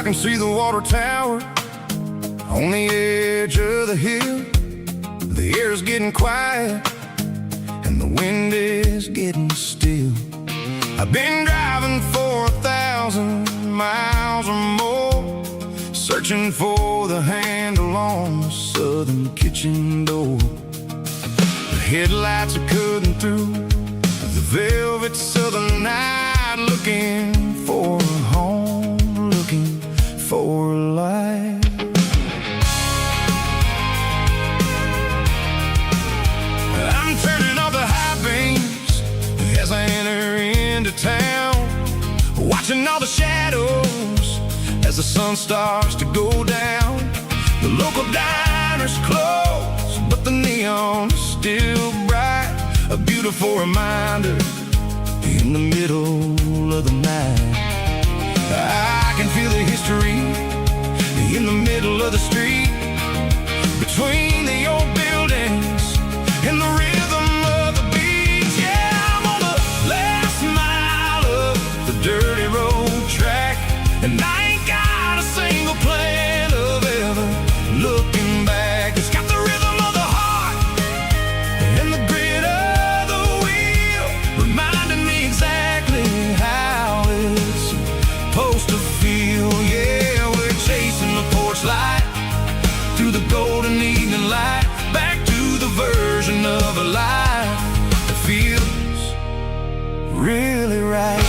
I can see the water tower on the edge of the hill. The air's getting quiet and the wind is getting still. I've been driving for 1,000 miles or more, searching for the handle on the southern kitchen door. The headlights are cutting through the velvet southern night, looking for a home, looking for a life. I'm turning off the high beams as I enter into town, watching all the shadows as the sun starts to go down. The local diner's closed, but the neon is still bright, a beautiful reminder in the middle of the night. I can feel the history in the middle of the street, between the old buildings and the rhythm of the beat. Yeah, I'm on the last mile of the dirty road track, and I ain't got a single plan of ever looking back. It's got the rhythm of the heart and the grit of the wheel, reminding me exactly how it's supposed to feel. Yeah, we're chasing the porch light through the golden evening light, back to the version of a life that feels really right.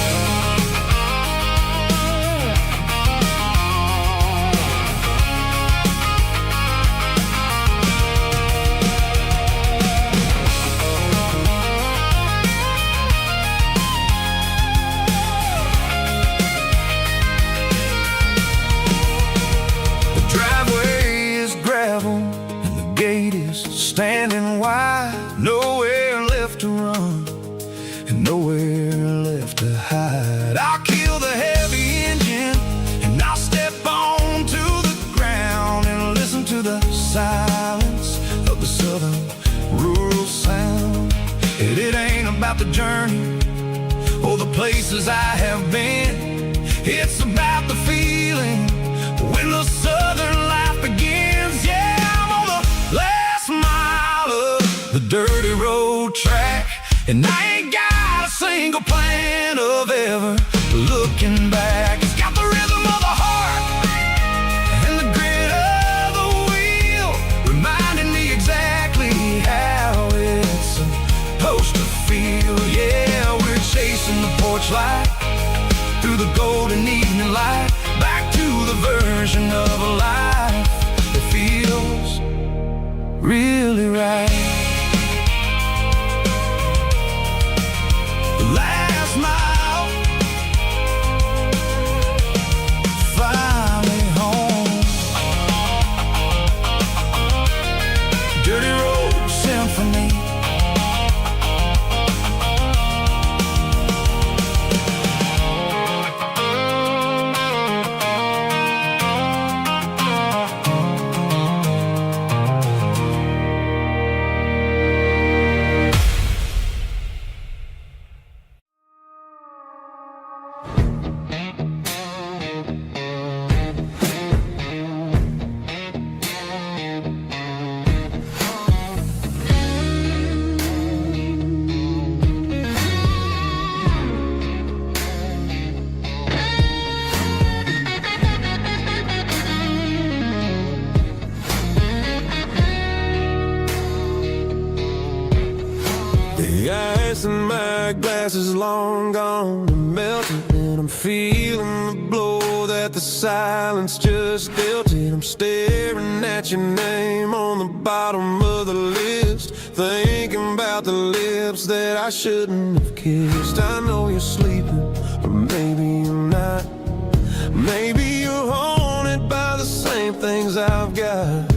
Standing wide, nowhere left to run and nowhere left to hide. I'll kill the heavy engine and I'll step onto the ground and listen to the silence of the southern rural sound. It ain't about the journey or the places I have been, it's about the feeling when the southern life begins. Yeah, I'm on the last mile of the dirty road track, and I ain't got a single plan of ever looking back. It's got the rhythm of the heart and the grit of the wheel, reminding me exactly how it's supposed to feel. Yeah, we're chasing the porch light through the golden evening light, back to the version of a life that feels really right. Last mile, finally home. Dirty road symphony. The ice in my glass is long gone and melted, and I'm feeling the blow that the silence just dealt it. I'm staring at your name on the bottom of the list, thinking about the lips that I shouldn't have kissed. I know you're sleeping, or maybe you're not. Maybe you're haunted by the same things I've got.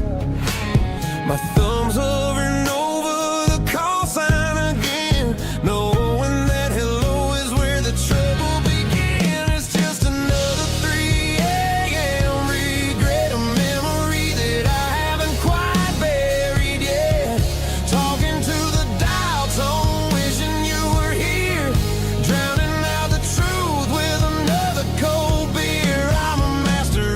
My thumb's hovering over the call sign again, knowing that hello is where the trouble began. It's just another 3 a.m. regret, a memory that I haven't quite buried yet. Talking to the dial tone, wishing you were here, drowning out the truth with another cold beer. I'm a master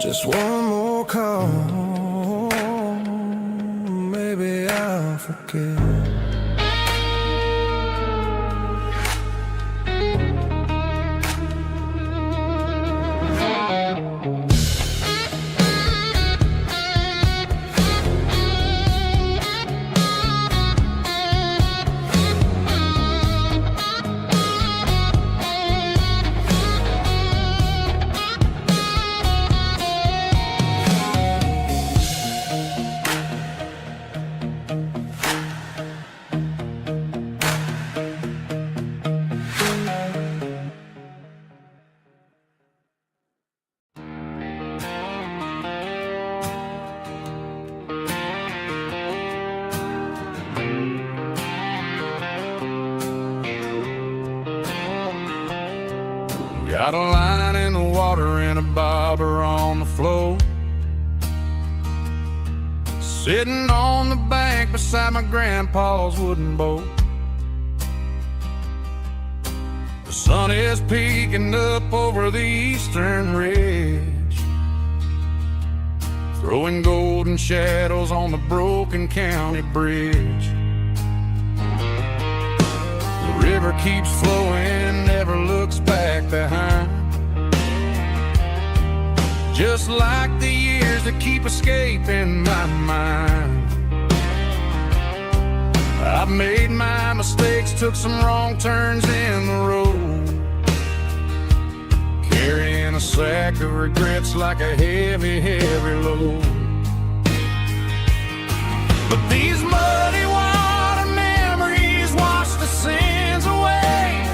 Just one more call, maybe I'll forget. Got a line in the water and a bobber on the floor, sitting on the bank beside my grandpa's wooden boat. The sun is peeking up over the eastern ridge, throwing golden shadows on the broken county bridge. The river keeps flowing, never looks back behind, just like the years that keep escaping my mind. I've made my mistakes, took some wrong turns in the road, carrying a sack of regrets like a heavy, heavy load. But these muddy water memories wash the sins away.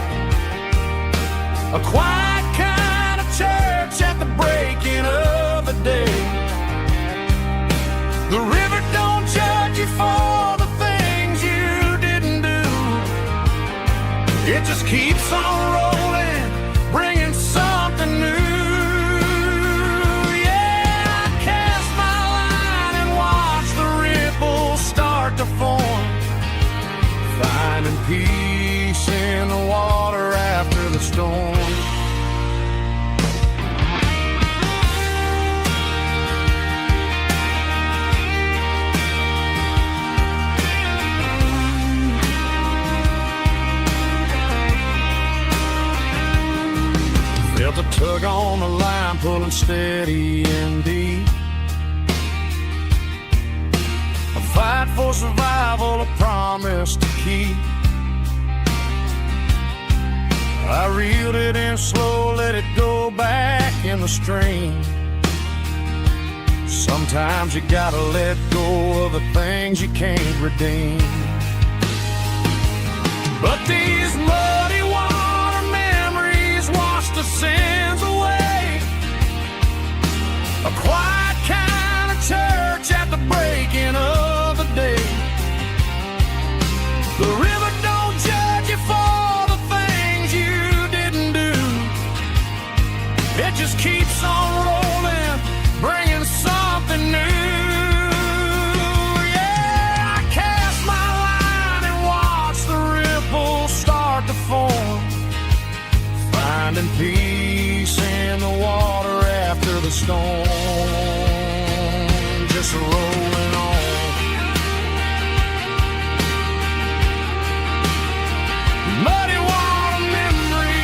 A quiet kind of church at the breaking of the day. The river don't judge you for the things you didn't do. It just keeps on rolling, bringing something new. Yeah, I cast my line and watch the ripples start to form, finding peace in the water after the storm. Felt a tug on the line, pulling steady and deep. A fight for survival, a promise to keep. I reeled it in slow, let it go back in the stream. Sometimes you gotta let go of the things you can't redeem. But these muddy water memories wash the sins away. A quiet kind of church at the breaking of the day. The river don't judge you for the things you didn't do. It just keeps on rolling, bringing something new. Yeah, I cast my line and watch the ripples start to form, finding peace in the water after the storm. Just rolling on. Muddy water memory.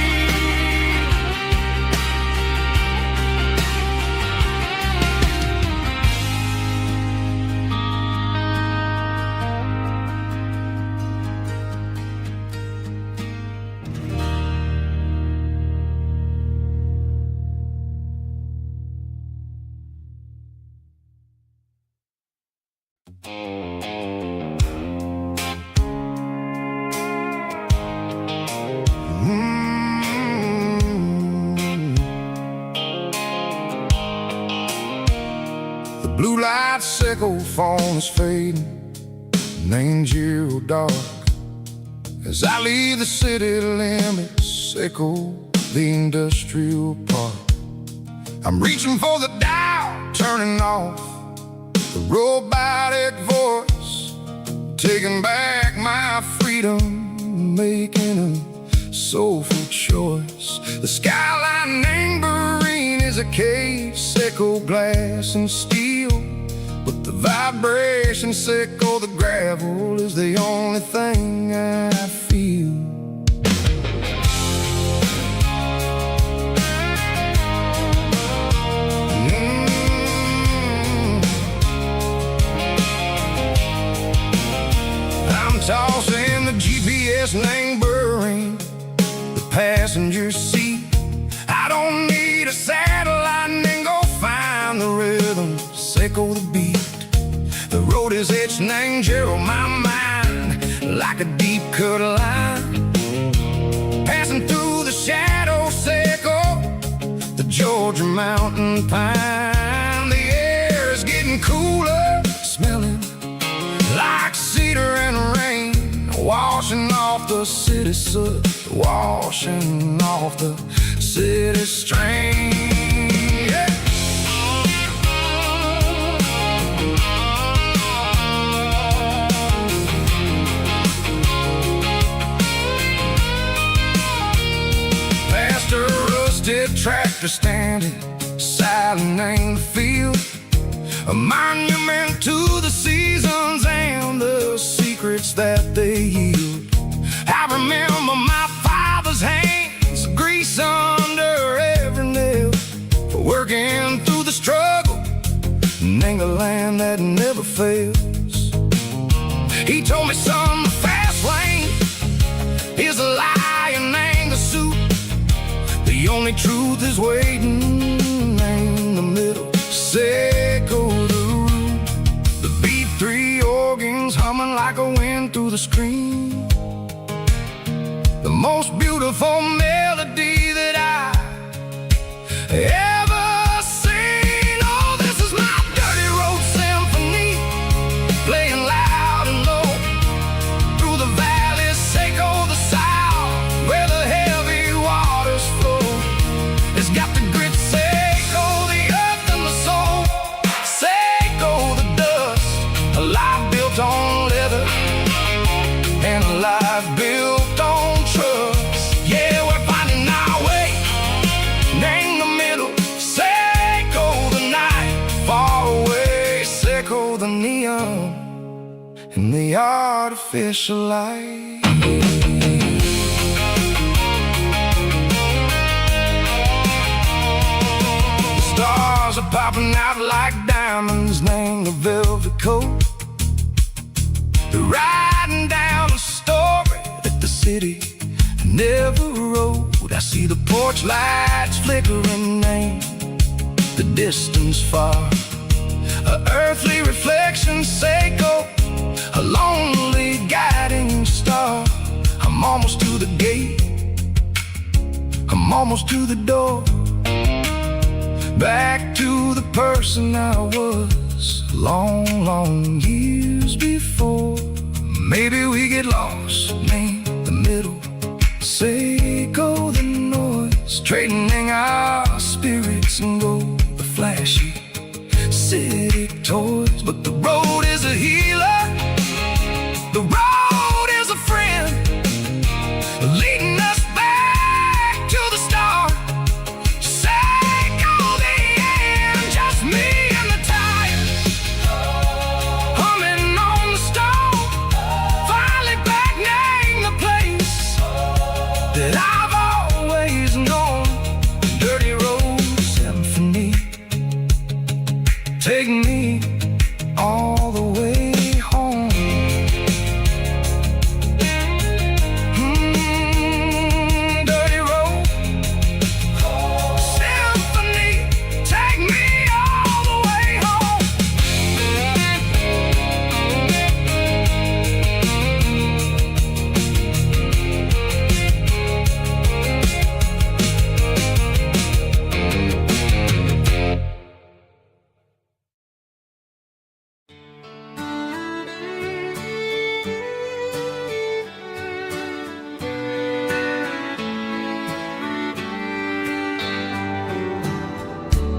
The blue light sickle phone is fading, named zero dark. As I leave the city limits, sickle the industrial park. I'm reaching for the dial, turning off the robotic voice, taking back my freedom, making a soulful choice. The skyline named Bryan is a cave sickle Seco glass and steel, but the vibration Seco the gravel is the only thing I feel. I'm tossing the GPS name burring the passenger seat. I don't need a satellite and then go find the rhythm, Seco the beat. The road is etched and angel on my mind like a deep cut line, passing through the shadow, Seco, the Georgia mountain pine. The air is getting cooler, smelling like cedar and rain, washing off the city soot, washing off the city strain. Yeah. Past a rusted tractor standing silent in the field, a monument to the seasons and the secrets that they yield. I remember my father's hands, grease under every nail, for working through the struggle in the land that never fails. He told me, son, the fast lane is a lie and ain't the suit. The only truth is waiting in the middle, Seco the root. The B3 organs humming like a wind through the screen, the most beautiful melody that I ever seen. Oh, this is my dirty road symphony, playing loud and low through the valleys, Seco the south, where the heavy waters flow. It's got the grit, Seco the earth and the soul, Seco the dust, a life built on leather and a life built on trust. Yeah, we're finding our way in the middle, Seco the night, far away, Seco the neon and the artificial light. The stars are popping out like diamonds, named the velvet coat. They're riding down a story that the city never wrote. I see the porch lights flickering in the distance far, a earthly reflection, Seco, a lonely guiding star. I'm almost to the gate, I'm almost to the door, back to the person I was long, long years before. Maybe we get lost in the middle, Seco the noise, trading our spirits and gold, the flashy city toys. But the road is a healer, the road is a friend, leading us back to the start, Seco the end, just me and the tires, humming on the stove, finally back name the place that I've always known. Dirty road symphony, take me all the way home. Dirty road symphony, take me all the way home.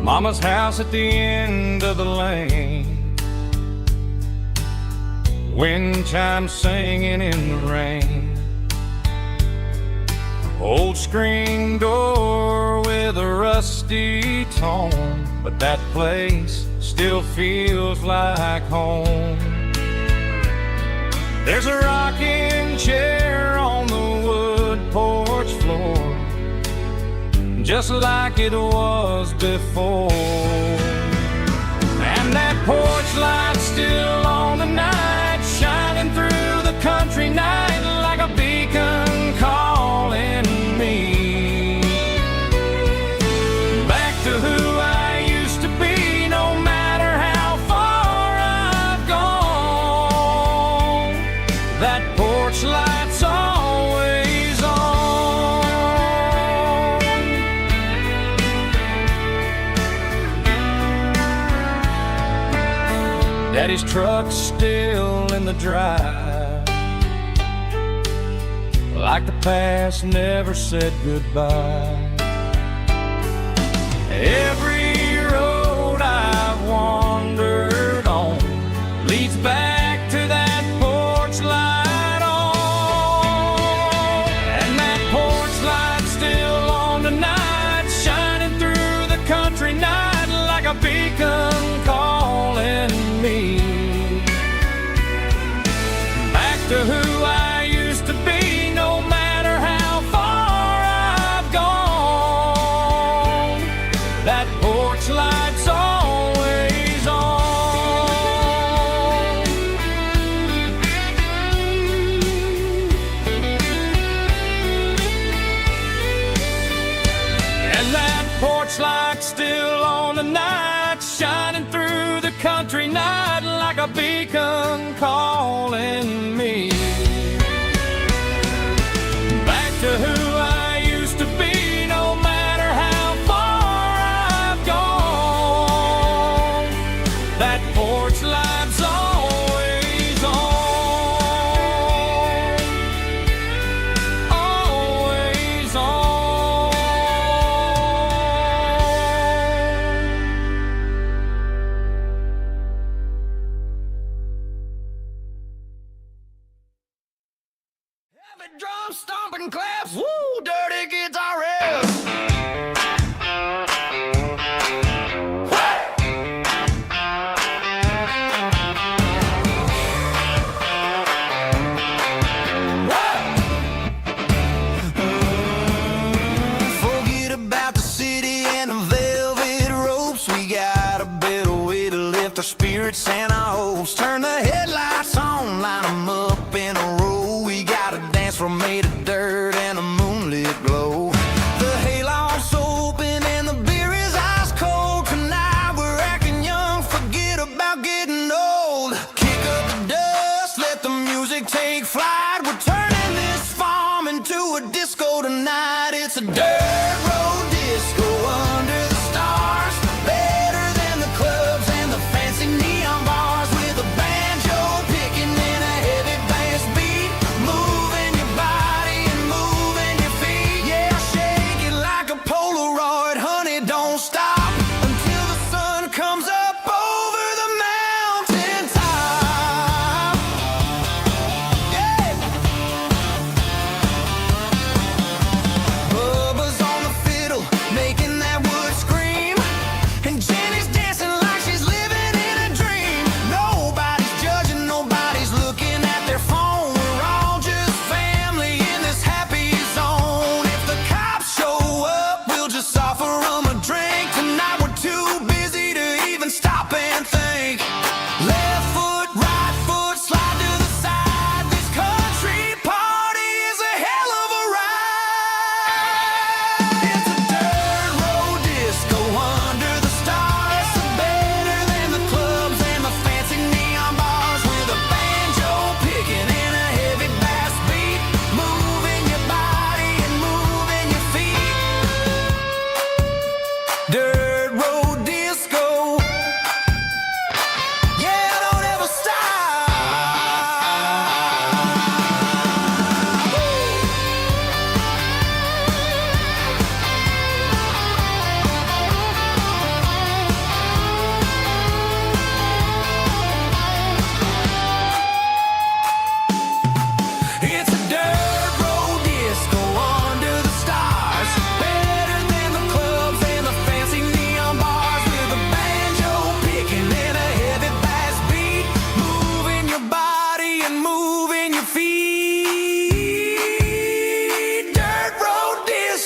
Mama's house at the end of the lane, wind chimes singing in the rain. Old screen door with a rust rusty tone, but that place still feels like home. There's a rocking chair on the wood porch floor, just like it was before. And that porch light's still on tonight, shining through the country night like a beacon calling me back to who I used to be. No matter how far I've gone, that porch light's always on. Daddy's truck's still in the drive, like the past never said goodbye. Every road I've wandered on leads back to that porch light on. And that porch light's still on tonight, shining through the country night like a beacon calling me back to who I used to be. No matter how far I've gone, that porch light's always on. And that porch light's still on tonight, shining through the country night like a beacon calling me back to who I used to be. No matter how far I've gone, that porch light's always on, always on. Heavy drum stomping claps, woo, dirty guitar riffs. Forget about the city and the velvet ropes. We got a better way to lift our spirits and our hopes. Turn the headlights on, line 'em up in a row. We got a dance floor made of dirt and a moonlit glow. The hayloft's open and the beer is ice cold. Tonight we're acting young, forget about getting old. Kick up the dust, let the music take flight. We're turning this farm into a disco tonight. It's a dirt road disco under the stars, better than the clubs and the fancy neon bars. With a banjo picking in a heavy bass beat, moving your body and moving your feet. Yeah, shake it like a Polaroid, honey, don't stop until the sun comes up over the mountain top. Yeah. Bubba's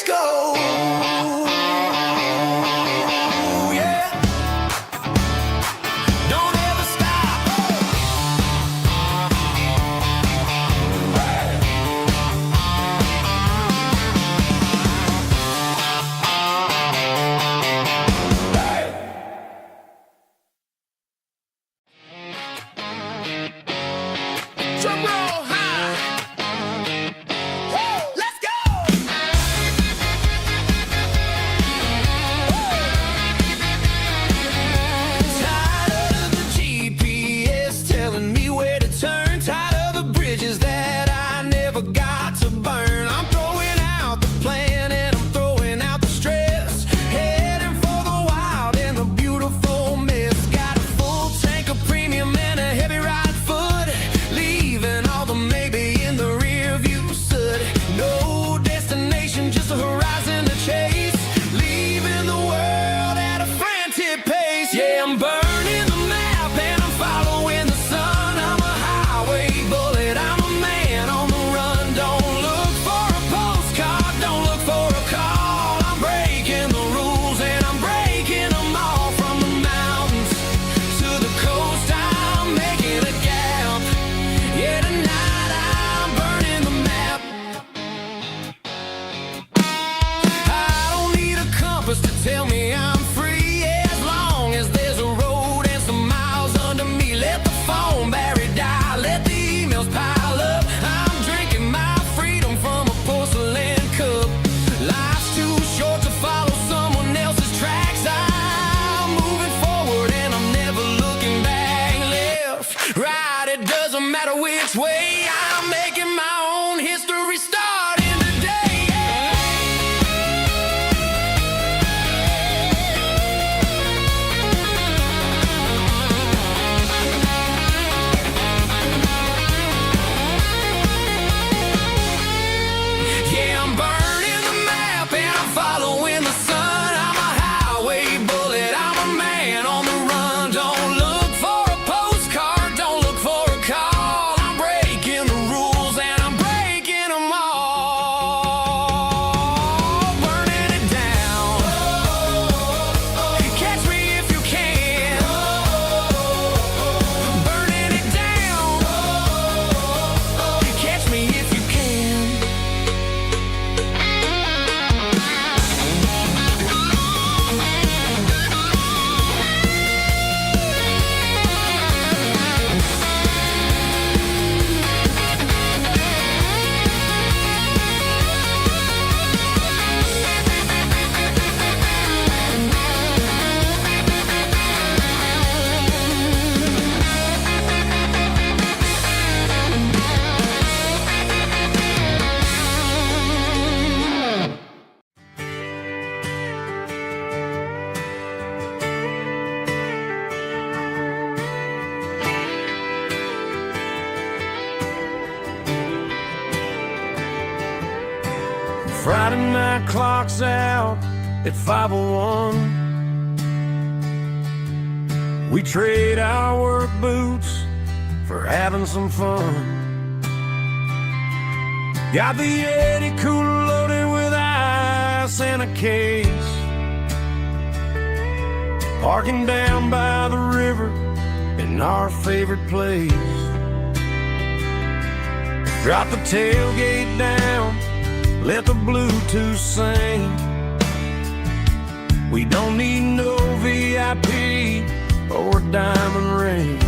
go. Yeah. Don't ever stop. Drum roll high. Woo, let's go. Tired of the GPS telling me where to turn. Tired of the bridges that I never got to burn. I'm throwing out the plan and I'm throwing out the stress. Heading for the wild and the beautiful mess. Got a full tank of premium and a heavy right foot. Leaving all the maybe in the rear view soot. No destination, just a horizon to chase. Leaving the world at a frantic pace. Yeah, I'm burning the map and I'm following the sun. I'm a highway bullet, I'm a man on the run. Don't look for a postcard, don't look for a call. I'm breaking the rules and I'm breaking them all. From the mountains to the coast, I'm making a gap. Yeah, tonight I'm burning the map. I don't need a compass to tell me I'm free. As long as there's a road and some miles under me. Let the phone battery die, let the emails pile up. I'm drinking my freedom from a porcelain cup. Life's too short to follow someone else's tracks. I'm moving forward and I'm never looking back. Left, right, it doesn't matter which way. I'm making my own history starting today. Yeah, I'm burning the map and I'm following the sun. I'm a highway bullet, I'm a man on the run. Don't look for a postcard, don't look for a call. I'm breaking the rules and I'm breaking them all. Burning it down. Catch me if you can. Burning it down. Catch me if you can. Friday night clock's out at 5:01. We trade our work boots for having some fun. Got the Yeti cooler loaded with ice and a case. Parking down by the river in our favorite place. Drop the tailgate down, let the Bluetooth sing. We don't need no VIP or diamond ring.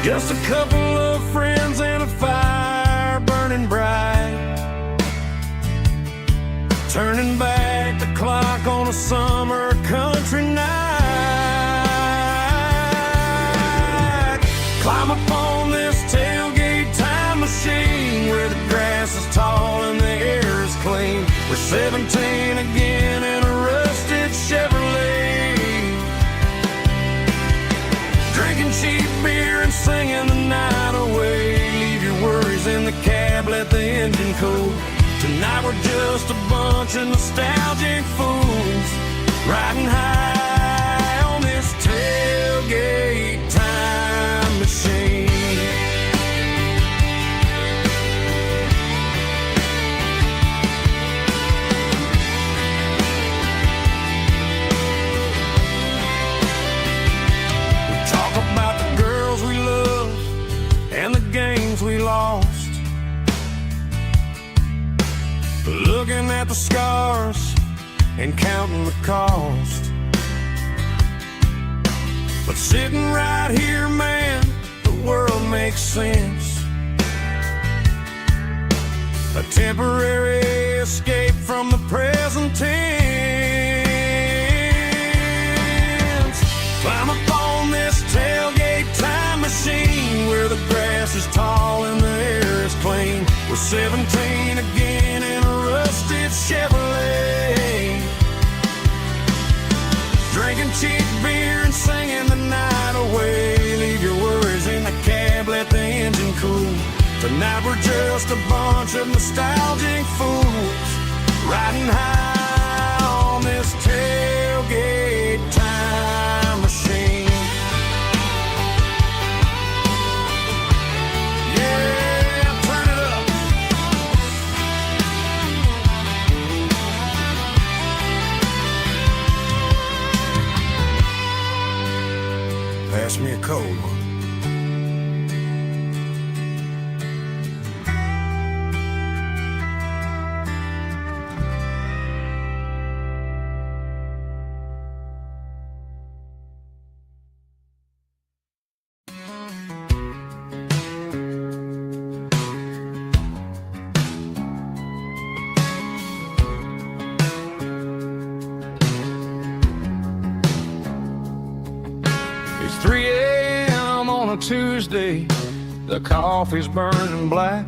Just a couple of friends and a fire burning bright. Turning back the clock on a summer country night. Climb upon this tailgate time machine where the grass is tall and the air is clean. We're 17 again in a rusted Chevrolet, drinking cheap beer and singing the night away. Leave your worries in the cab, let the engine cool. Tonight we're just a bunch of nostalgic fools riding high on this tailgate time machine. looking at the scars and counting the cost. But sitting right here, man, the world makes sense. A temporary escape from the present tense. Climb up on this tailgate time machine where the grass is tall and the air is clean. We're 17 again in a rusted Chevrolet, drinking cheap beer and singing the night away. Leave your worries in the cab, let the engine cool. Tonight we're just a bunch of nostalgic fools riding high on this tailgate time machine. Yeah, turn it up. Pass me a cold one. It's 3 a.m. on a Tuesday. The coffee's burning black.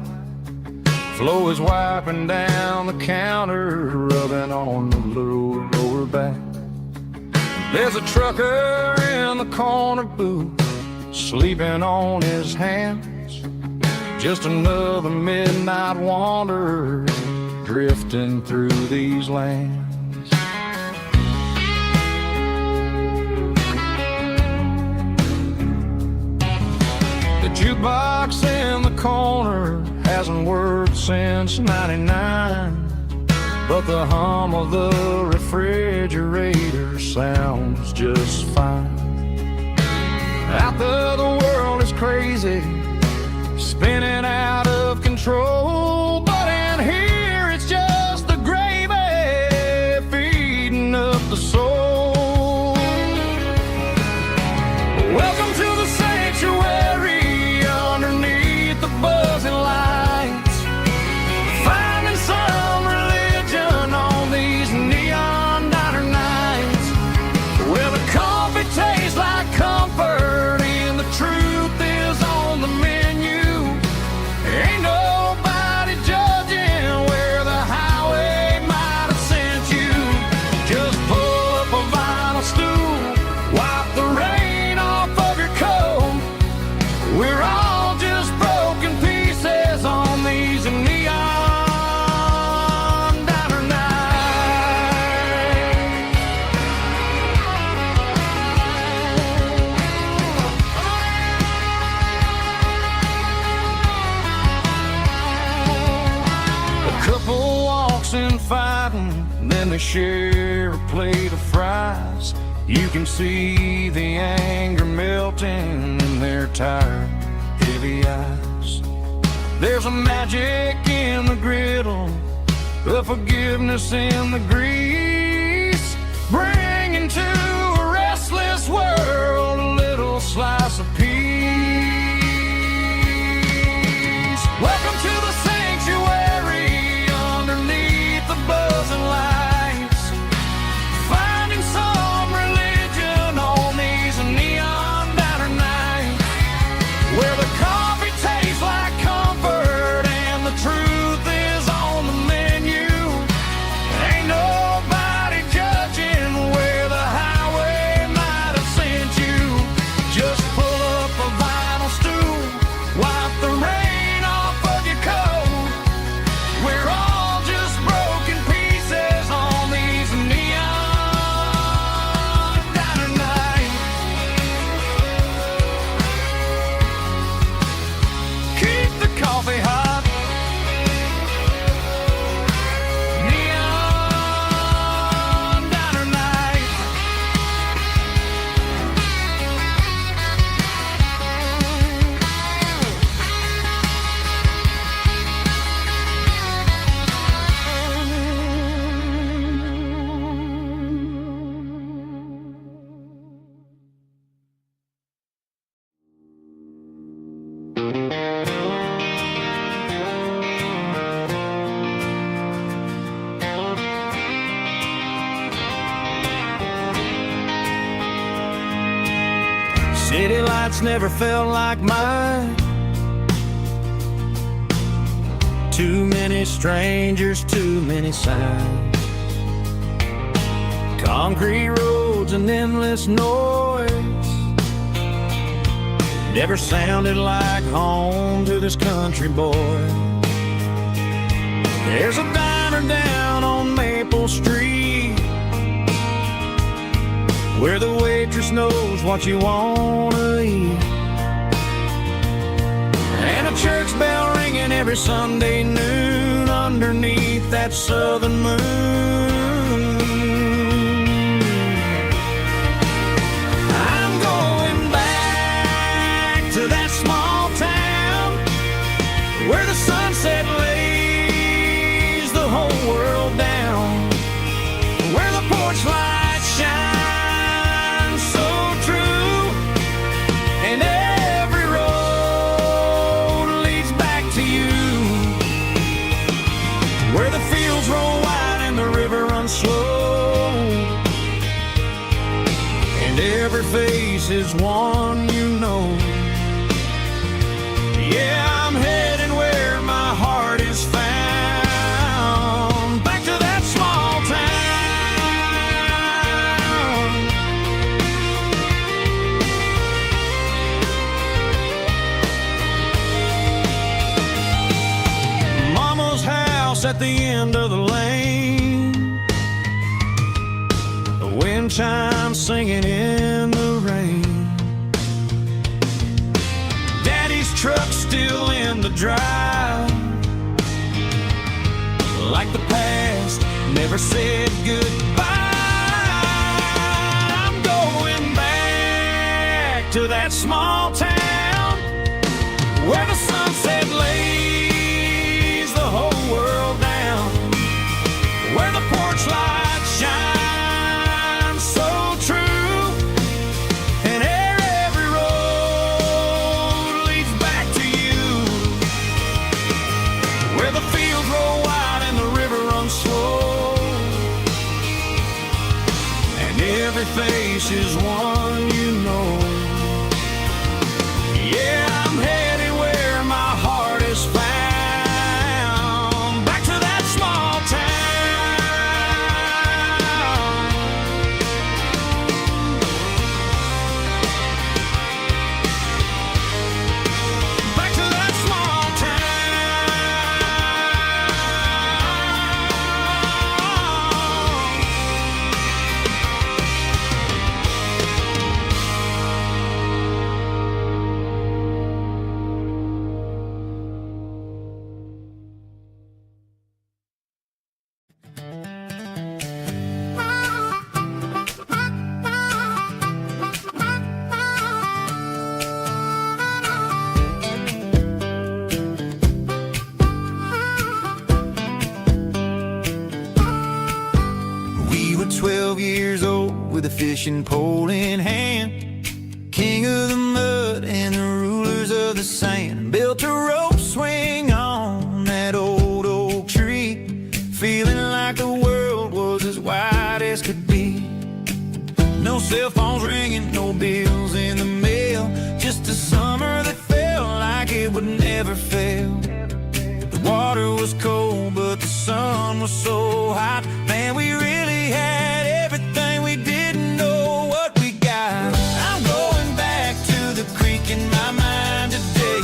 Flo is wiping down the counter, rubbing on the little lower back. There's a trucker in the corner booth, sleeping on his hands. Just another midnight wanderer drifting through these lands. The jukebox in the corner hasn't worked since '99, but the hum of the refrigerator sounds just fine. Out there the world is crazy, spinning out of control, but in here it's just the gravy feeding up the soul. Welcome to the sanctuary underneath the buzzing lights, finding some religion on these neon diner nights, where the coffee tastes like comfort and the truth is on the menu. Ain't nobody judging where the highway might have sent you. Just pull up a vinyl stool, wipe the rain off of your coat. We're all just broken pieces on these neon diner nights. A couple walks in fighting, then they share a plate of fries. You can see the anger melting in their tired, heavy eyes. There's a magic in the griddle, a forgiveness in the grease, bringing to a restless world a little slice of peace. Welcome to the sanctuary underneath the buzzing lights, finding some religion on these neon diner nights, where the coffee tastes like comfort and the truth is on the menu. Ain't nobody judging where the highway might have sent you. Just pull City lights never felt like mine. Too many strangers, too many signs. Concrete roads and endless noise never sounded like home to this country boy. There's a diner down on Maple Street where the waitress knows what you wanna eat, and a church bell ringing every Sunday noon underneath that southern moon. I'm going back to that small town where the sunset lays the whole world down, where the porch lights shine so true, and every road leads back to you, where the fields roll wide and the river runs slow, and every face is one you know. Yeah, I'm heading where my heart is found, back to that small town. Mama's house at the end of the lane, the wind chimes singing in the rain, Daddy's truck still in the drive, like the past never said goodbye. I'm going back to that small town where the sunset lays the whole world down, where the porch lights shine so true, and every road leads back to you, where the fields roll wide and the river runs slow, and every face is one you know. Yeah, I'm headed where my heart is found, back to that small town. Back to that small We were 12 years old with a fishing pole in hand, king of the mud and the rulers of the sand. Built a rope swing on that old oak tree, feeling like the world was as wide as could be. No cell phones ringing, no bills in the mail, just a summer that felt like it would never fail. The water was cold, but the sun was so hot. Man, we really had everything, we didn't know what we got. I'm going back to the creek in my mind today,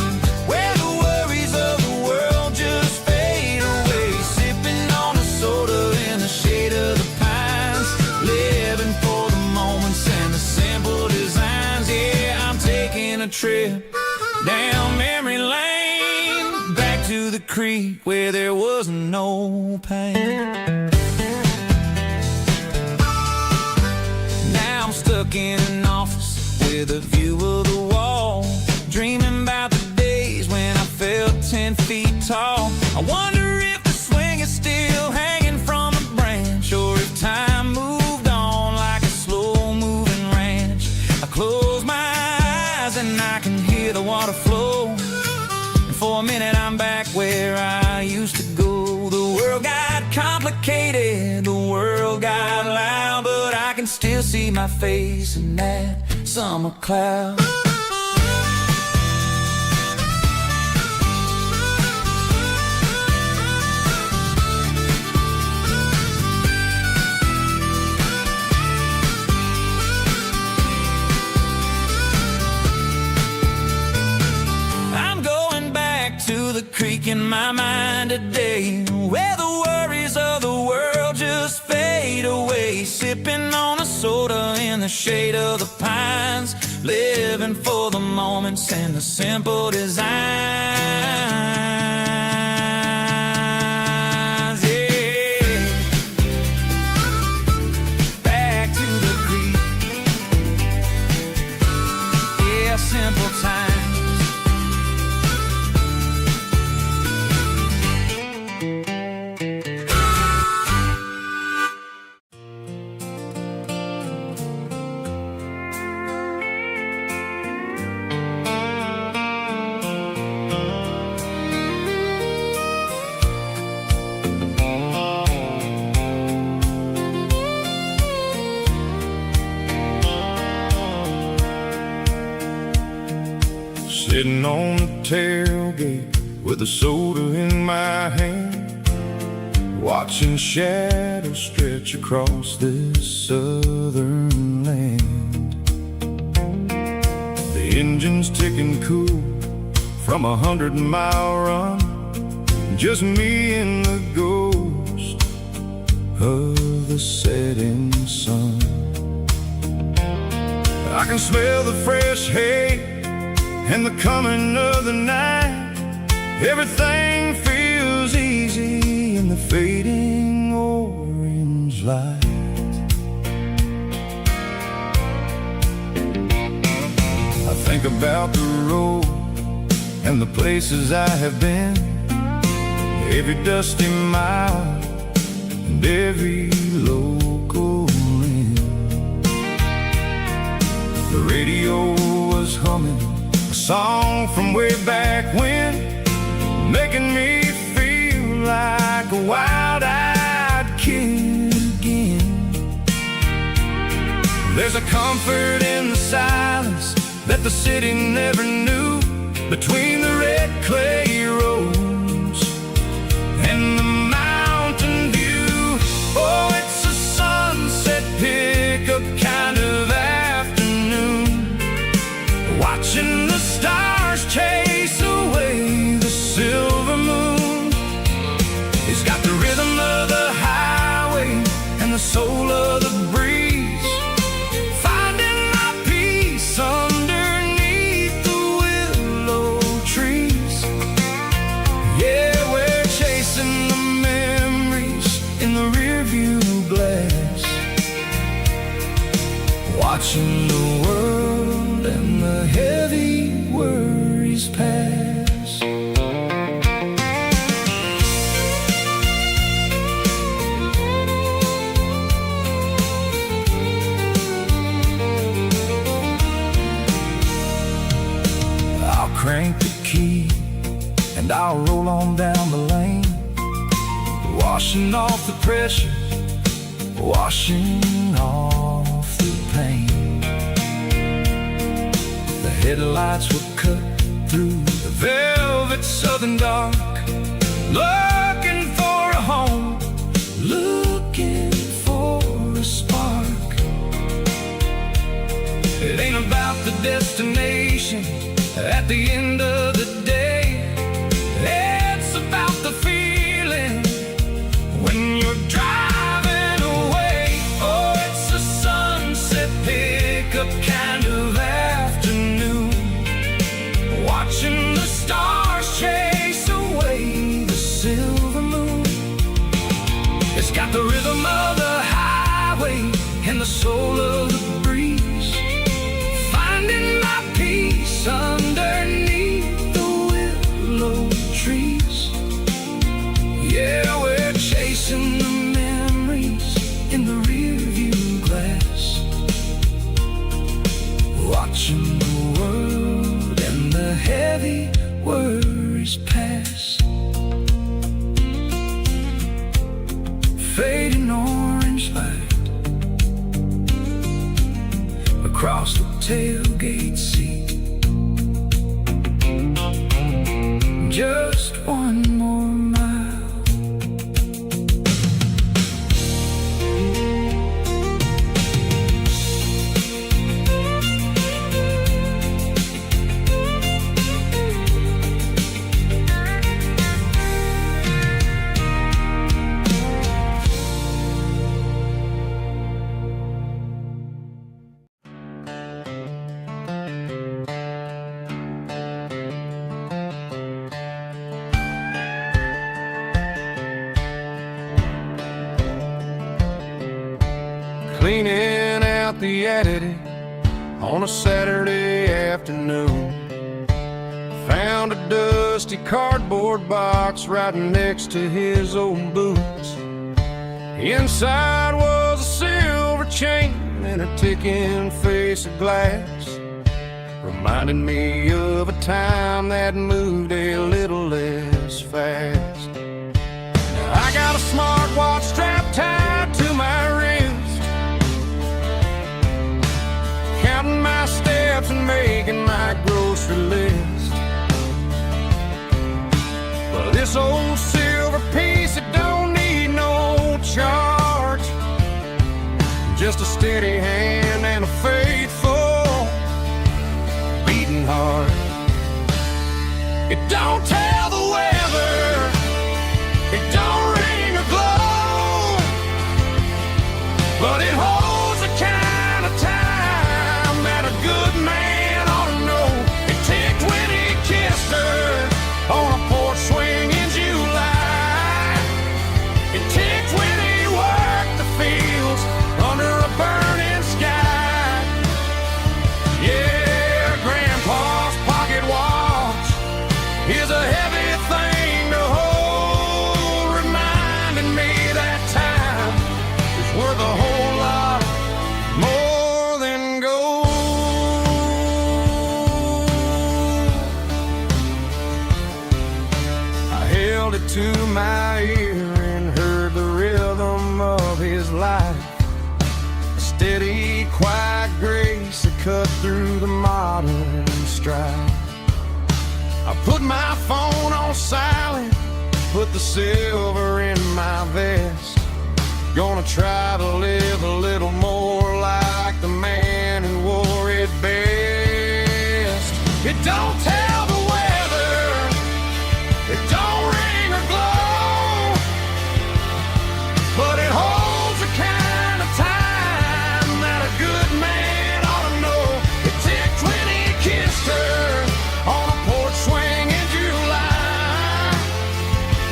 where the worries of the world just fade away. Sipping on a soda in the shade of the pines, living for the moments and the simple designs. Yeah, I'm taking a trip down memory lane, back to the creek where there was no pain. Now I'm stuck in an office with a view of the wall, dreaming about the days when I felt 10 feet tall. I wonder if the swing is still hanging from a branch, or if time moved on like a slow-moving ranch. I close my eyes and I can hear the water flow, and for a minute I'm back where I used to go. The world got complicated, the world got loud, but I can still see my face in that summer cloud. I'm going back to the creek in my mind today, where the worries of the world just fade away, sipping on a soda in the shade of the pines, living for the moments and the simple designs. Yeah. Back to the creek. Yeah, simple times. Sitting on the tailgate with a soda in my hand, watching shadows stretch across this southern land. The engine's ticking cool from 100-mile run, just me and the ghost of the setting sun. I can smell the fresh hay and the coming of the night. Everything feels easy in the fading orange light. I think about the road and the places I have been, every dusty mile and every local inn. The radio was humming a song from way back when, making me feel like a wild-eyed kid again. There's a comfort in the silence that the city never knew, between the red clay roads and the mountain view. Oh, it's a sunset pickup kind of afternoon, watching the stars chase away the silver moon. It's got the rhythm of the highway and the soul of the breeze, finding my peace underneath the willow trees. Yeah, we're chasing the memories in the rearview glass, watching the world and the heavy worries pass. I'll crank the key and I'll roll on down the lane, washing off the pressure, washing off the pain. The headlights will cut through the velvet southern dark, looking for a home, looking for a spark. It ain't about the destination at the end of the day, it's about the feeling when you're driving away. Oh, it's a sunset pickup kind of afternoon, watching the stars chase away the silver moon. It's got the rhythm of the highway and the soul of the breeze, finding my peace underneath the willow trees. Yeah, we're chasing the memories in the rearview glass, watching the world and the heavy worries pass. Fading orange light across the tailgate seat. Just one more mile. Cleaning out the attic on a Saturday afternoon. Found a dusty cardboard box right next to his old boots. Inside was a silver chain and a ticking face of glass, reminding me of a time that moved a little less fast. Now I got a smartwatch strapped tied to my wrist, counting my steps and making my grocery list. But this old silver piece, it don't need no charge, just a steady hand and a faithful beating heart. It don't tell the weather, it don't ring or glow, but it holds the kind of time that a good man ought to know. It ticked when he kissed her on a porch swing in July. It ticked when he worked the fields under a burning sky. Yeah, Grandpa's pocket watch is a heavy thing to hold, reminding me that time is worth a whole lot more than gold. I held it to my ear and heard the rhythm of his life, a steady, quiet grace that cut through the modern strife. I put my phone on silent, put the silver in my vest. Gonna try to live a little more like the man who wore it best. It don't tell the weather, it don't ring or glow, but it holds the kind of time that a good man ought to know. It ticked when he kissed her on a porch swing in July.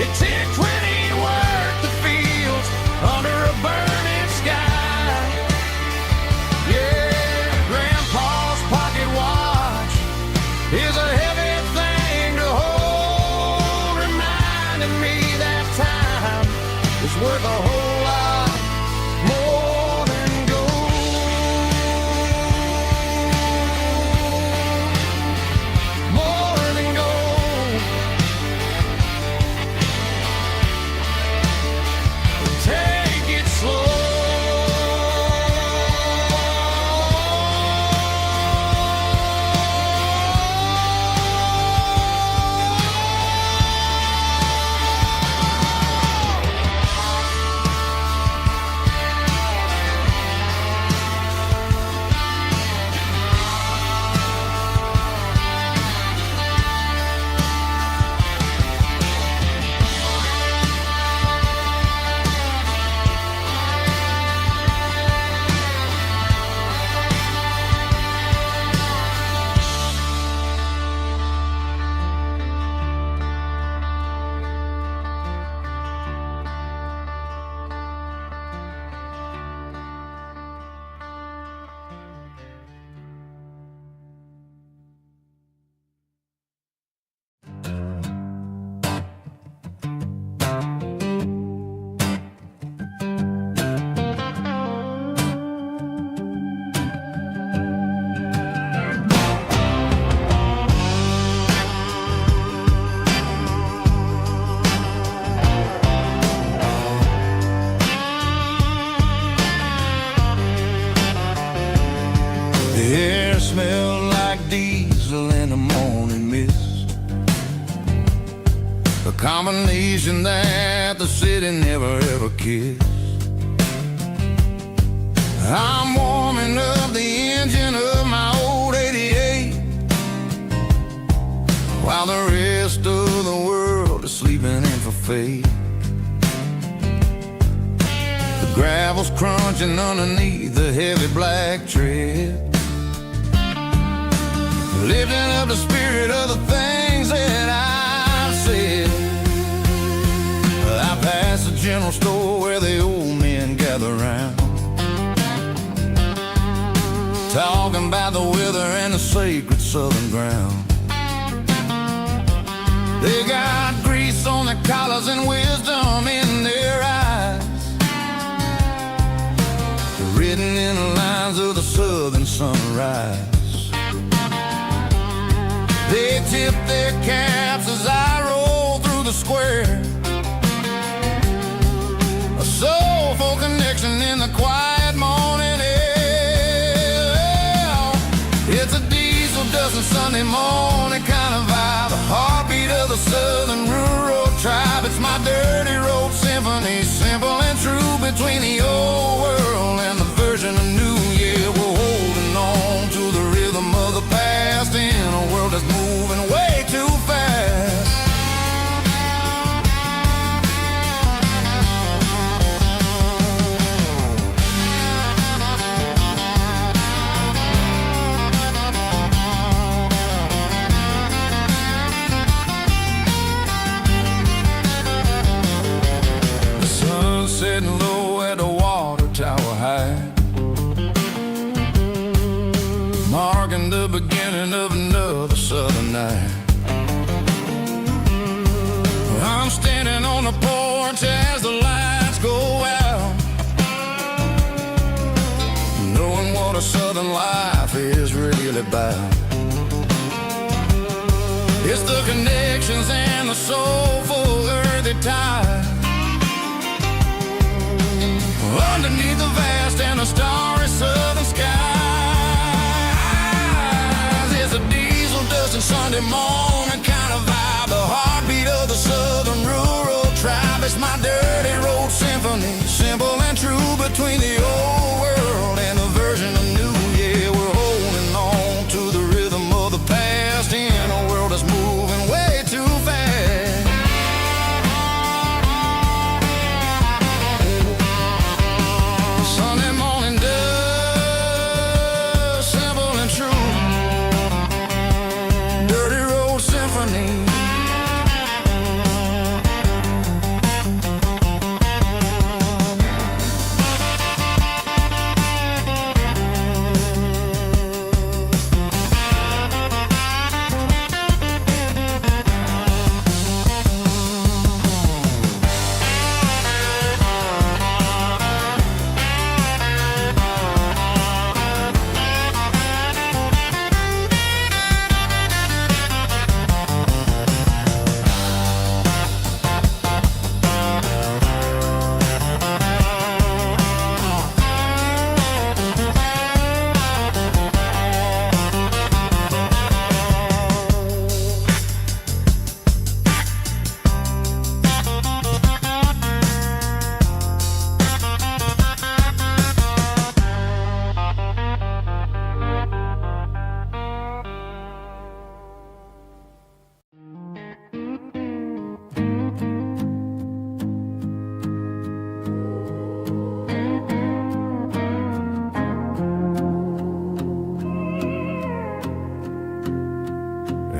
It ticked when he worked the fields under a burning sky. Yeah, Grandpa's pocket watch is a heavy thing to hold, reminding me that time is worth a whole lot more than gold. More than gold. Take it slow. combination that the city never ever kissed. I'm warming up the engine of my old 88, while the rest of the world is sleeping in for fate. The gravel's crunching underneath the heavy black tread, lifting up the spirit of the things that I've said. I pass the general store where the old men gather round, talking about the weather and the sacred southern ground. They got grease on their collars and wisdom in their eyes, written in the lines of the southern sunrise. They tip their caps as I roll through the square, a soulful connection in the quiet morning air. It's a diesel dusting Sunday morning kind of vibe, the heartbeat of the southern rural tribe. It's my dirty road symphony, simple and true, between the old world and the version of new. Yeah, we're holding on to the rhythm of the past in a world that's moving way too fast. The sun's setting low at the water tower high, marking the beginning of another southern night. I'm standing on the porch as the lights go out, knowing what a southern life is really about. It's the connections and the soulful earthy tide, underneath the vast and the starry southern skies. It's a diesel dusting Sunday morning kind of vibe, the heartbeat of the southern rural tribe. It's my dirty road symphony, simple and true, between the old world and the version of new. Yeah, we're holding on to the rhythm of the past in a world that's moving way too fast. Sunday morning dust, simple and true, dirty road symphony.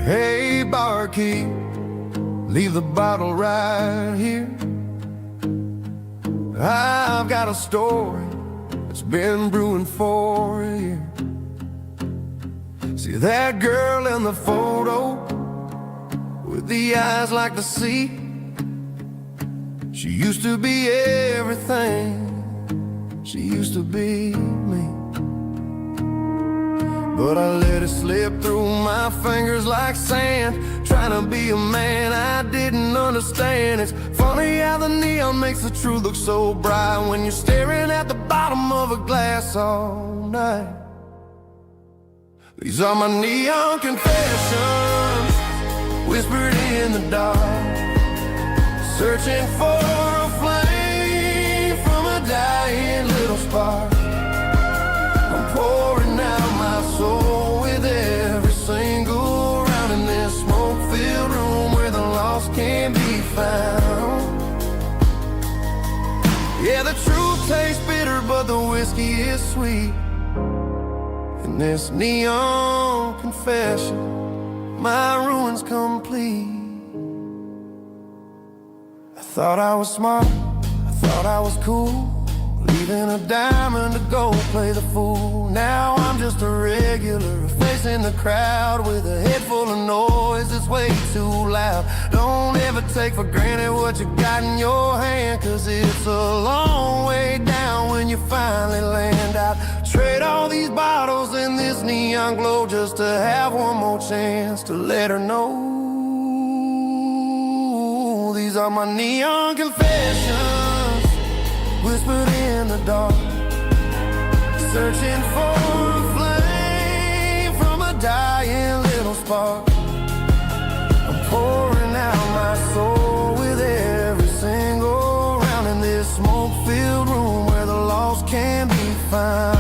Hey, barkeep, leave the bottle right here. I've got a story that's been brewing for a year. See that girl in the photo with the eyes like the sea? She used to be everything, she used to be me. But I let it slip through my fingers like sand, trying to be a man I didn't understand. It's funny how the neon makes the truth look so bright when you're staring at the bottom of a glass all night. These are my neon confessions, whispered in the dark. searching for a flame from a dying little spark. I'm pouring out my soul with every single round in this smoke-filled room where the lost can be found. Yeah, the truth tastes bitter, but the whiskey is sweet. In this neon confession, my ruin's complete. I thought I was smart, I thought I was cool, leaving a diamond to go play the fool. Now I'm just a regular, facing the crowd with a head full of noise that's way too loud. Don't ever take for granted what you got in your hand, 'cause it's a long way down when you finally land out. Trade all these bottles and this neon glow just to have one more chance to let her know. These are my neon confessions, whispered in the dark, searching for a flame from a dying little spark. I'm pouring out my soul with every single round in this smoke-filled room where the lost can be found.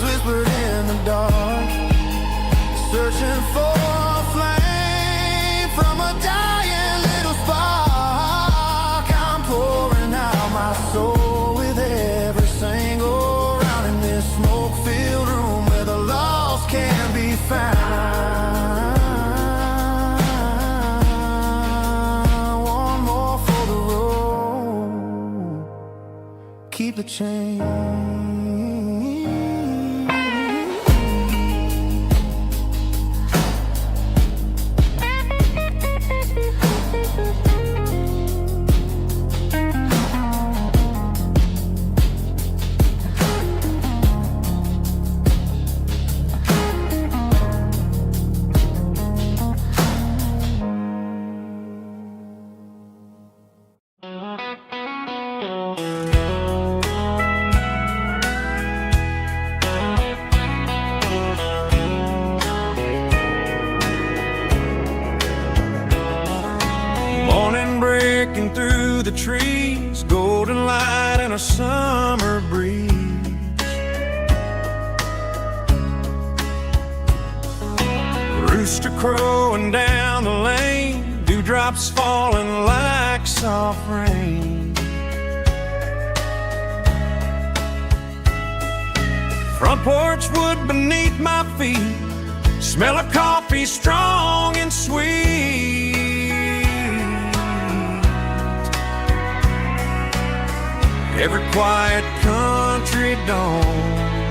Whispered in the dark, searching for a flame from a dying little spark. I'm pouring out my soul with every single round in this smoke-filled room where the lost can be found. One more for the road, keep the change. Breaking through the trees, golden light and a summer breeze. Rooster crowing down the lane, dewdrops falling like soft rain. Front porch wood beneath my feet, smell of coffee strong and sweet. Every quiet country dawn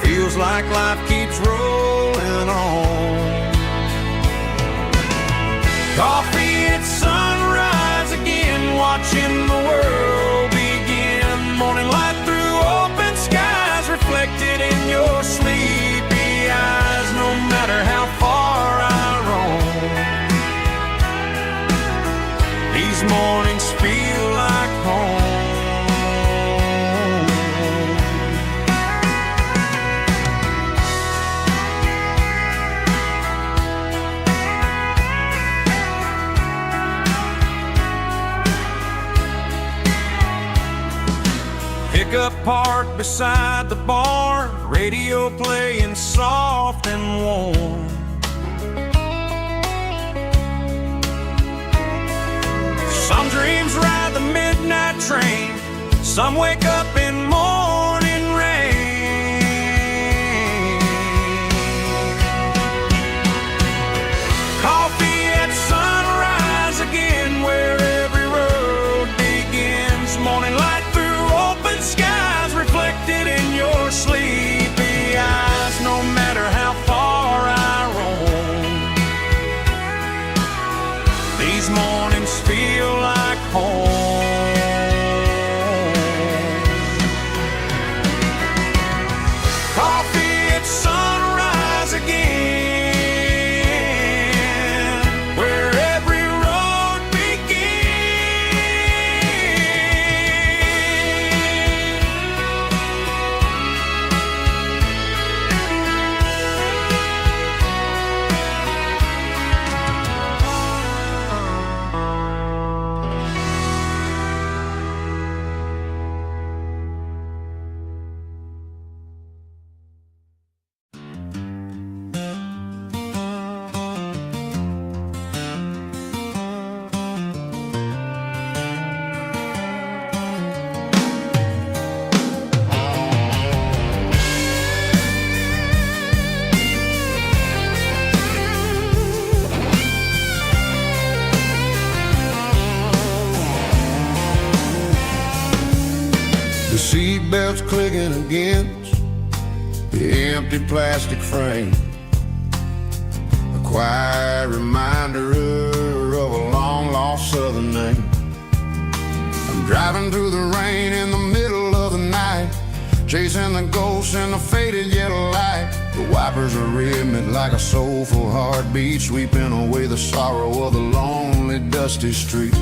feels like life keeps rolling on. Coffee at sunrise again, watching the world begin. Morning light through open skies, reflected in your sleepy eyes. No matter how far I roam, these mornings feel like home. Pickup parked beside the barn, radio playing soft and warm. Some dreams ride the midnight train, some wake up in morning rain. Coffee at sunrise again, where every road begins. Morning light through open skies, reflected in your sleepy eyes. No matter how far I roam, mornings feel like home. Coffee at sunrise again, where every road The seatbelt's clicking against the empty plastic frame, a quiet reminder of a long-lost southern name. I'm driving through the rain in the middle of the night, chasing the ghosts in the faded yellow light. The wipers are rhythmic like a soulful heartbeat, sweeping away the sorrow of the lonely, dusty street.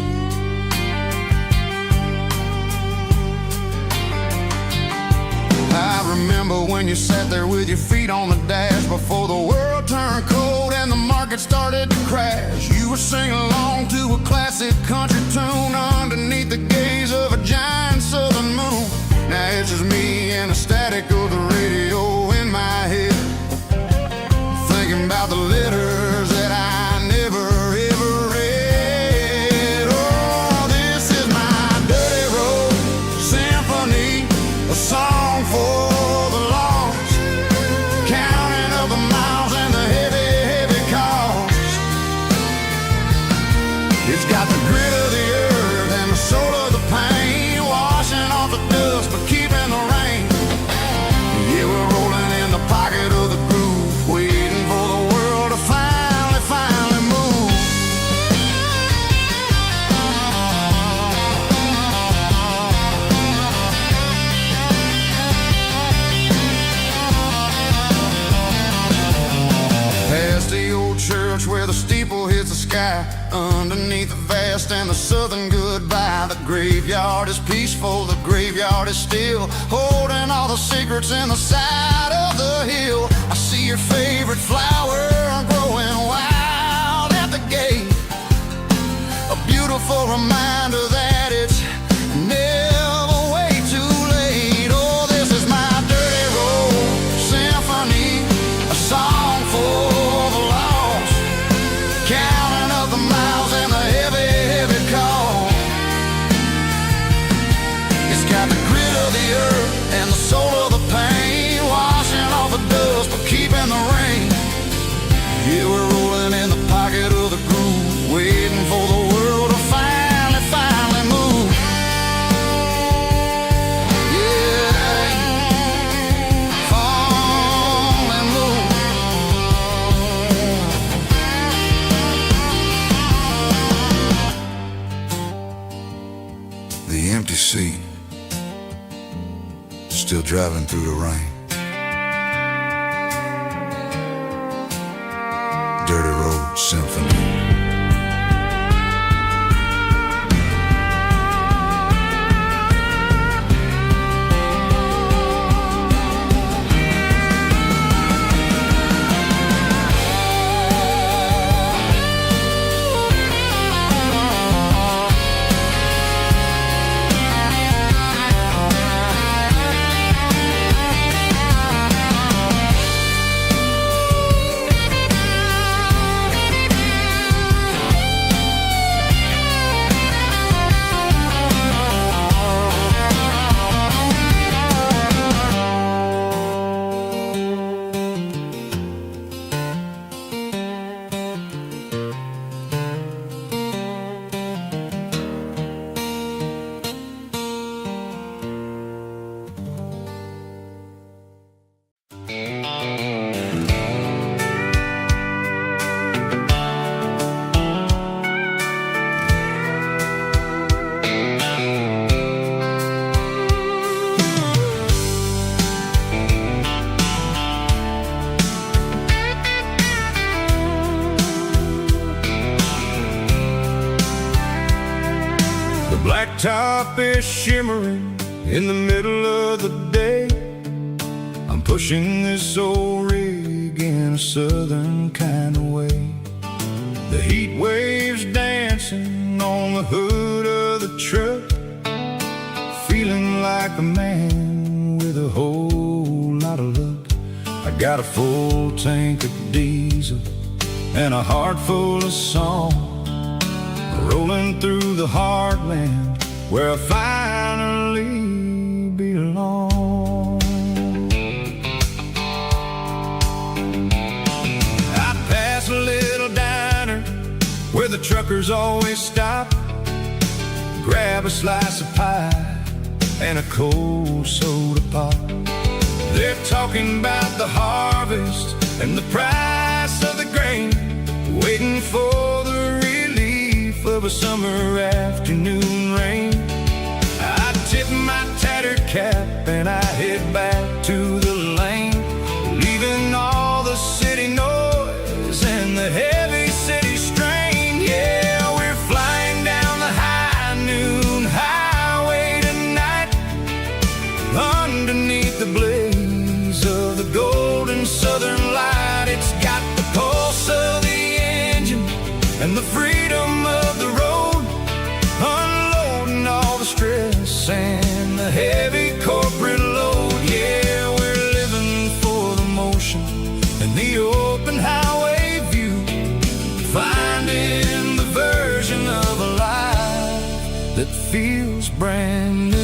I remember when you sat there with your feet on the dash, before the world turned cold and the market started to crash. You were singing along to a classic country tune underneath the gaze of a giant southern moon. Now it's just me and the static of the radio in my head, thinking about the letters that I never ever read. Oh, this is my dirty road symphony, a song for the lost, counting up the miles and the heavy, heavy cost. It's got the grit of the earth and the soul of the pain, washing off the dust but keeping the rain. Yeah, we're rolling in the pocket of the groove, waiting for the world to finally move. Past the old church where the steeple hits the sky, underneath the vast and the southern goodbye. The graveyard is peaceful, the graveyard is still, holding all the secrets in the side of the hill. I see your favorite flower growing wild at the gate, a beautiful reminder that it's never way too late. Oh, this is my dirty road symphony, a song for the lost, counting up the miles and the heavy, heavy call. It's got the grit of the earth and the soul of the pain, washing off the dust but keeping the rain. Yeah, we're rolling in the pocket of the groove, waiting for the world to finally move. Yeah, finally move. The empty seat, still driving through the rain. Dirty road symphony. blacktop is shimmering in the middle of the day. I'm pushing this old rig in a southern kind of way. The heat waves dancing on the hood of the truck, feeling like a man with a whole lot of luck. I got a full tank of diesel and a heart full of song, rolling through the heartland where I finally belong. I pass a little diner where the truckers always stop, grab a slice of pie and a cold soda pop. They're talking about the harvest and the price of the grain, waiting for the relief of a summer afternoon rain. I tip my tattered cap and I head back to the lane, leaving all the city noise and the heavy city strain. Yeah, we're flying down the high noon highway tonight, underneath the blaze of the golden southern light. It's got the pulse of the engine and the freedom of the road, unloading all the stress and the heavy corporate load. Yeah, we're living for the motion and the open highway view, finding the version of a life that feels brand new.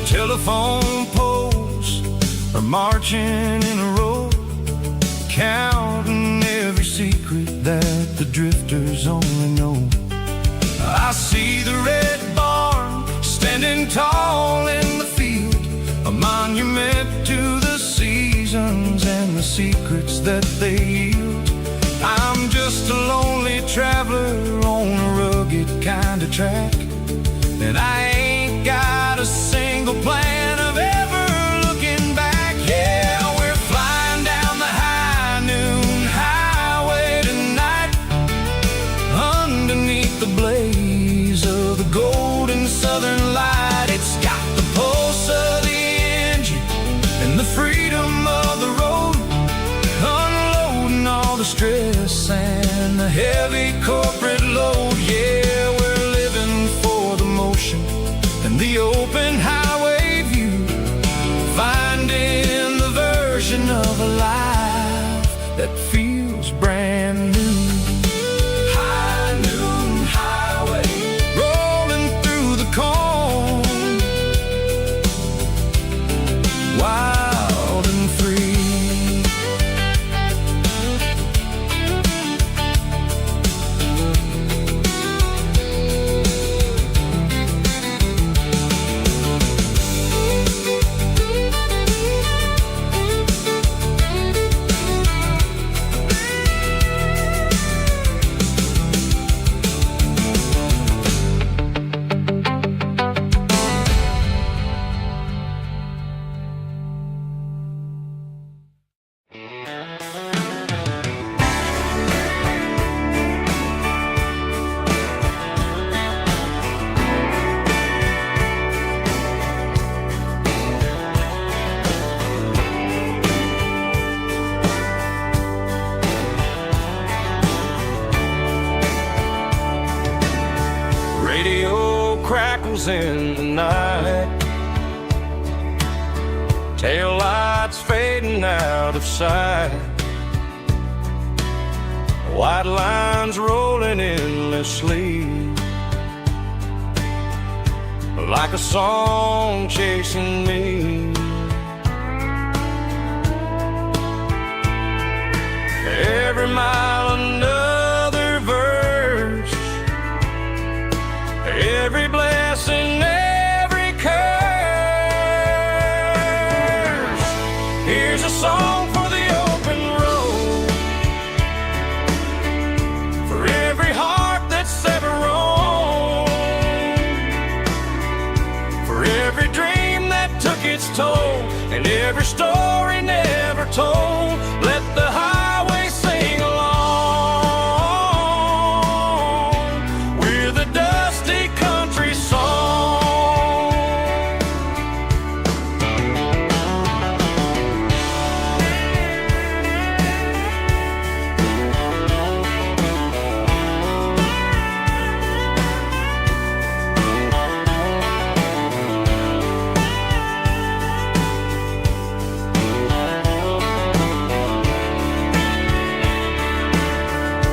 Telephone poles are marching in a row, counting every secret that the drifters only know. I see the red barn standing tall in the field, a monument to the seasons and the secrets that they yield. I'm just a lonely traveler on a rugged kind of track, and I ain't got a single plan of ever looking back. Yeah, we're flying down the high noon highway tonight, underneath the blaze of the golden southern light. It's got the pulse of the engine and the freedom of the road, unloading all the stress and the heavy corporate load. Yeah, we're living for the motion and the open highway view, finding the version of a life that feels brand new. High noon highway, rolling through the corn, wild and free. Crackles in the night, tail lights fading out of sight, white lines rolling endlessly, like a song chasing me. Every mile another verse, every blessing, every curse. Here's a song for the open road, every story never told. Let the highway sing along with a dusty country song.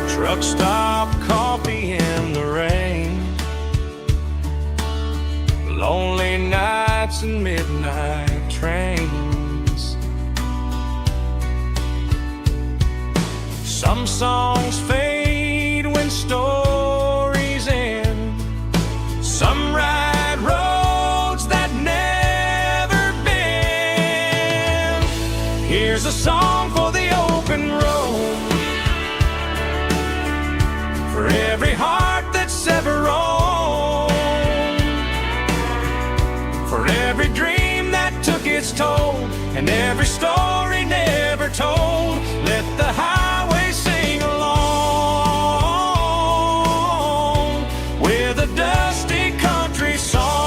Truck stop, coffee in the rain, lonely nights and midnight trains. Some songs fade when stories end. Some ride roads that never bend. Here's a song for the open road, for every heart that's ever roamed, for every dream that took its toll, and every story never told. Let the highway sing along with a dusty country song.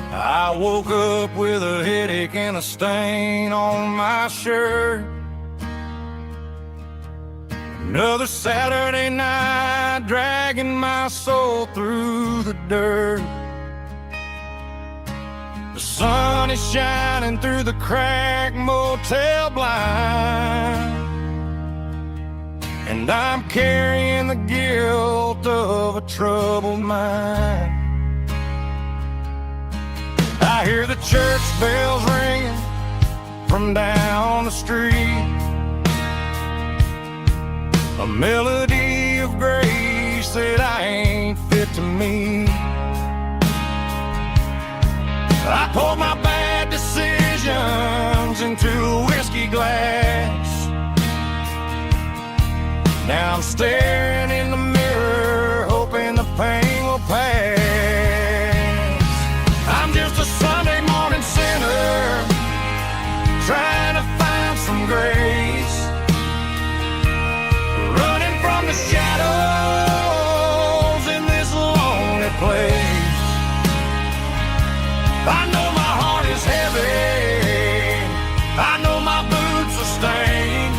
I woke up with a headache and a stain on my shirt. Another Saturday night dragging my soul through the dirt. The sun is shining through the cracked motel blind, and I'm carrying the guilt of a troubled mind. I hear the church bells ringing from down the street, a melody of grace that I ain't fit to meet. I poured my bad decisions into a whiskey glass. Now I'm staring in the mirror, hoping the pain will pass. I'm just a Sunday morning sinner, trying to find some grace, running from the shadows in this lonely place. I know my heart is heavy, I know my boots are stained,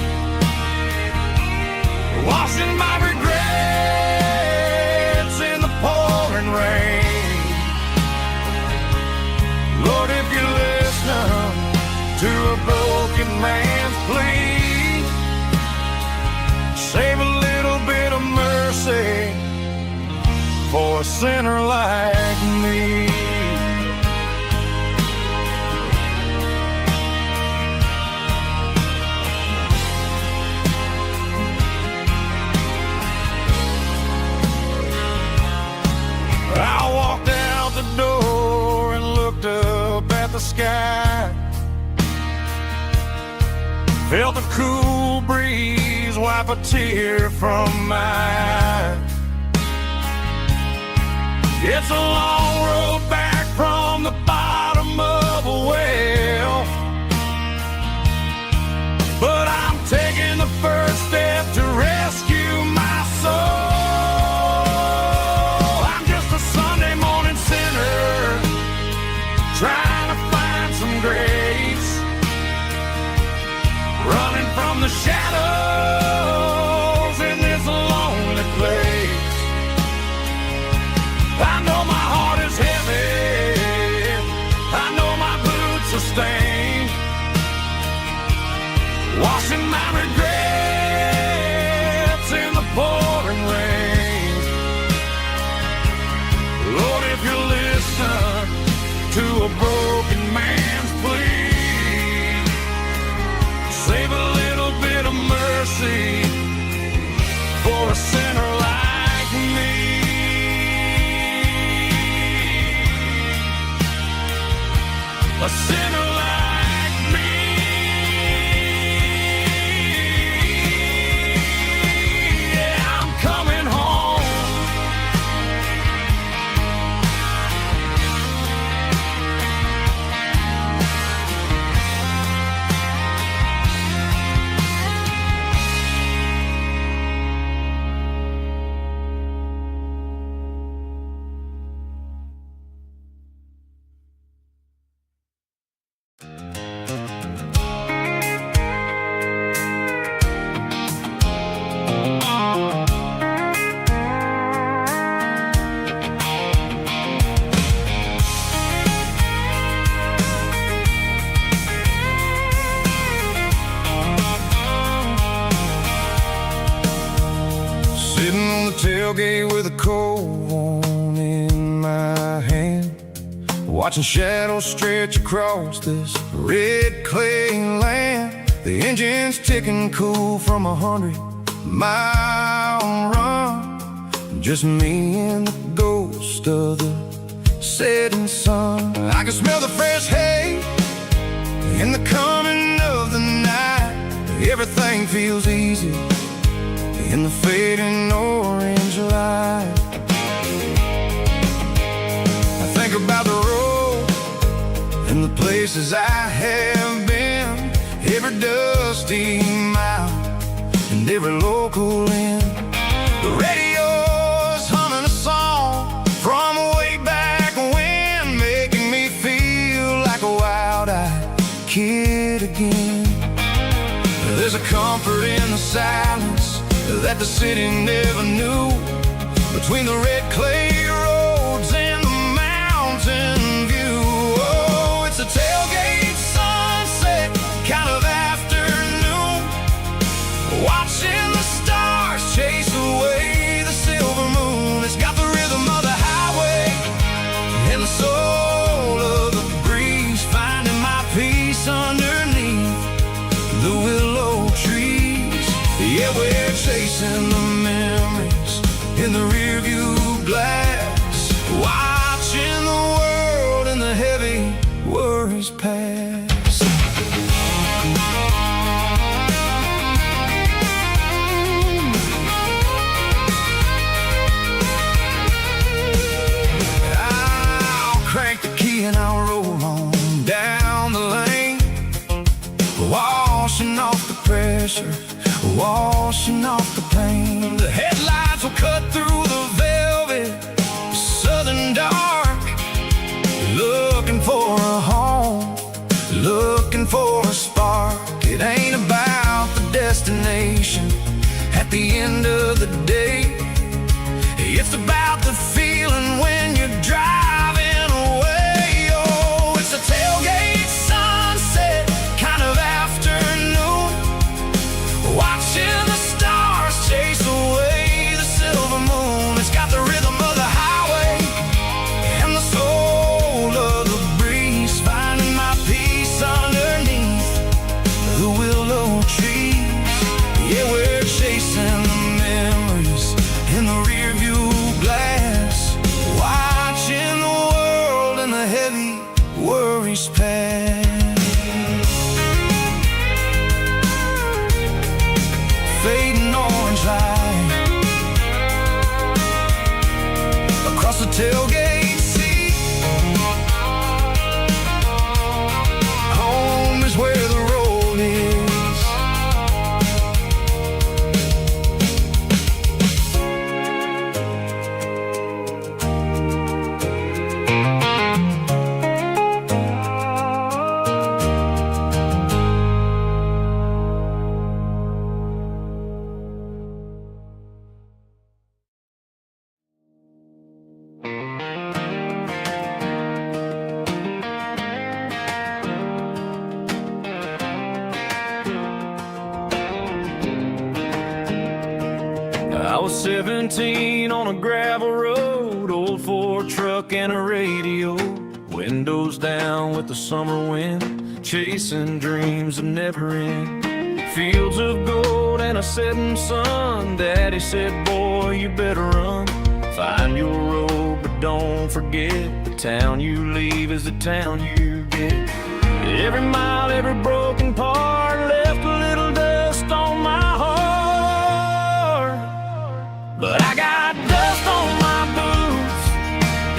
washing my regrets in the pouring rain. Lord, if you're listening to a broken man's plea, save a little bit of mercy for a sinner like me. I walked out the door and looked up at the sky, felt the cool breeze wipe a tear from my eye. It's a long road back from the bottom of a well, but I'm taking Sitting on the tailgate with a cold one in my hand, watching shadows stretch across this red clay land. The engine's ticking cool from 100-mile run. Just me and the ghost of the setting sun. I can smell the fresh hay in the coming of the night. Everything feels easy in the fading orange light. I think about the road and the places I have been, every dusty mile and every local inn. The radio's humming a song from way back when, making me feel like a wild-eyed kid again. There's a comfort in the silence that the city never knew, between the red clay roads and the mountain view. Oh, it's a tailgate sunset kind of afternoon, watching the stars chase away the silver moon. It's got the rhythm of the highway and the soul of the breeze, finding my peace underneath the willow trees. Yeah, we're chasing the memories in the rearview glass, watching the world and the heavy worries pass. I'll crank the key and I'll roll on down the lane, washing off the pressure, washing off the pain. The headlights will cut through the velvet southern dark, looking for a home, looking for a spark. It ain't about the destination at the end of the day, it's about the feeling when you're driving away. Oh, it's a tailgate sunset kind of afternoon, watching the stars chase away the silver moon. It's got the rhythm of the highway and the soul of the breeze, finding my peace underneath the willow trees. Yeah, we're chasing the memories in the rearview glass, watching the world and the heavy worries pass. Fading orange light across the tailgate seat. Home is where the road is. I was 17 on a gravel road, old Ford truck and a radio, windows down with the summer wind, chasing dreams that never end. Fields of gold and a setting sun. Daddy said, boy, you better run. Find your road, but don't forget, the town you leave is the town you get. Every mile, every broken part left a little dust on my heart, but I got dust on my boots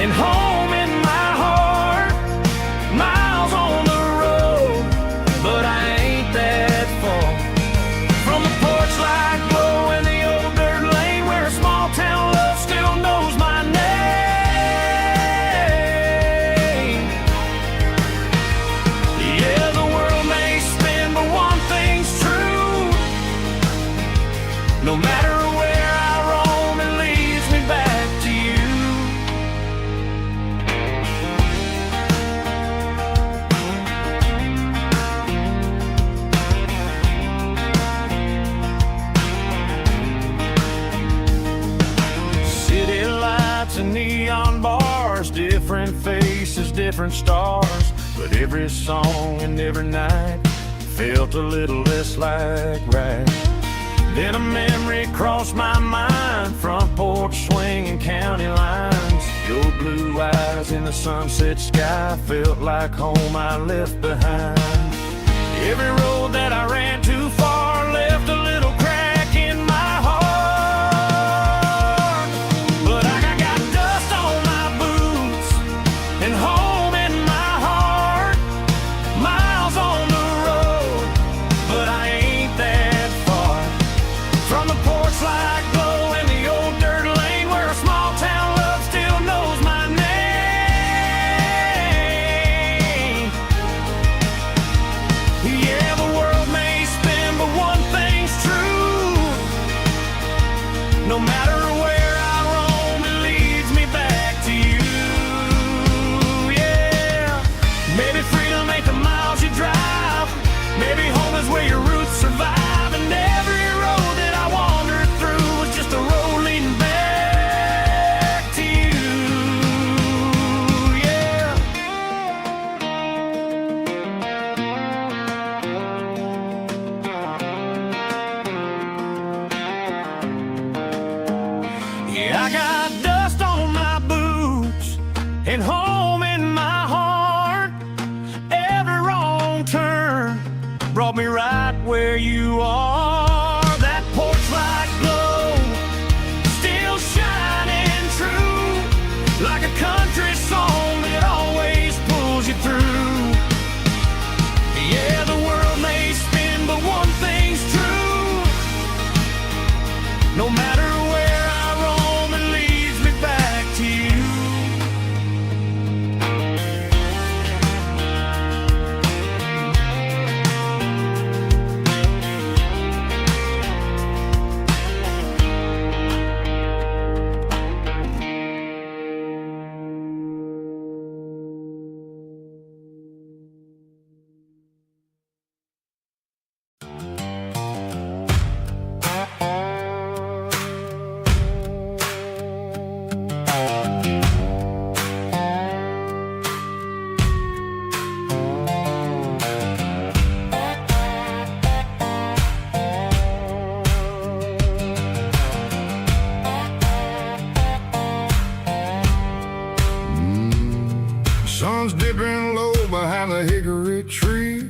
and home in my heart. Miles on the road, but I ain't that far from the porch light glow in the old dirt lane, where a small town love still knows my name. Yeah, the world may spin, but one thing's true: no matter where I roam, it leads and neon bars, different faces, different stars. But every song and every night felt a little less like right. Then a memory crossed my mind, front porch swinging county lines. Your blue eyes in the sunset sky felt like home I left behind. Every road that I ran too far left a little crack in my heart. But I got dust on my boots and home in my heart. Miles on the road, but I ain't that far from the porch light glow and the old dirt lane where a small town love still knows my name. Yeah, the world may spin, but one thing's true. No matter where I roam, it leads me back to you. Yeah, maybe freedom ain't the miles you drive. Maybe home is where your roots survive. And every road that I wandered through was just a road leading back to you. Yeah. Yeah, I got dust on my boots and home in my heart. Every wrong turn brought me right where you are. That porch light glow still shining true, like a country song that always pulls you through. Yeah, the world may spin, but one thing's true. No matter where I roam, it leads me back to you. Sun's dipping low behind the hickory tree.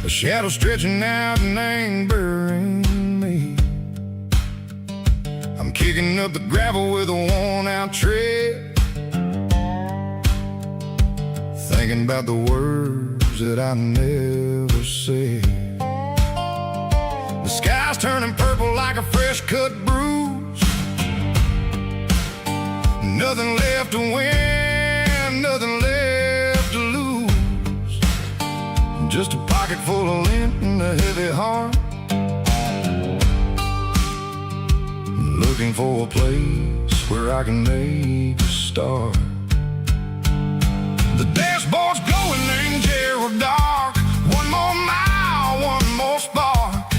A shadow stretching out and angering me. I'm kicking up the gravel with a worn-out tread, thinking about the words that I never said. The sky's turning purple like a fresh-cut bruise. Nothing left to win, nothing left to lose. Just a pocket full of lint and a heavy heart, looking for a place where I can make a start. The dashboard's glowing in Gerald dark. One more mile, one more spark.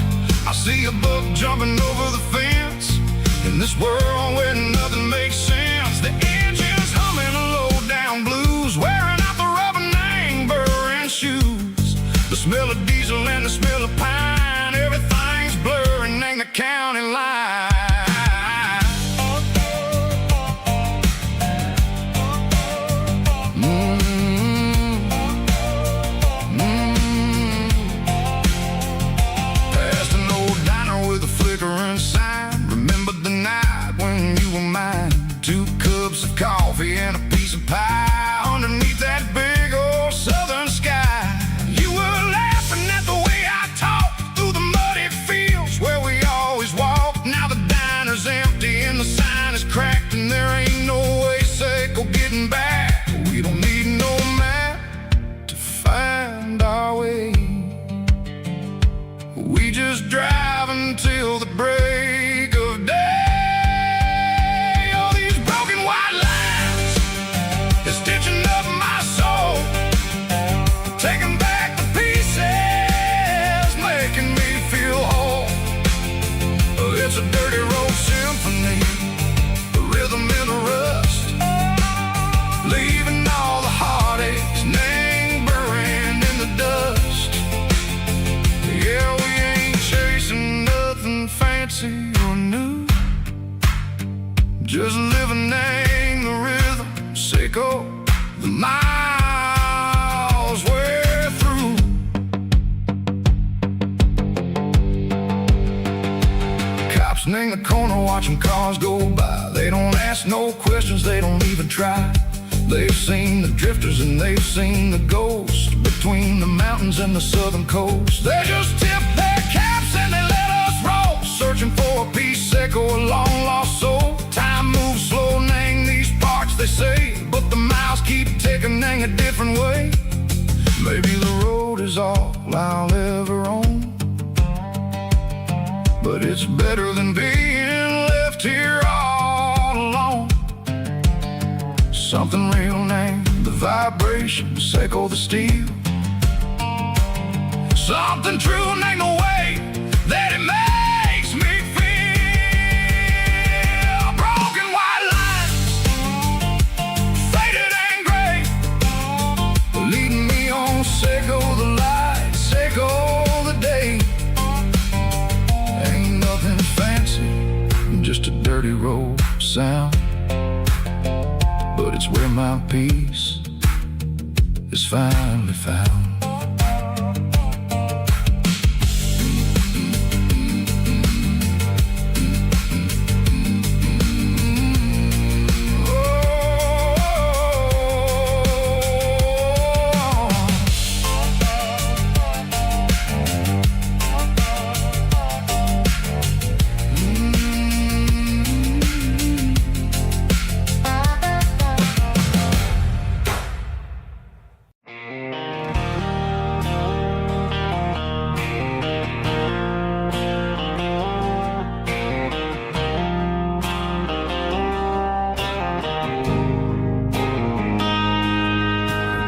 I see a buck jumping over the fence in this world where nothing makes sense. The engine's humming a low-down blues, wearing out the rubber-name burring shoes. The smell of diesel and the smell of pine, everything's blurring in the county line. Past an old diner with a flickering sign. Remember the night when you were mine. 2 cups of coffee and a piece of pie underneath that big old southern sky. You were laughing at the way I talked through the muddy fields where we always walked. fancy or new, just living in the rhythm, Seiko, the miles we're through. Cops in the corner watching cars go by. They don't ask no questions, they don't even try. They've seen the drifters and they've seen the ghosts between the mountains and the southern coast. They just tip their caps and they let us roll, searching for a piece, Seiko, a long lost soul. Time moves slow, nang these parts, they say, but the miles keep ticking, nang a different way. Maybe the road is all I'll ever own, but it's better than being left here all alone. Something real named the vibration, Seiko the steel. Something true named the way that it makes me feel. Broken white lines, faded and gray, leading me on, Seiko the light, Seiko the day. Ain't nothing fancy, just a dirty road sound, but it's where my peace is finally found.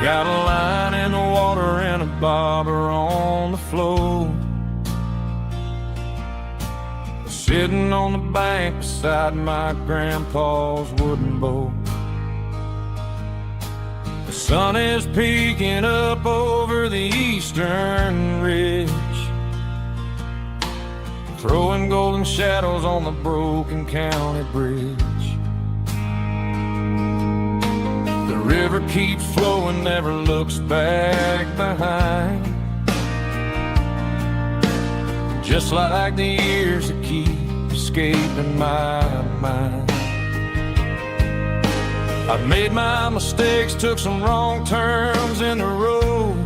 Got a line in the water and a bobber on the floor, sitting on the bank beside my grandpa's wooden boat. The sun is peeking up over the eastern ridge, throwing golden shadows on the broken county bridge. The river keeps flowing, never looks back behind, just like the years that keep escaping my mind. I've made my mistakes, took some wrong turns in the road,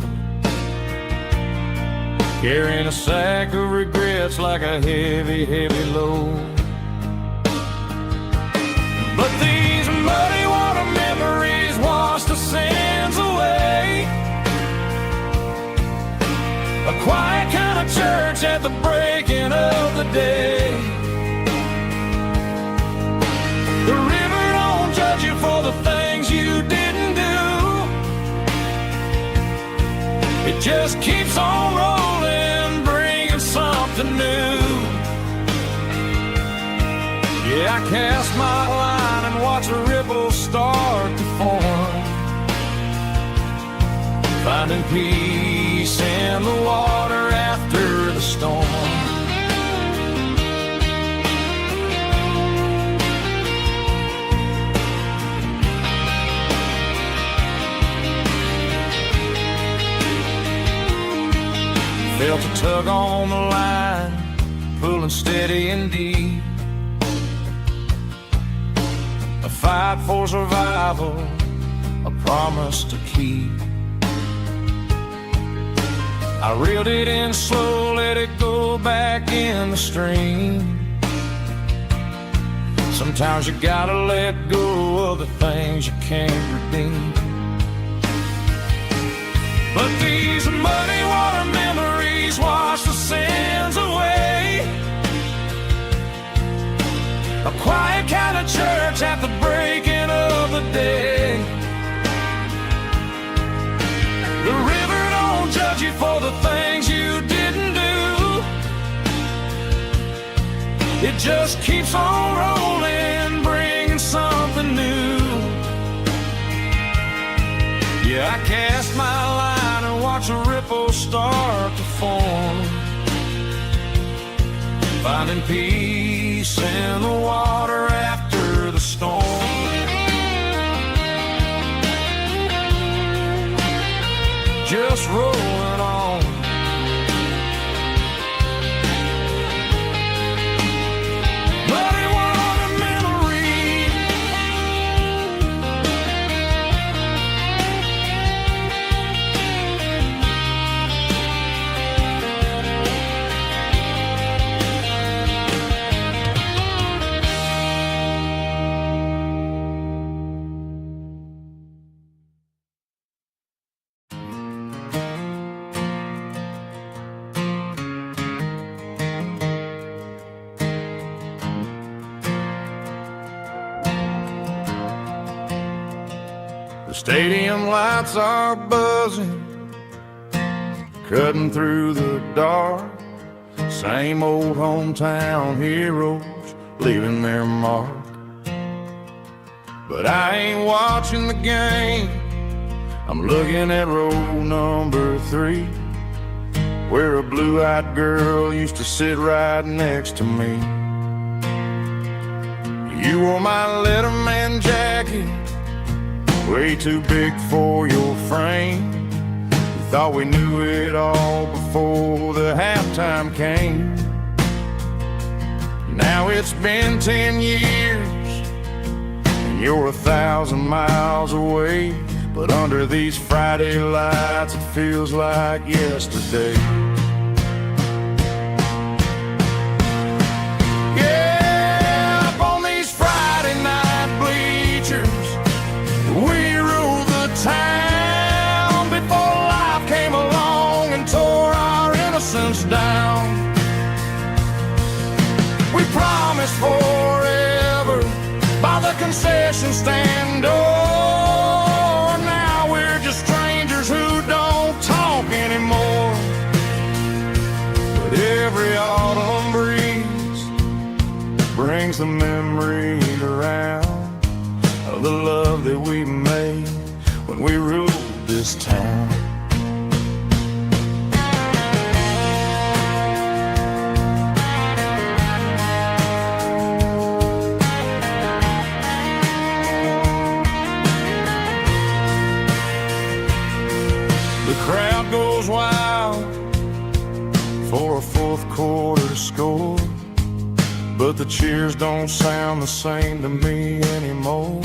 carrying a sack of regrets like a heavy, heavy load. But these muddy water memories wash the sins away. A quiet kind of church at the breaking of the day. The river don't judge you for the things you didn't do. It just keeps on rolling, bringing something new. Yeah, I cast my line and watch a ripple start to form, finding peace in the water after the storm. Felt a tug on the line, pulling steady and deep. A fight for survival, a promise to keep. I reeled it in slow, let it go back in the stream. Sometimes you gotta let go of the things you can't redeem. But these muddy water memories wash the sins away. A quiet kind of church at the breaking of the day. The river don't judge you for the things you didn't do. It just keeps on rolling, bringing something new. Yeah, I cast my line and watch a ripple start to form, finding peace in the water after the storm. Just rolling on. Buddy, what a memory. The stadium lights are buzzing, cutting through the dark. Same old hometown heroes leaving their mark. But I ain't watching the game, I'm looking at row number 3, where a blue-eyed girl used to sit right next to me. You wore my Letterman jacket, way too big for your frame. We thought we knew it all before the halftime came. Now it's been 10 years, and you're 1,000 miles away. But under these Friday lights, it feels like yesterday. Yeah, up on these Friday night bleachers, we ruled the town before life came along and tore our innocence down. We promised forever by the concession stand door. Now we're just strangers who don't talk anymore. But every autumn breeze brings the memories around of the love that we made when we ruled this town. The crowd goes wild for a fourth quarter score, but the cheers don't sound the same to me anymore.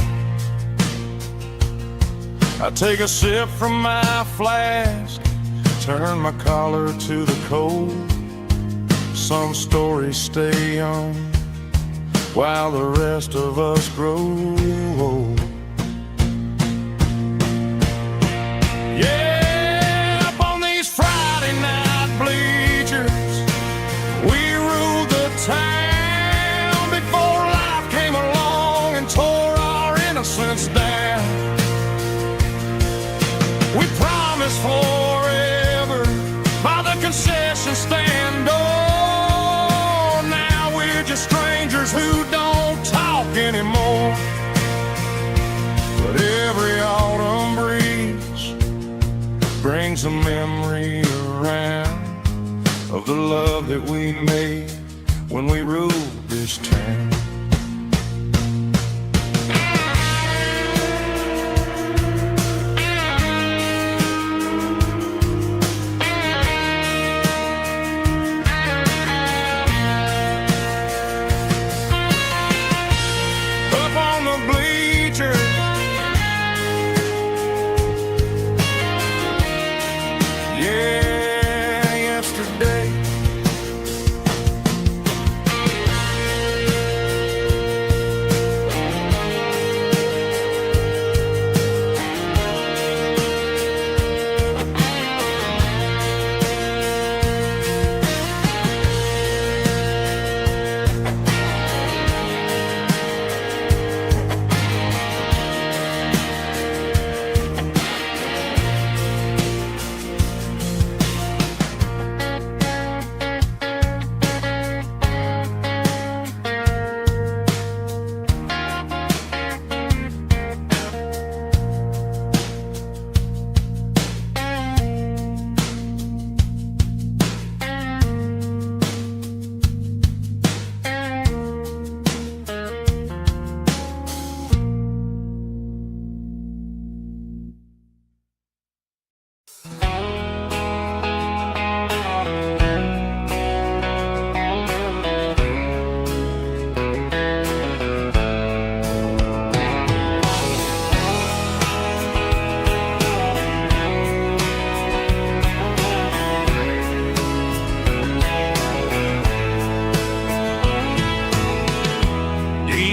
I take a sip from my flask, turn my collar to the cold. Some stories stay young while the rest of us grow old. Yeah, up on these Friday night bleachers, we ruled the town before life came along and tore our innocence down. We promised forever by the concession stand door. Now we're just strangers who don't talk anymore. But every autumn breeze brings a memory around of the love that we made when we ruled this town. Up on the bleachers, yeah, yesterday.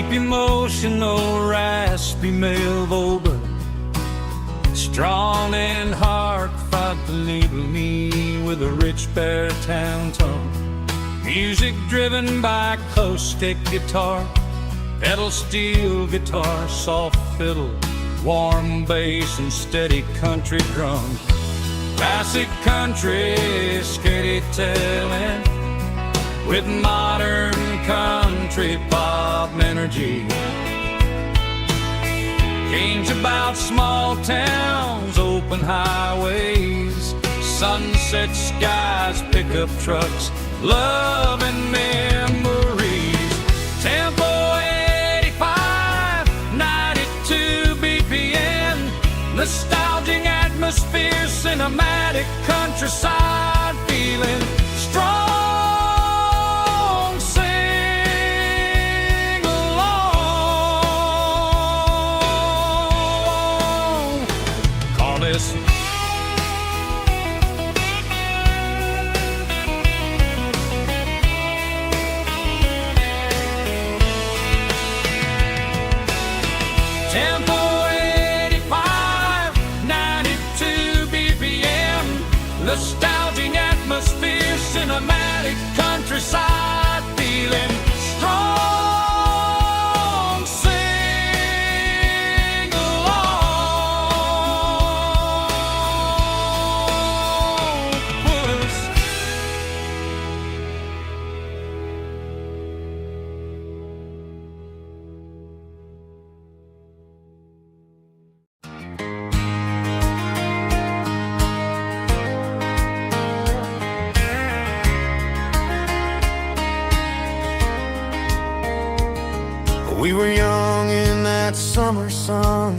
deep emotional, raspy male vulgar, strong and heartfelt, believe me, with a rich baritone tone. Music driven by acoustic guitar, pedal steel guitar, soft fiddle, warm bass and steady country drums. Classic country storytelling with modern country pop energy. Games about small towns, open highways, sunset skies, pickup trucks, love and memories. Tempo 85, 92 BPM, nostalgic atmosphere, cinematic countryside feeling strong. Sing along. Call this Tempo 85, 92 BPM, nostalgic atmosphere, cinematic countryside feeling strong. Sing along. Puss. We were young in that summer sun,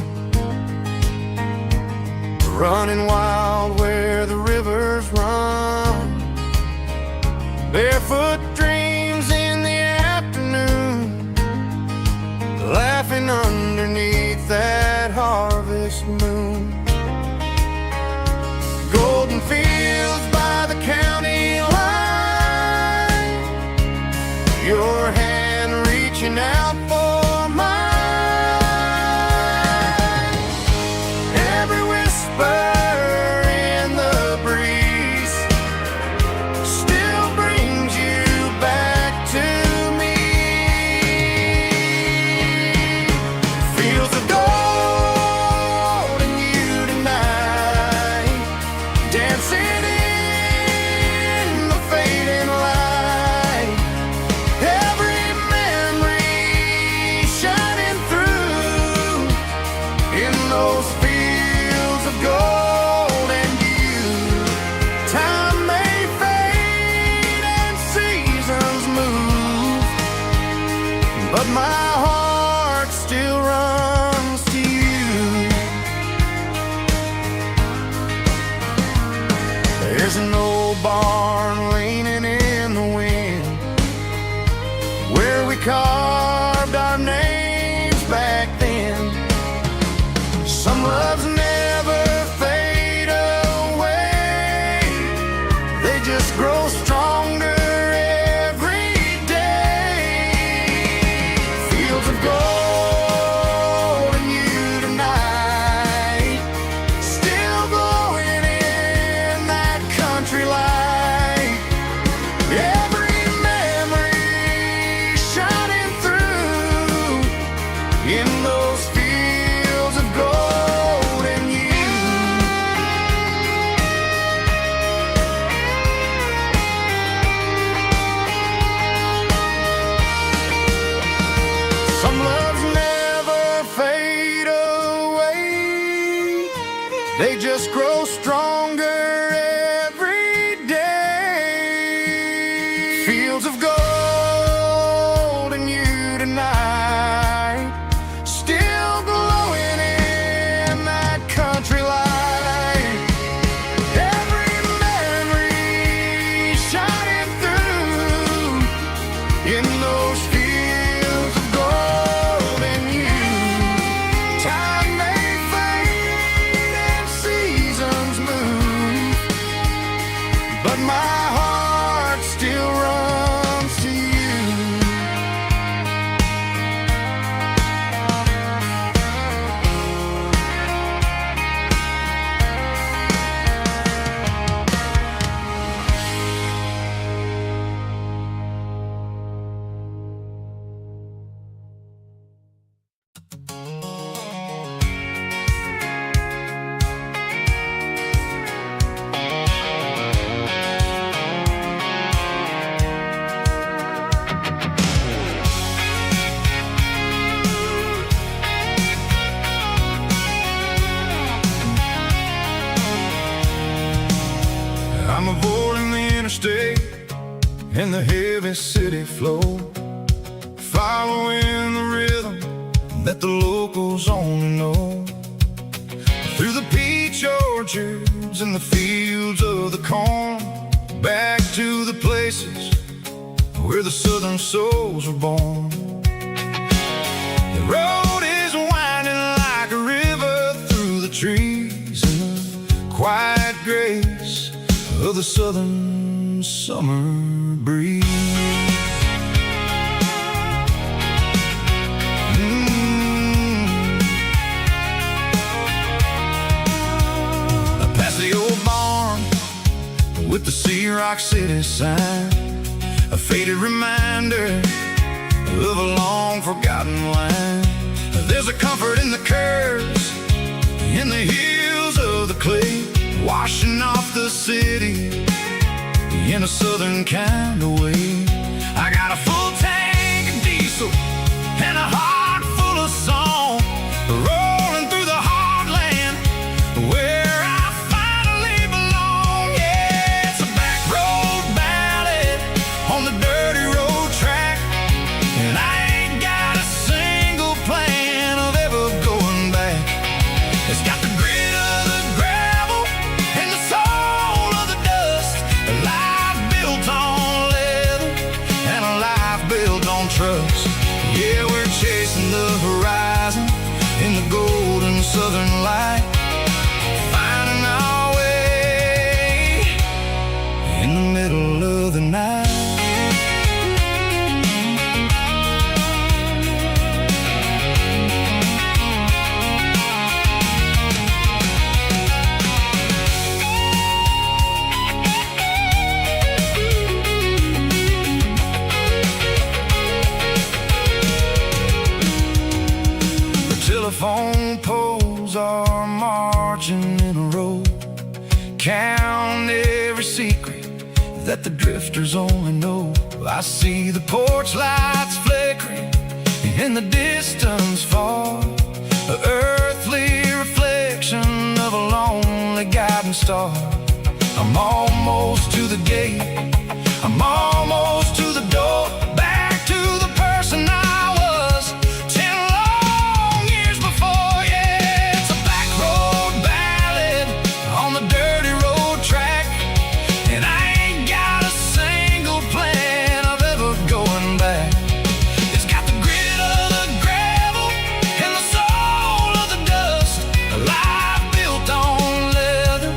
running wild where the rivers run. Barefoot dreams in the afternoon, laughing underneath that harvest moon. Golden fields by the county line, your hand reaching out for mine. Every whisper in the breeze still brings you back to me. Fields of gold and you tonight, dancing in the fading light. Every memory shining through in those fields of gold and you. Time may fade and seasons move, but my heart still runs to you. There's an old barn leaning in the wind where we carved our names back then. Some loves never fade away, they just grow stronger every day. Fields of gold and you tonight, still glowing in that country light. Every memory shining through in those fields of gold and you. Some loves never fade away, they just grow stronger every day. Fields of gold and you tonight, still glowing in that country light. Every memory shining through in those fields of gold and you. Time may fade and seasons move, and the heavy city flow, following the rhythm that the locals only know. Through the peach orchards and the fields of the corn, back to the places where the southern souls were born. The road is winding like a river through the trees, and the quiet grace of the southern summer breeze. Past the old barn with the Sea Rock City sign, a faded reminder of a long forgotten line. There's a comfort in the curves, in the hills of the clay, washing off the city in a southern kind of way. I got a full tank of diesel and a heart full of song, rolling through the heartland where I finally belong. Yeah, it's a back road ballad on the dirty road track, and I ain't got a single plan of ever going back. It's got the grit of the gravel and the soul of the dust, a life built on leather and a life built on trust. Yeah, we're chasing the horizon in the golden southern light, finding our way in the middle of the night. Telephone poles are marching in a row, count every secret that the drifters only know. I see the porch lights flickering in the distance far, an earthly reflection of a lonely guiding star. I'm almost to the gate, I'm almost to the door, back to the person I was 10 long years before. Yeah, it's a back road ballad on the dirty road track, and I ain't got a single plan of ever going back. It's got the grit of the gravel and the soul of the dust, a life built on leather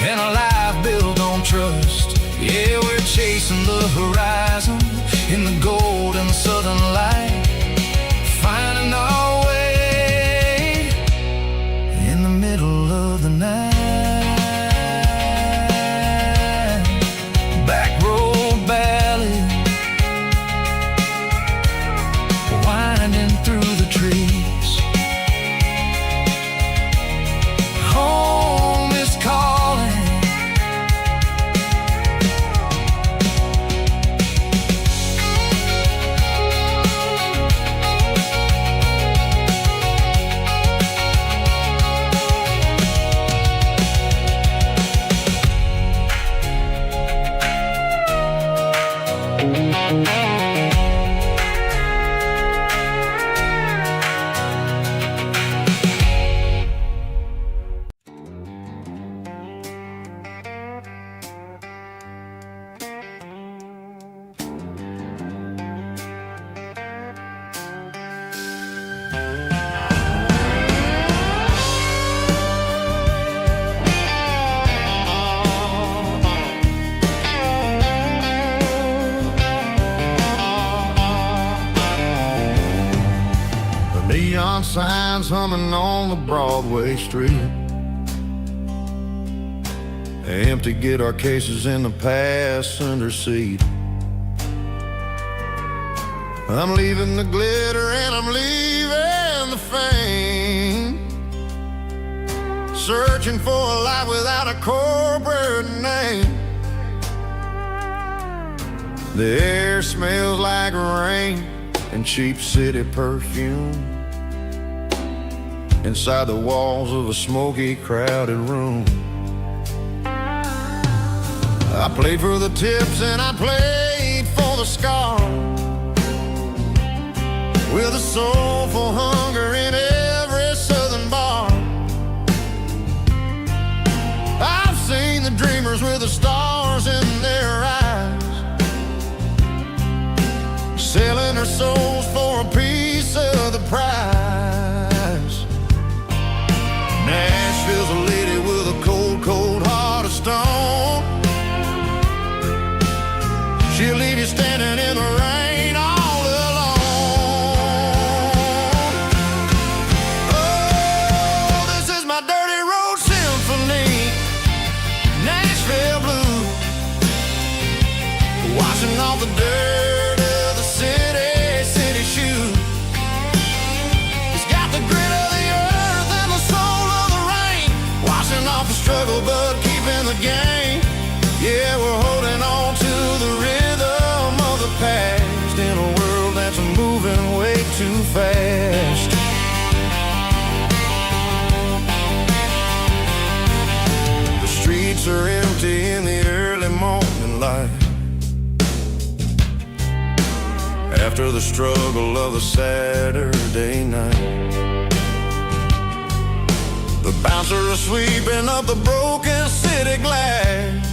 and a life built on trust. Yeah, we're chasing the horizon in the golden southern light, finding our way in the middle of the night. Back road ballad, winding through the trees. Home is calling. Neon signs humming on the Broadway street, empty guitar cases in the passenger seat. I'm leaving the glitter and I'm leaving the fame, searching for a life without a corporate name. The air smells like rain and cheap city perfume inside the walls of a smoky, crowded room. I played for the tips and I played the scar, with a soulful hunger in every southern bar. I've seen the dreamers with the stars in their eyes, selling their souls for a piece of the prize. Nashville's a lady with a cold, cold heart of stone. She'll leave you standing in the rain all alone. Oh, this is my dirty road symphony, Nashville blues, washing off the dirt of the city shoes. It's got the grit of the earth and the soul of the rain, washing off the struggle but keeping the game. Yeah, we're holding on to the rhythm of the past in a world that's moving way too fast. The streets are empty in the early morning light, after the struggle of the Saturday night. The bouncers are sweeping up the broken city glass,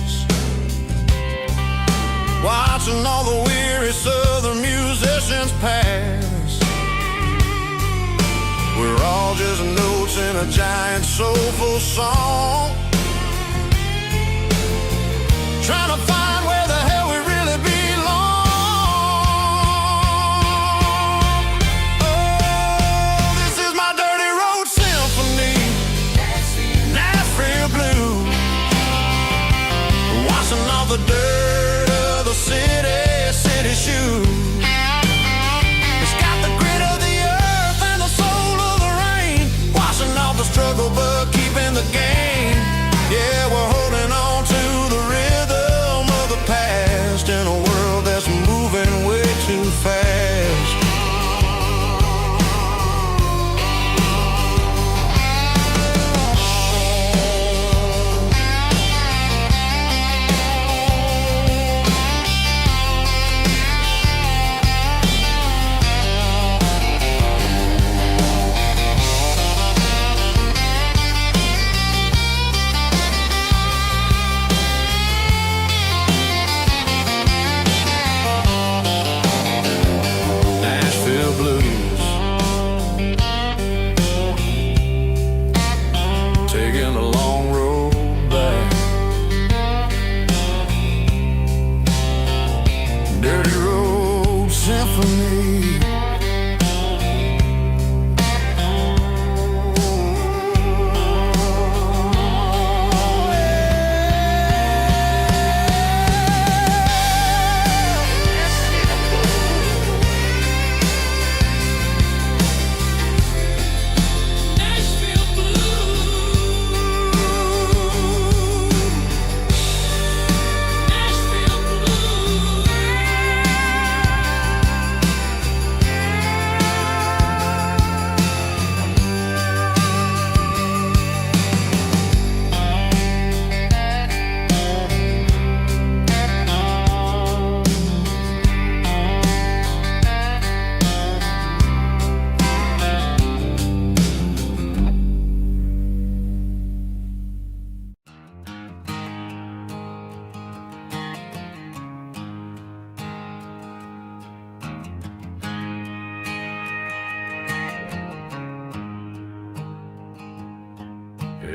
watching all the weary southern musicians pass. We're all just notes in a giant soulful song, trying to find where the hell we really belong. Oh, this is my dirty road symphony, Nashville blues, washing off the dirt of the city shoes. It's got the grit of the earth and the soul of the rain, washing off the struggle but keeping the game. Yeah, we're holding on to the rhythm of the past in a world that's moving way too fast. Nashville blues, taking a long road back. Dirty road symphony.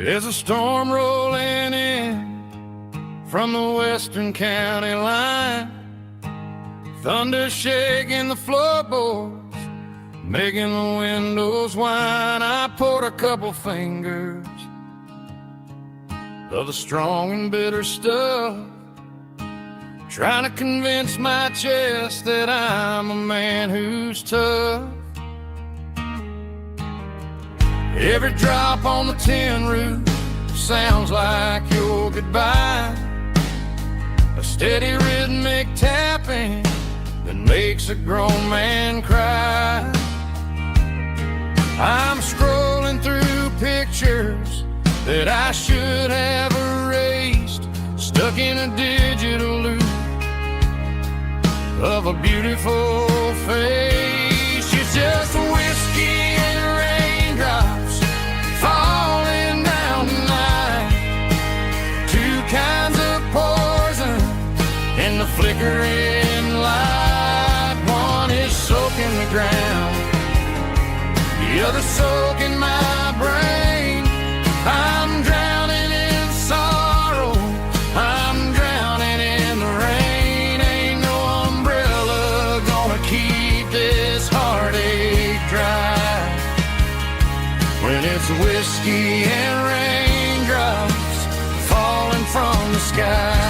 There's a storm rolling in from the western county line, thunder shaking the floorboards, making the windows whine. I poured a couple fingers of the strong and bitter stuff, trying to convince my chest that I'm a man who's tough. Every drop on the tin roof sounds like your goodbye, a steady rhythmic tapping that makes a grown man cry. I'm scrolling through pictures that I should have erased, stuck in a digital loop of a beautiful face. It's just whiskey and raindrops falling down tonight. Two kinds of poison in the flickering light. One is soaking the ground, the other soaking my brain. I'm drowning in sorrow, I'm drowning in the rain. Ain't no umbrella gonna keep this heartache dry when it's whiskey and raindrops falling from the sky.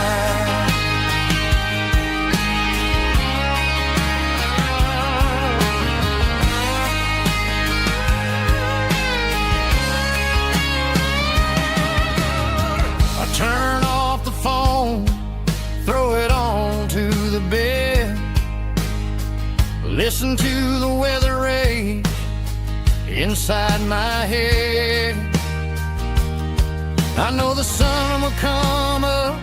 Turn off the phone, throw it on to the bed. Listen to the weather rage inside my head. I know the sun will come up,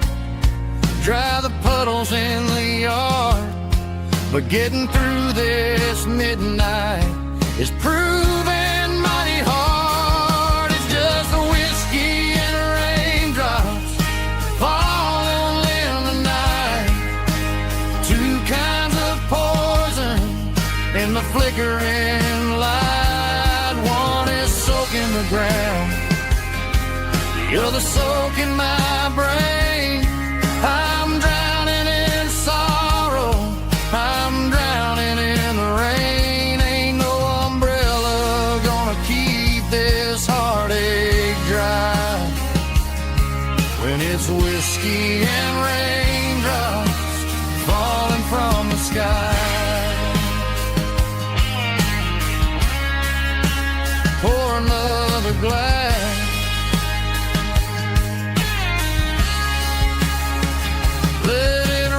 dry the puddles in the yard, but getting through this midnight is proving mighty hard. It's just a whiskey and raindrops falling in the night. Two kinds of poison in the flickering light. One is soaking the ground, the other soaking my brain. I'm drowning in sorrow, I'm drowning in the rain. Ain't no umbrella gonna keep this heartache dry when it's whiskey and raindrops falling from the sky. Pour another glass, let it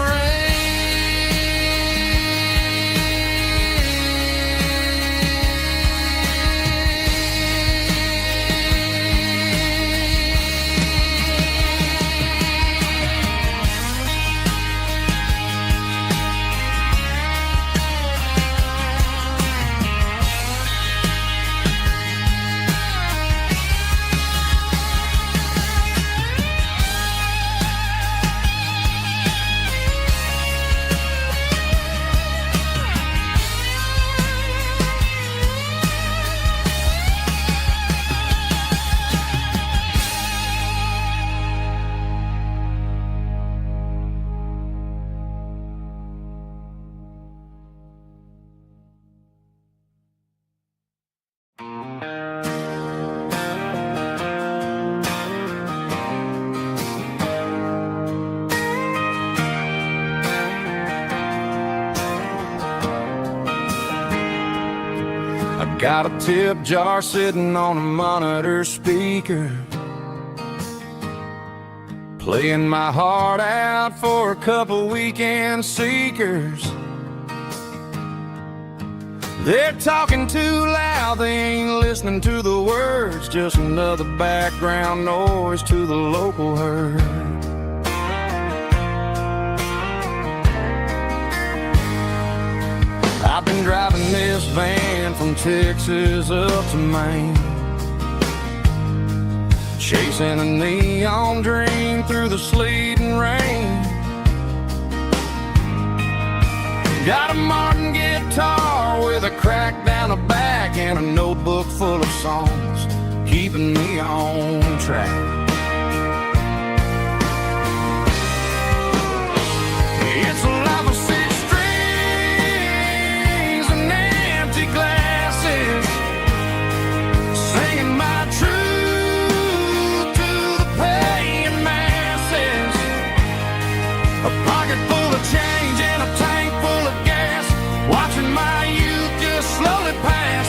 got a tip jar sitting on a monitor speaker, playing my heart out for a couple weekend seekers. They're talking too loud, they ain't listening to the words, just another background noise to the local herd. I've been driving this van from Texas up to Maine, chasing a neon dream through the sleet and rain. Got a Martin guitar with a crack down the back and a notebook full of songs, keeping me on track. It's a life of six strings and empty glasses, singing my truth to the paying masses. A pocket full of change and a tank full of gas, watching my youth just slowly pass.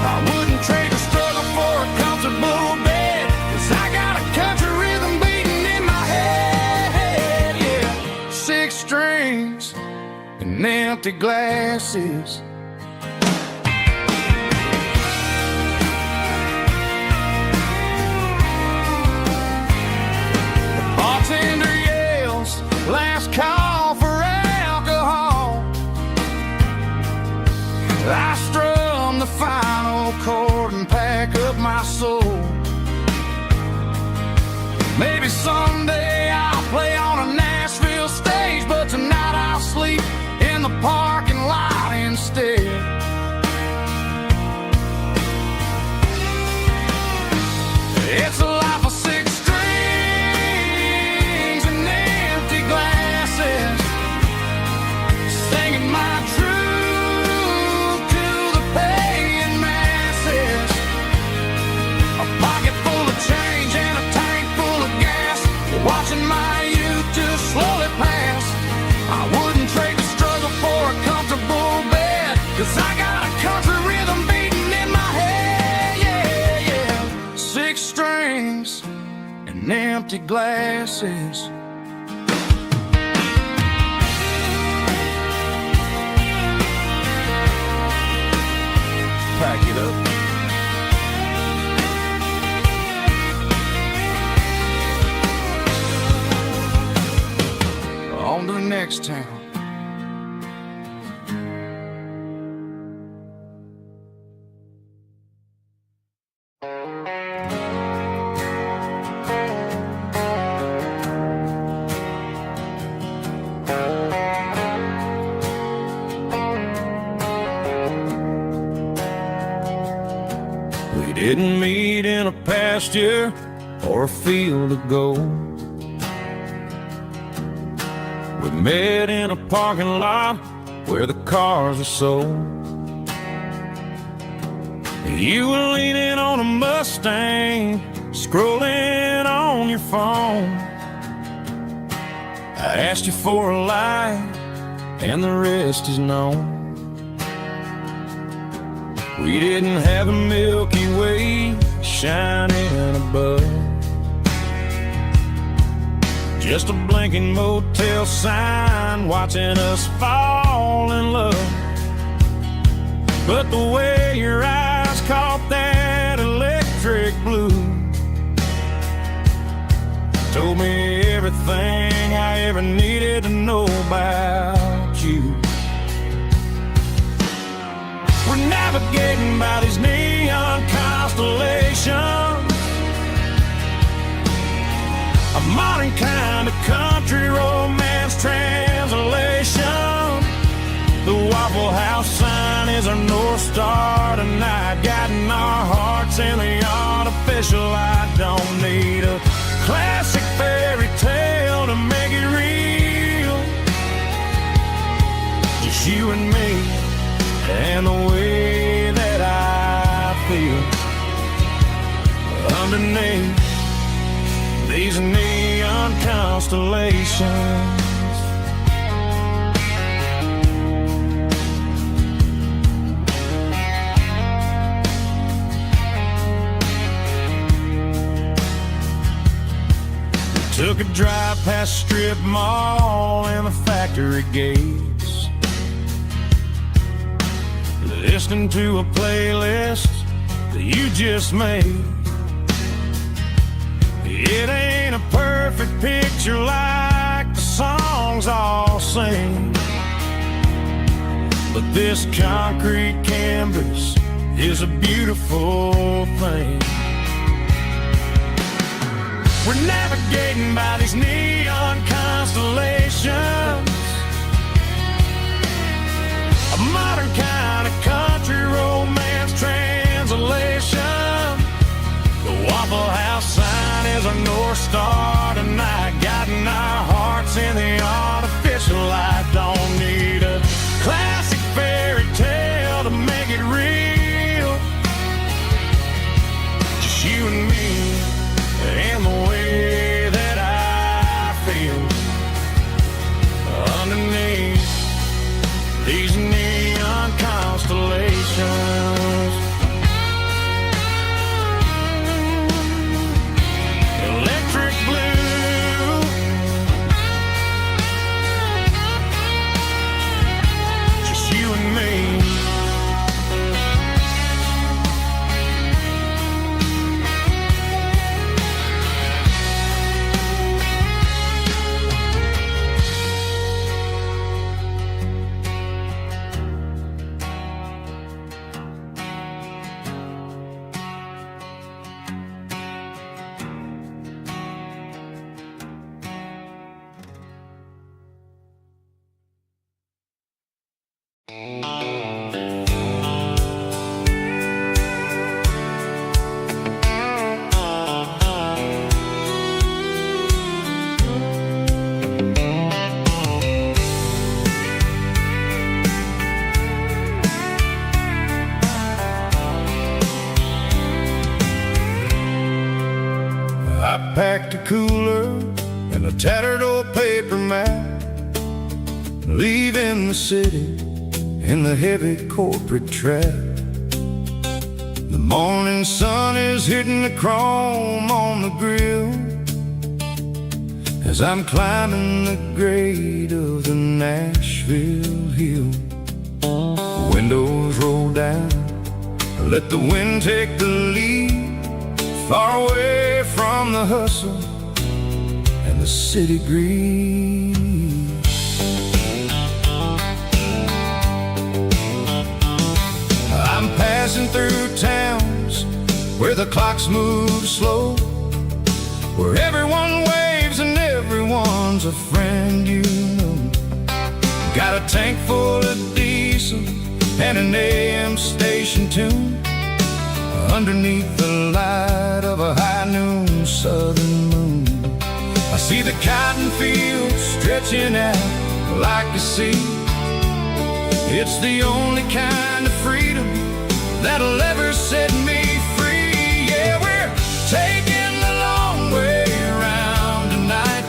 I wouldn't trade a struggle for a comfortable bed, 'cause I got a country rhythm beating in my head. Yeah, six strings and empty glasses. The bartender yells, last call for alcohol. spinal cord and pack up my soul. Maybe someday I'll play on a Nashville stage, but tonight I'll sleep in the parking lot instead. It's a life of six strings and empty glasses, singing my truth to the paying masses. A pocket full of change and a tank full of gas, watching my youth just slowly pass. I wouldn't trade the struggle for a comfortable bed, 'cause I got a country rhythm beating in my head, yeah, yeah. Six strings and empty glasses. Pack it up. On to the next town. We didn't meet in a pasture or a field of gold. We met in a parking lot where the cars are sold. You were leaning on a Mustang, scrolling on your phone. I asked you for a light, and the rest is known. We didn't have a Milky Way shining above, just a blinking motel sign watching us fall in love. But the way your eyes caught that electric blue told me everything I ever needed to know about you. We're navigating by these neon constellations, a modern kind of country romance translation. The Waffle House sign is our North Star tonight, guiding our hearts in the artificial light. Don't need a classic fairy tale to make it real, just you and me and the way that I feel underneath these neon constellations. We took a drive past strip mall and the factory gates, listening to a playlist that you just made. It ain't a perfect picture like the songs all sing, but this concrete canvas is a beautiful thing. We're navigating by these neon constellations, a modern kind of country romance translation. The Waffle House sign is our North Star tonight, guiding our hearts in the artificial light. Don't need a classic fairy tale to make it real, just you and me and the way that I feel underneath these neon constellations. Electric blue, just you and me. cooler and a tattered old paper map, leaving the city in the heavy corporate trap. The morning sun is hitting the chrome on the grill as I'm climbing the grade of the Nashville hill. Windows roll down, let the wind take the lead, far away from the hustle and the city greed. I'm passing through towns where the clocks move slow, where everyone waves and everyone's a friend you know. Got a tank full of diesel and an AM station tune underneath the light of a high noon southern moon. I see the cotton fields stretching out like a sea. It's the only kind of freedom that'll ever set me free. Yeah, we're taking the long way around tonight,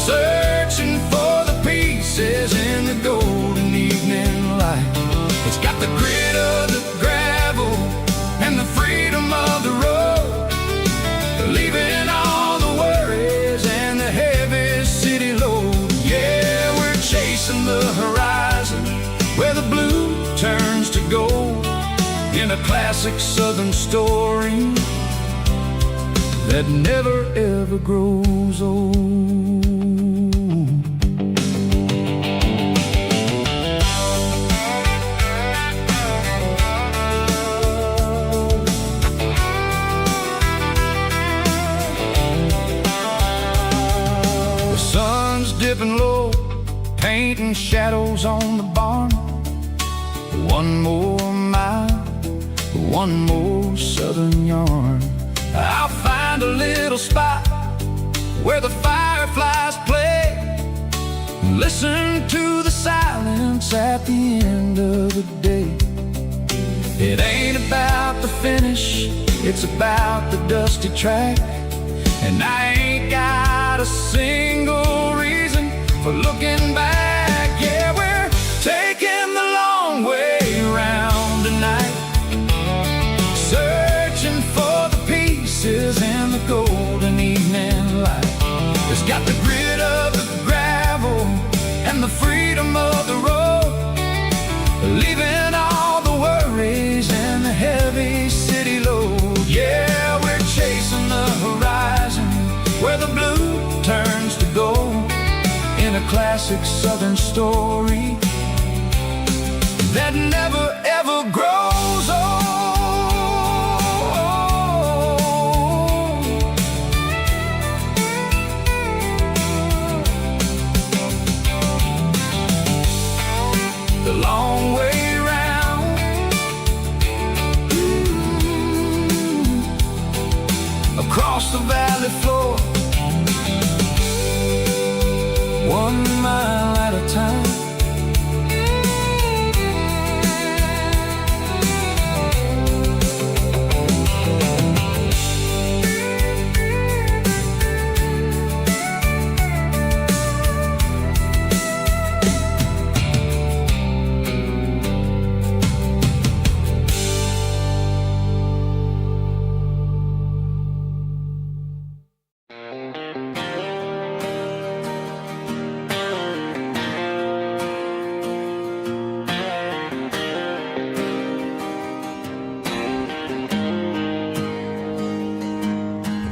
searching for the pieces in the golden evening light. It's got the grit of the gravel and the freedom of the road, leaving all the worries and the heavy city load. Yeah, we're chasing the horizon where the blue turns to gold, in a classic southern story that never ever grows old. The sun's dipping low, painting shadows on the barn. One more mile, one more southern yarn. I'll find a little spot where the fireflies play, listen to the silence at the end of the day. It ain't about the finish, it's about the dusty track, and I ain't got a single reason for looking back. Yeah, we're taking the long way around tonight, searching for the pieces in the golden evening light. It's got the grit of the gravel and the freedom of the road, leaving all the worries and the heavy city load. Yeah, we're chasing the horizon where the blue turns to gold, in a classic southern story that never ever grows old. The long way round, across the valley floor, 1 mile at a time.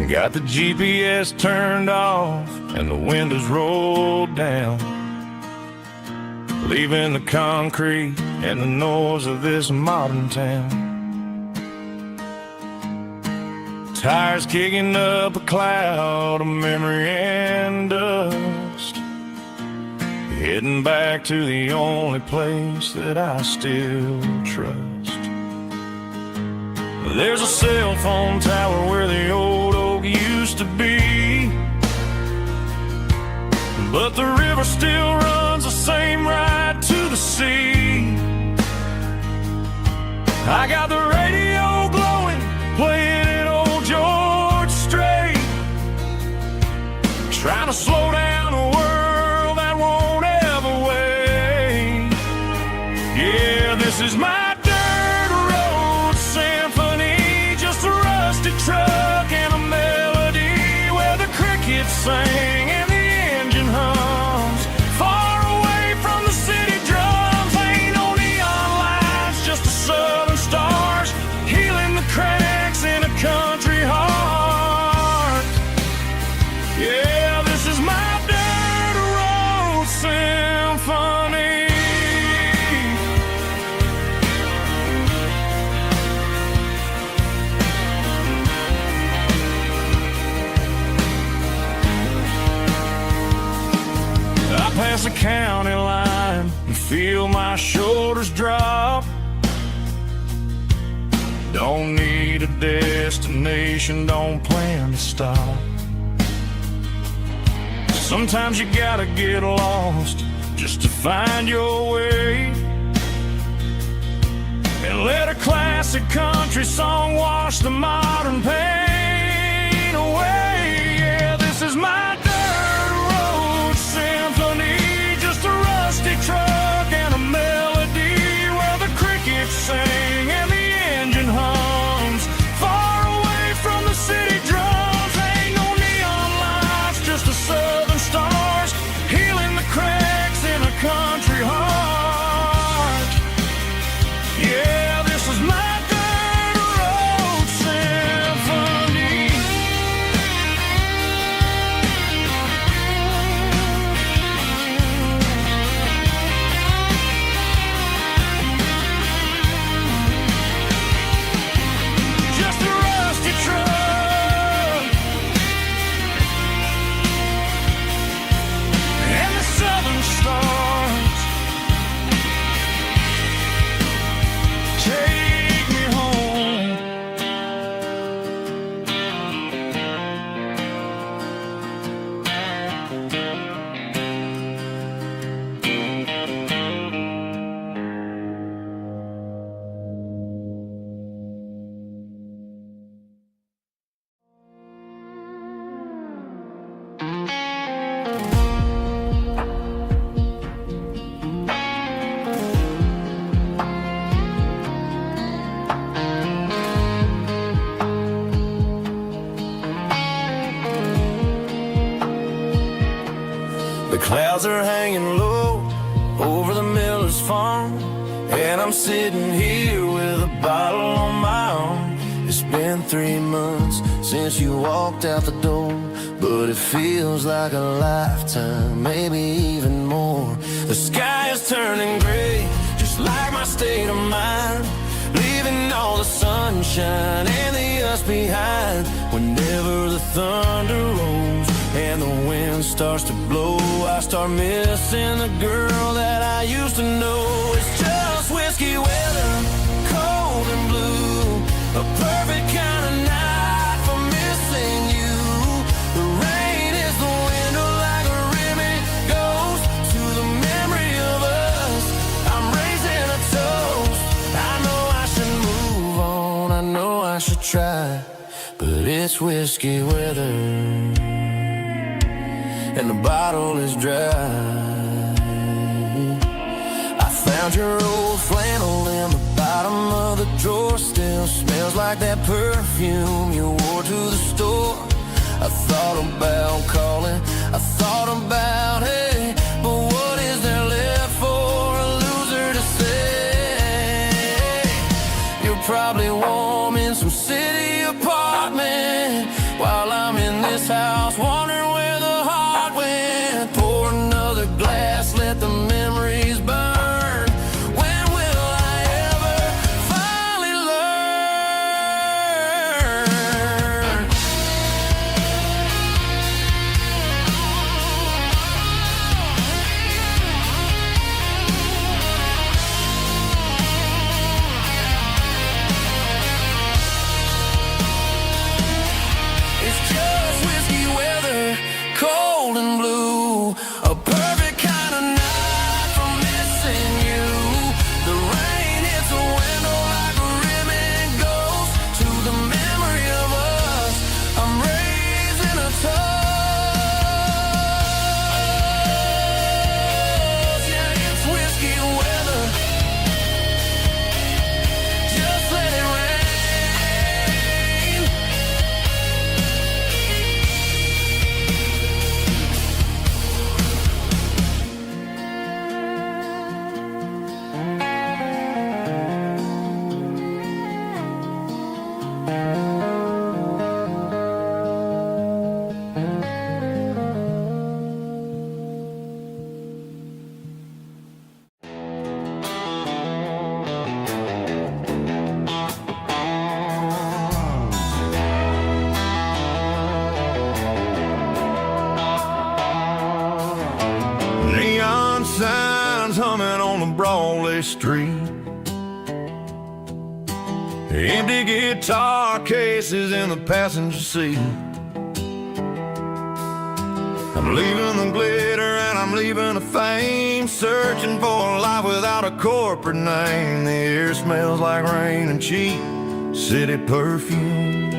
Got the GPS turned off and the windows rolled down, leaving the concrete and the noise of this modern town. Tires kicking up a cloud of memory and dust, heading back to the only place that I still trust. There's a cell phone tower where the old oak used to be, but the river still runs the same right to the sea. I got the radio glowing, playing it old George Strait, past the county line and feel my shoulders drop. Don't need a destination, don't plan to stop. Sometimes you gotta get lost just to find your way, and let a classic country song wash the modern pain away. Yeah, this is my dirt road symphony, just a rusty truck and a melody where the crickets sing and the engine hums far away from the city drums. Ain't no neon lights, just the southern stars healing the cracks in a country heart. Yeah, this is my dirt road symphony. Just a rusty truck and the southern stars take me home. The clouds are hanging low over the miller's farm, and I'm sitting here with a bottle on my arm. It's been 3 months since you walked out the door, but it feels like a lifetime, maybe even more. The sky is turning gray, just like my state of mind, leaving all the sunshine and the us behind. Whenever the thunder rolls and the wind starts to blow, I start missing the girl that I used to know. It's just whiskey weather, cold and blue, a perfect kind of night for missing you. The rain is the window like a ribbon goes to the memory of us. I'm raising a toast. I know I should move on, I know I should try, but it's whiskey weather and the bottle is dry. I found your old flannel in the bottom of the drawer, still smells like that perfume you wore to the store. I thought about calling, I thought about, hey, but what is there left for a loser to say? You're probably warm in some city apartment while I'm in this house wondering where the heart went. Pour another glass, let the memories burn. When will I ever finally learn? It's just whiskey weather, busy street. Empty guitar cases in the passenger seat. I'm leaving the glitter and I'm leaving the fame, searching for a life without a corporate name. The air smells like rain and cheap city perfume.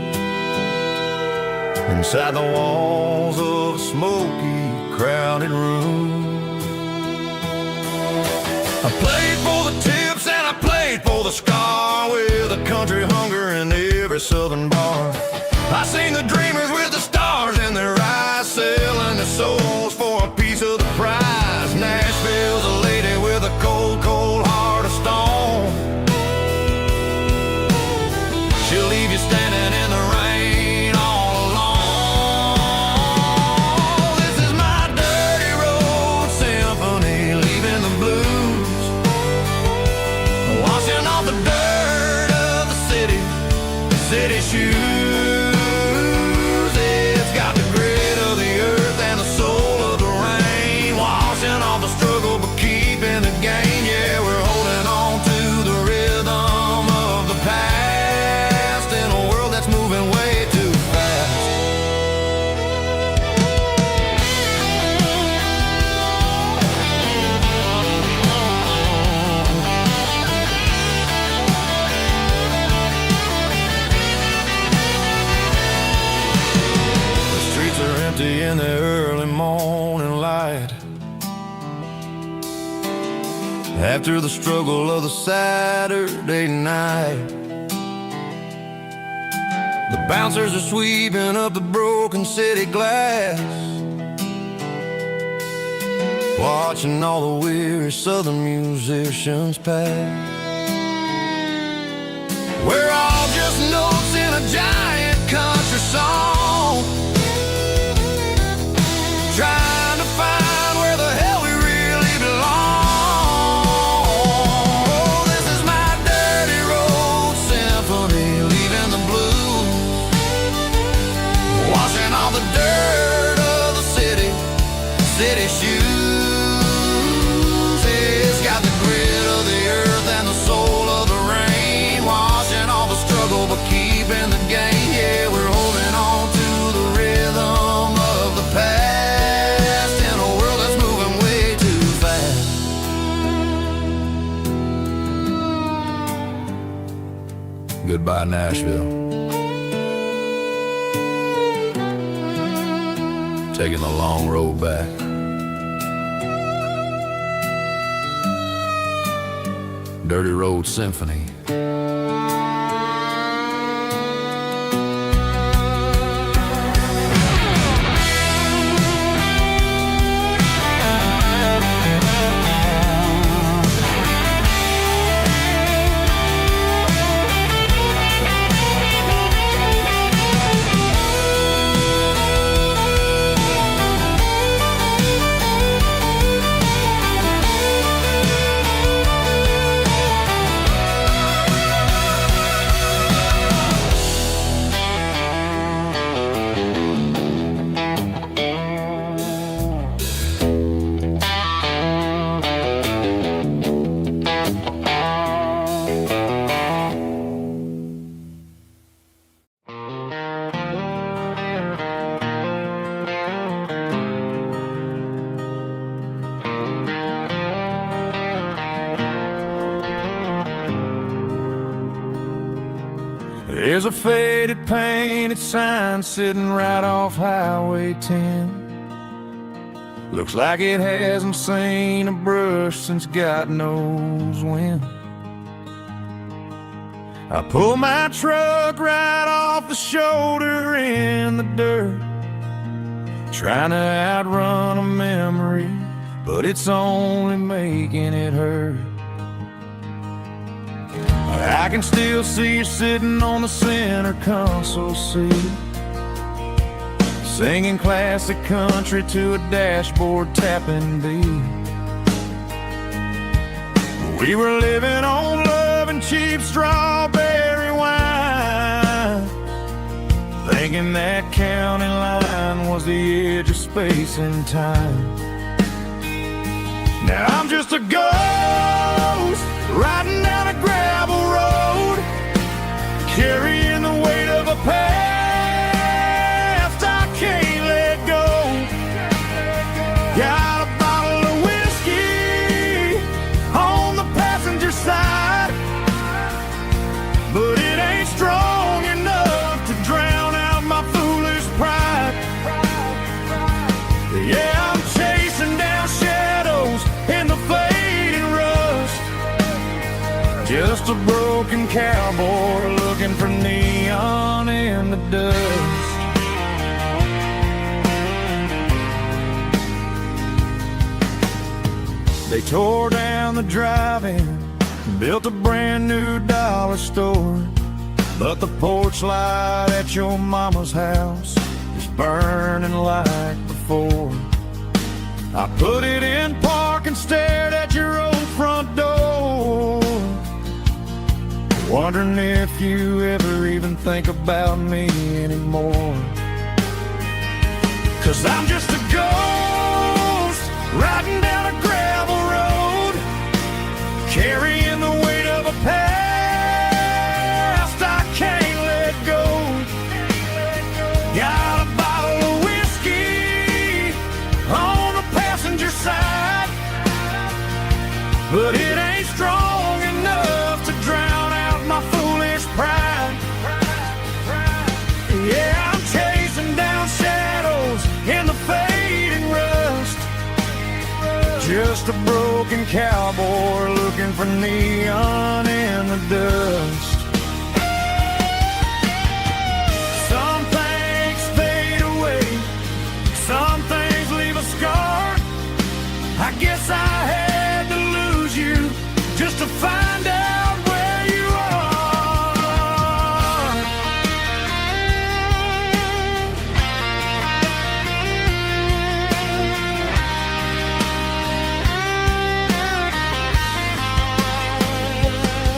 Inside the walls of a smoky, crowded room. I played for the tips and I played for the scar, with a country hunger in every southern bar. I seen the dreamers with the stars in their eyes, selling their souls for a piece of the prize. Nashville's a lady with a cold, cold heart of stone. She'll leave you standing in the rain all alone. This is my dirty road symphony, leaving the blues, washing off the dirt of the city shoes. It's got the grit of the earth and the soul of the rain, washing off the struggle but keeping the gain. Yeah, we're holding on to the rhythm of the past in a world that's moving way too fast. The streets are empty in the early morning light, after the struggle of the Saturday night. The bouncers are sweeping up the broken city glass, watching all the weary southern musicians pass. We're all just notes in a giant country song, trying to find where the hell we really belong. Oh, this is my dirty road symphony, leaving the blues, washing all the dirt of the city shoes. It's got the grit of the earth and the soul of the rain, washing all the struggle but keeping the gain. Yeah, we're holding on to the rhythm of the past in a world that's moving way too fast. Goodbye, Nashville. Taking the long road back. Dirty Road Symphony. There's a faded painted sign sitting right off Highway 10. Looks like it hasn't seen a brush since God knows when. I pull my truck right off the shoulder in the dirt, trying to outrun a memory, but it's only making it hurt. I can still see you sitting on the center console seat, singing classic country to a dashboard tapping beat. We were living on love and cheap strawberry wine, thinking that county line was the edge of space and time. Now I'm just a ghost riding down a gravel road, carrying the weight of a past I can't let go. Got a bottle of whiskey on the passenger side, but it ain't strong enough to drown out my foolish pride. Yeah, I'm chasing down shadows in the fading rust, just a broken cowboy looking for neon in the dust. They tore down the drive-in, built a brand new dollar store, but the porch light at your mama's house is burning like before. I put it in park and stared at your old front door, wondering if you ever even think about me anymore. 'Cause I'm just a ghost riding down a gravel road, carrying the weight of a past I can't let go. Got a bottle of whiskey on the passenger side, but it ain't strong enough to drown out my foolish pride. Yeah, I'm chasing down shadows in the fading rust, just a broken cowboy looking for neon in the dust. Some things fade away, some things leave a scar. I guess I had to lose you just to find out where you are.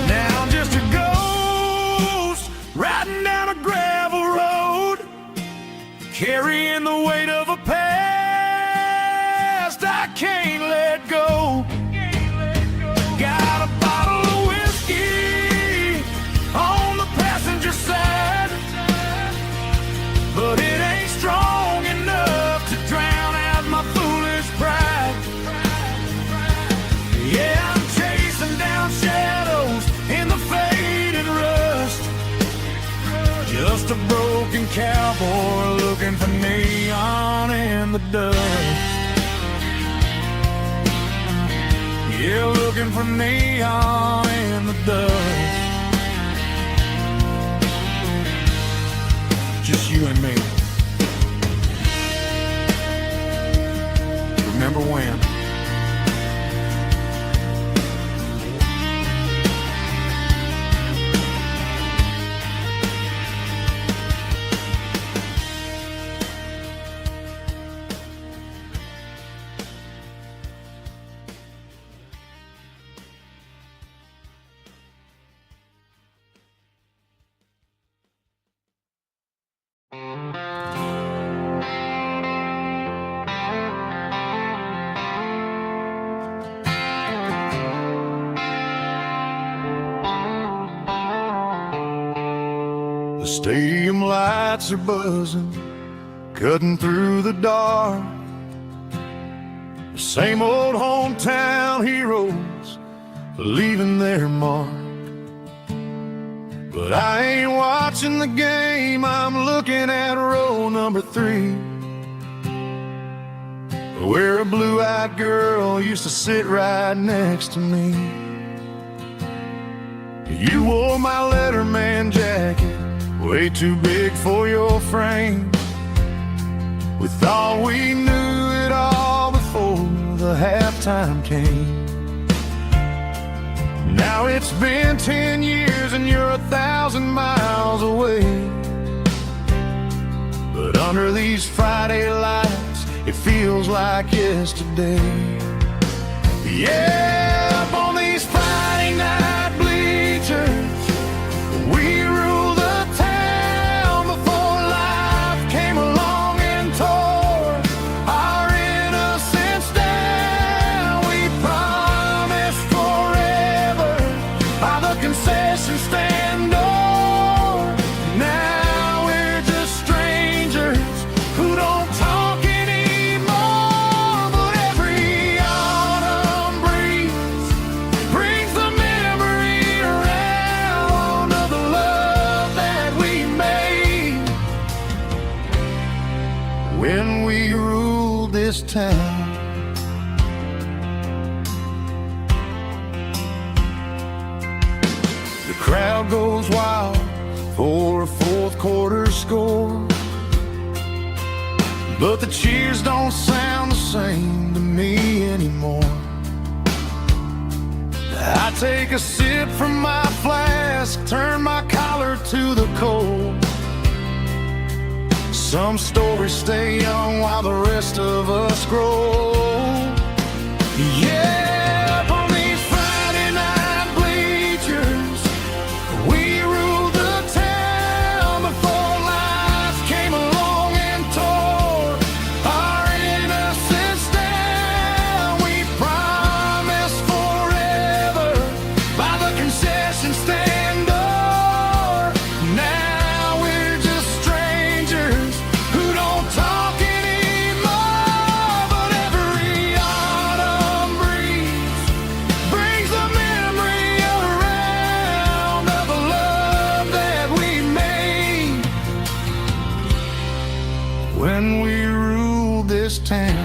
Now I'm just a ghost riding down a gravel road, carrying the weight of a past I can't let go. Got a bottle of whiskey on the passenger side, but it ain't strong enough to drown out my foolish pride. Yeah, I'm chasing down shadows in the faded rust, just a broken cowboy looking for neon in the dust. Yeah, looking for neon in the dust. Just you and me. Remember when? The stadium lights are buzzing, cutting through the dark. The same old hometown heroes leaving their mark. But I ain't watching the game, I'm looking at row number 3, where a blue-eyed girl used to sit right next to me. You wore my Letterman jacket, way too big for your frame. We thought we knew it all before the halftime came. Now it's been 10 years and you're 1,000 miles away. But under these Friday lights, it feels like yesterday. Yeah, up on these Friday night bleachers, we rule the town before life came along and tore our innocence down. We goes wild for a fourth quarter score. But the cheers don't sound the same to me anymore. I take a sip from my flask, turn my collar to the cold. Some stories stay young while the rest of us grow. Yeah, up on these Friday night bleachers, we ruled the town before life came along and tore our innocence down. We promised forever by the concession stand door. Now we're just strangers who don't talk anymore. But every autumn breeze brings the memory around of the love that we made when we ruled this town.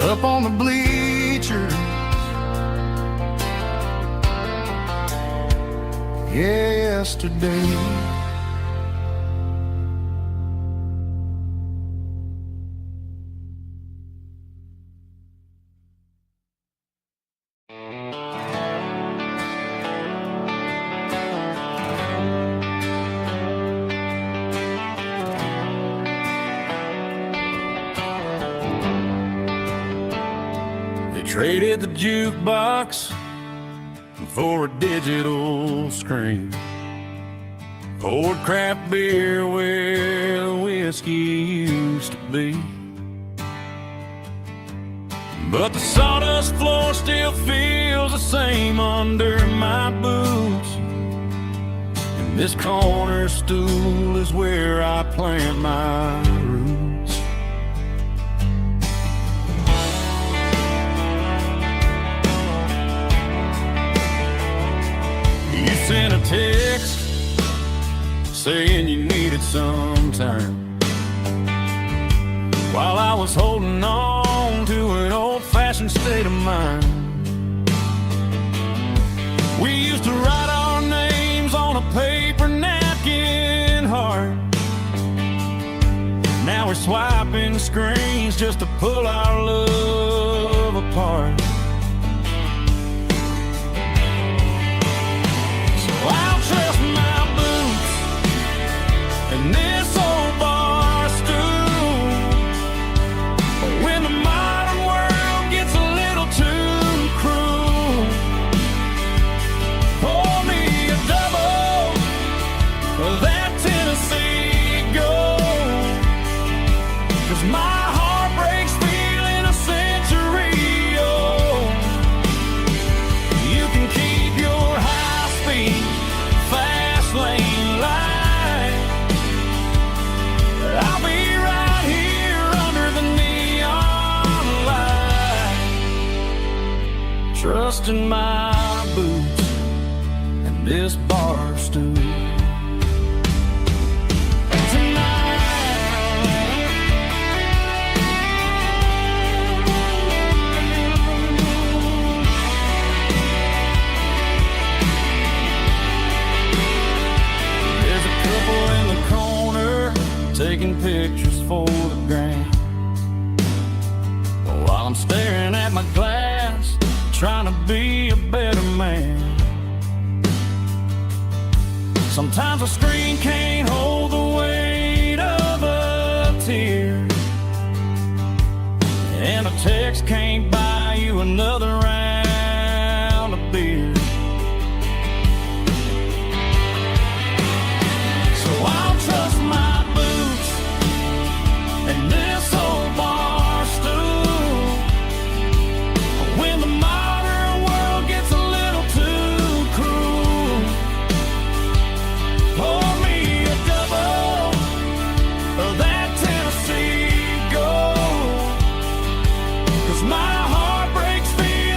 Up on the bleachers, yesterday. They traded the jukebox for a digital screen, poured craft beer where the whiskey used to be. But the sawdust floor still feels the same under my boots, and this corner stool is where I plant my roots. You sent a text saying you needed some time, while I was holding on to an old-fashioned state of mind. We used to write our names on a paper napkin heart. Now we're swiping screens just to pull our love apart. So I'll trust my boots and this old bar stool when the modern world gets a little too cruel. Pour me a double of that Tennessee Gold, 'cause my heart breaks feeling a century old. You can keep your high-speed, fast lane light, but I'll be right here under the neon light, trusting my boots and this bar stool. There's a couple in the corner taking pictures for the gram, while I'm staring at my glass, trying to be a better man. Sometimes a screen can't hold the weight of a tear, and a text can't buy you another round of beer. So I'll trust my boots and this old bar stool when the modern world gets a little too cruel. Pour me a double of that Tennessee Gold, 'cause my heart breaks feeling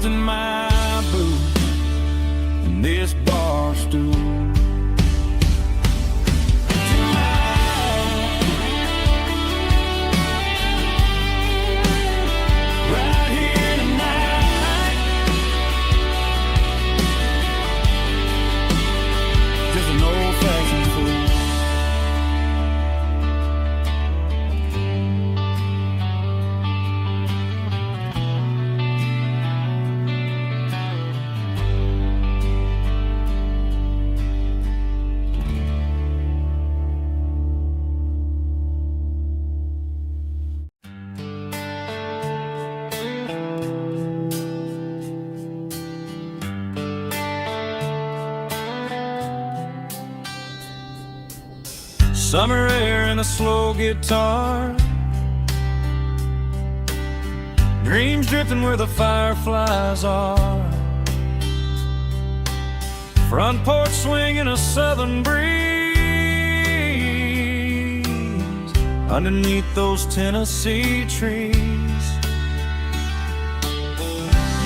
lost in my boots in this bar stool. Right here tonight, just an old-fashioned fool. Summer air and a slow guitar, dreams drifting where the fireflies are. Front porch swinging a southern breeze underneath those Tennessee trees.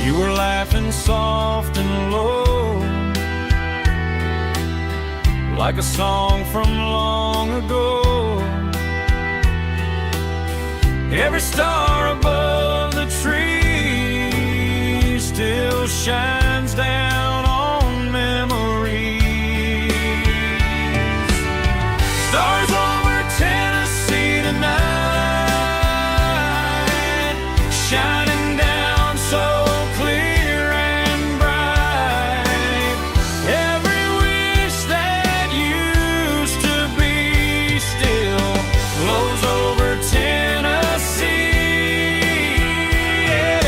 You were laughing soft and low, like a song from long ago. Every star above the tree still shines down on memories. Stars over Tennessee tonight, shining down so clear and bright. Every wish that used to be still glows over Tennessee.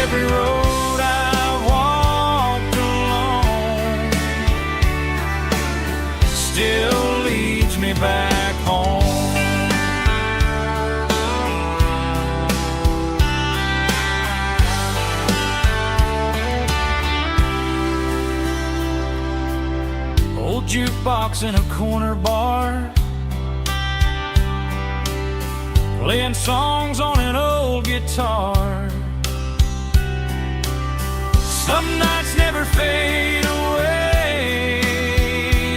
Every road I've walked along still leads me back home. Old jukebox in a corner bar, playing songs on an old guitar. Some nights never fade away,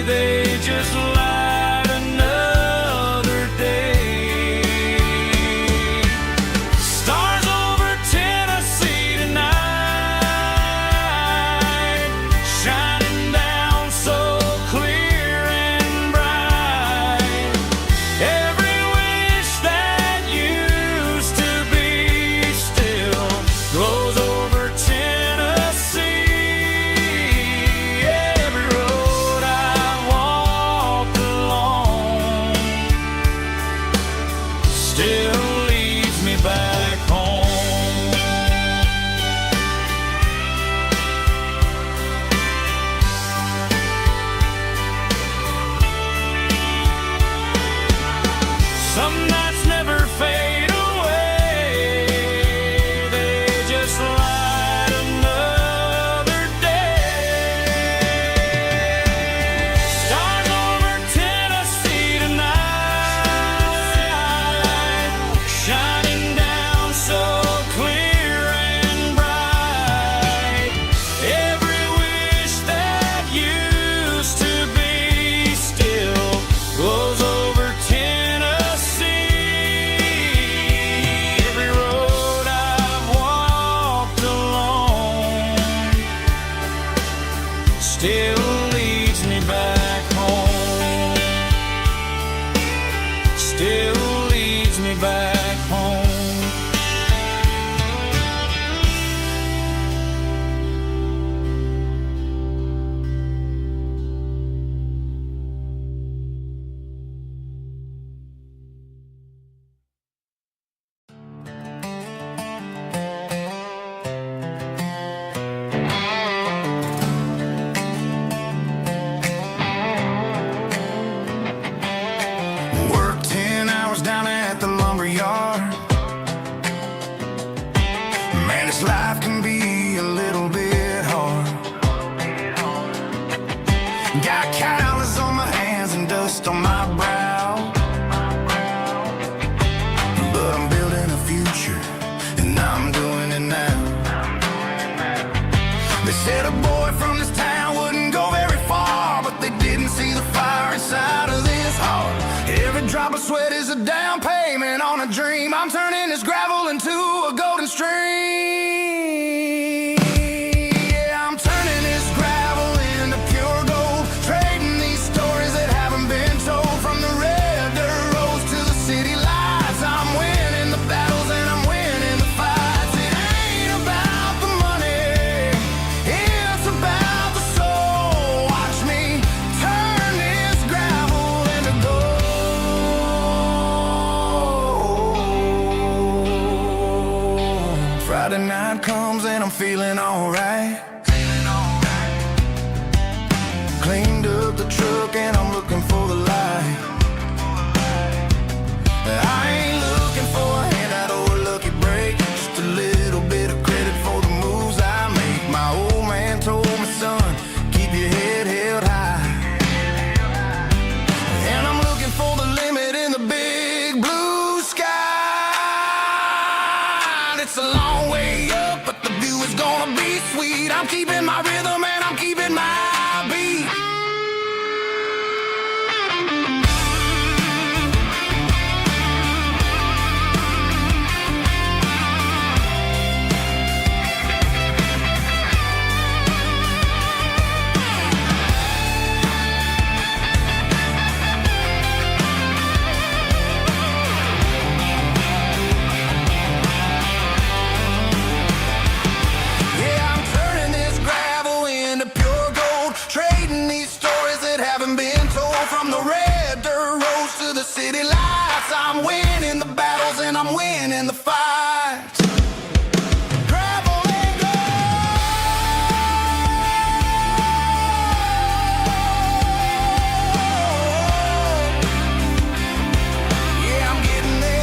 they just light another day. Stars over Tennessee tonight, shining down so clear and bright. Every wish that used to be still glows over Tennessee. Every road I walked along still leads me back home. Some nights never fade away, they just light another day. Stars over Tennessee tonight, shining down so clear and bright. Every wish that used to be still glows over Tennessee. Every road I've walked along still leads me back home. Still leads me back home. Worked 10 hours down at the lumber yard. Man, this life can be a little bit hard. Got calluses on my hands and dust on my brow, but I'm building a future, and I'm doing it now. Said a boy from this town wouldn't go very far, but they didn't see the fire inside of this heart. Every drop of sweat is a down payment on a dream. I'm turning this gravel into a golden stream. Yeah, I'm turning this gravel into pure gold, trading these stories that haven't been told. From the red dirt roads to the city lights, I'm winning the battles and I'm winning the fights. It ain't about the money, it's about the soul. Watch me turn this gravel into gold. Friday night comes and I'm feeling alright. Cleaned up the truck and I'm looking for the light. I ain't looking for a handout or a lucky break, just a little bit of credit for the moves I make. My old man told me, son, keep your head held high. And I'm looking for the limit in the big blue sky. It's a long way up, but the view is gonna be sweet. I'm keeping my rhythm and I'm keeping my beat. Yeah, I'm turning this gravel into pure gold, trading these stories that haven't been told. From the red dirt roads to the city lights, I'm winning the battles and I'm winning the fights. Gravel and gold. Yeah, I'm getting there.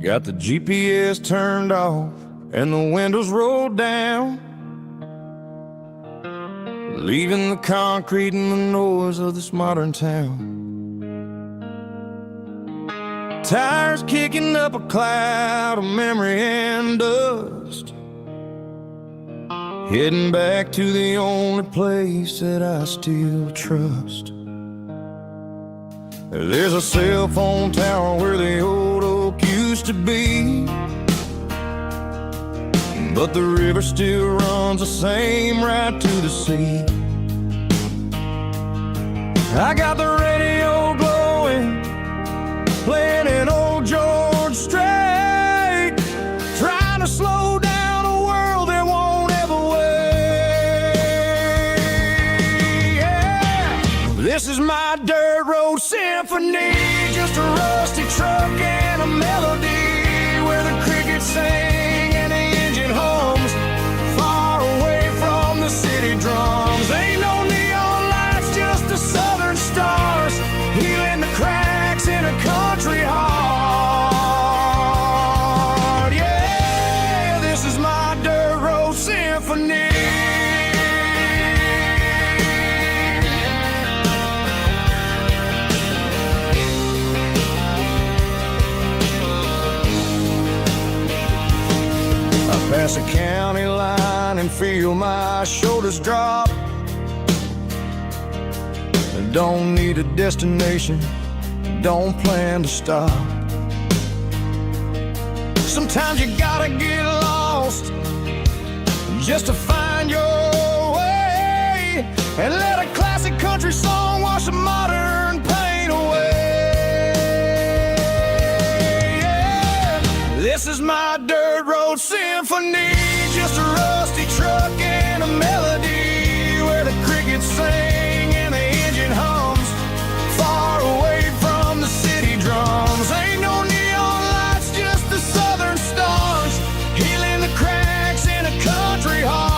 Got the GPS turned off and the windows rolled down, leaving the concrete and the noise of this modern town. Tires kicking up a cloud of memory and dust, heading back to the only place that I still trust. There's a cell phone tower where the old oak used to be, but the river still runs the same right to the sea. I got the radio glowing, playing an old George Strait, trying to slow down a world that won't ever wait. Yeah. This is my dirt road symphony, just a rusty truck and a melody where the crickets sing and the engine hums, far away from the city drums. Ain't no neon lights, just the southern stars, healing the cracks in a country heart. Yeah, this is my dirt road symphony. Pass a county line and feel my shoulders drop. Don't need a destination, don't plan to stop. Sometimes you gotta get lost just to find your way, and let a classic country song wash a modern pain away. Yeah. This is my dirt road symphony, just a rusty truck and a melody where the crickets sing and the engine hums, far away from the city drums. Ain't no neon lights, just the southern stars, healing the cracks in a country heart.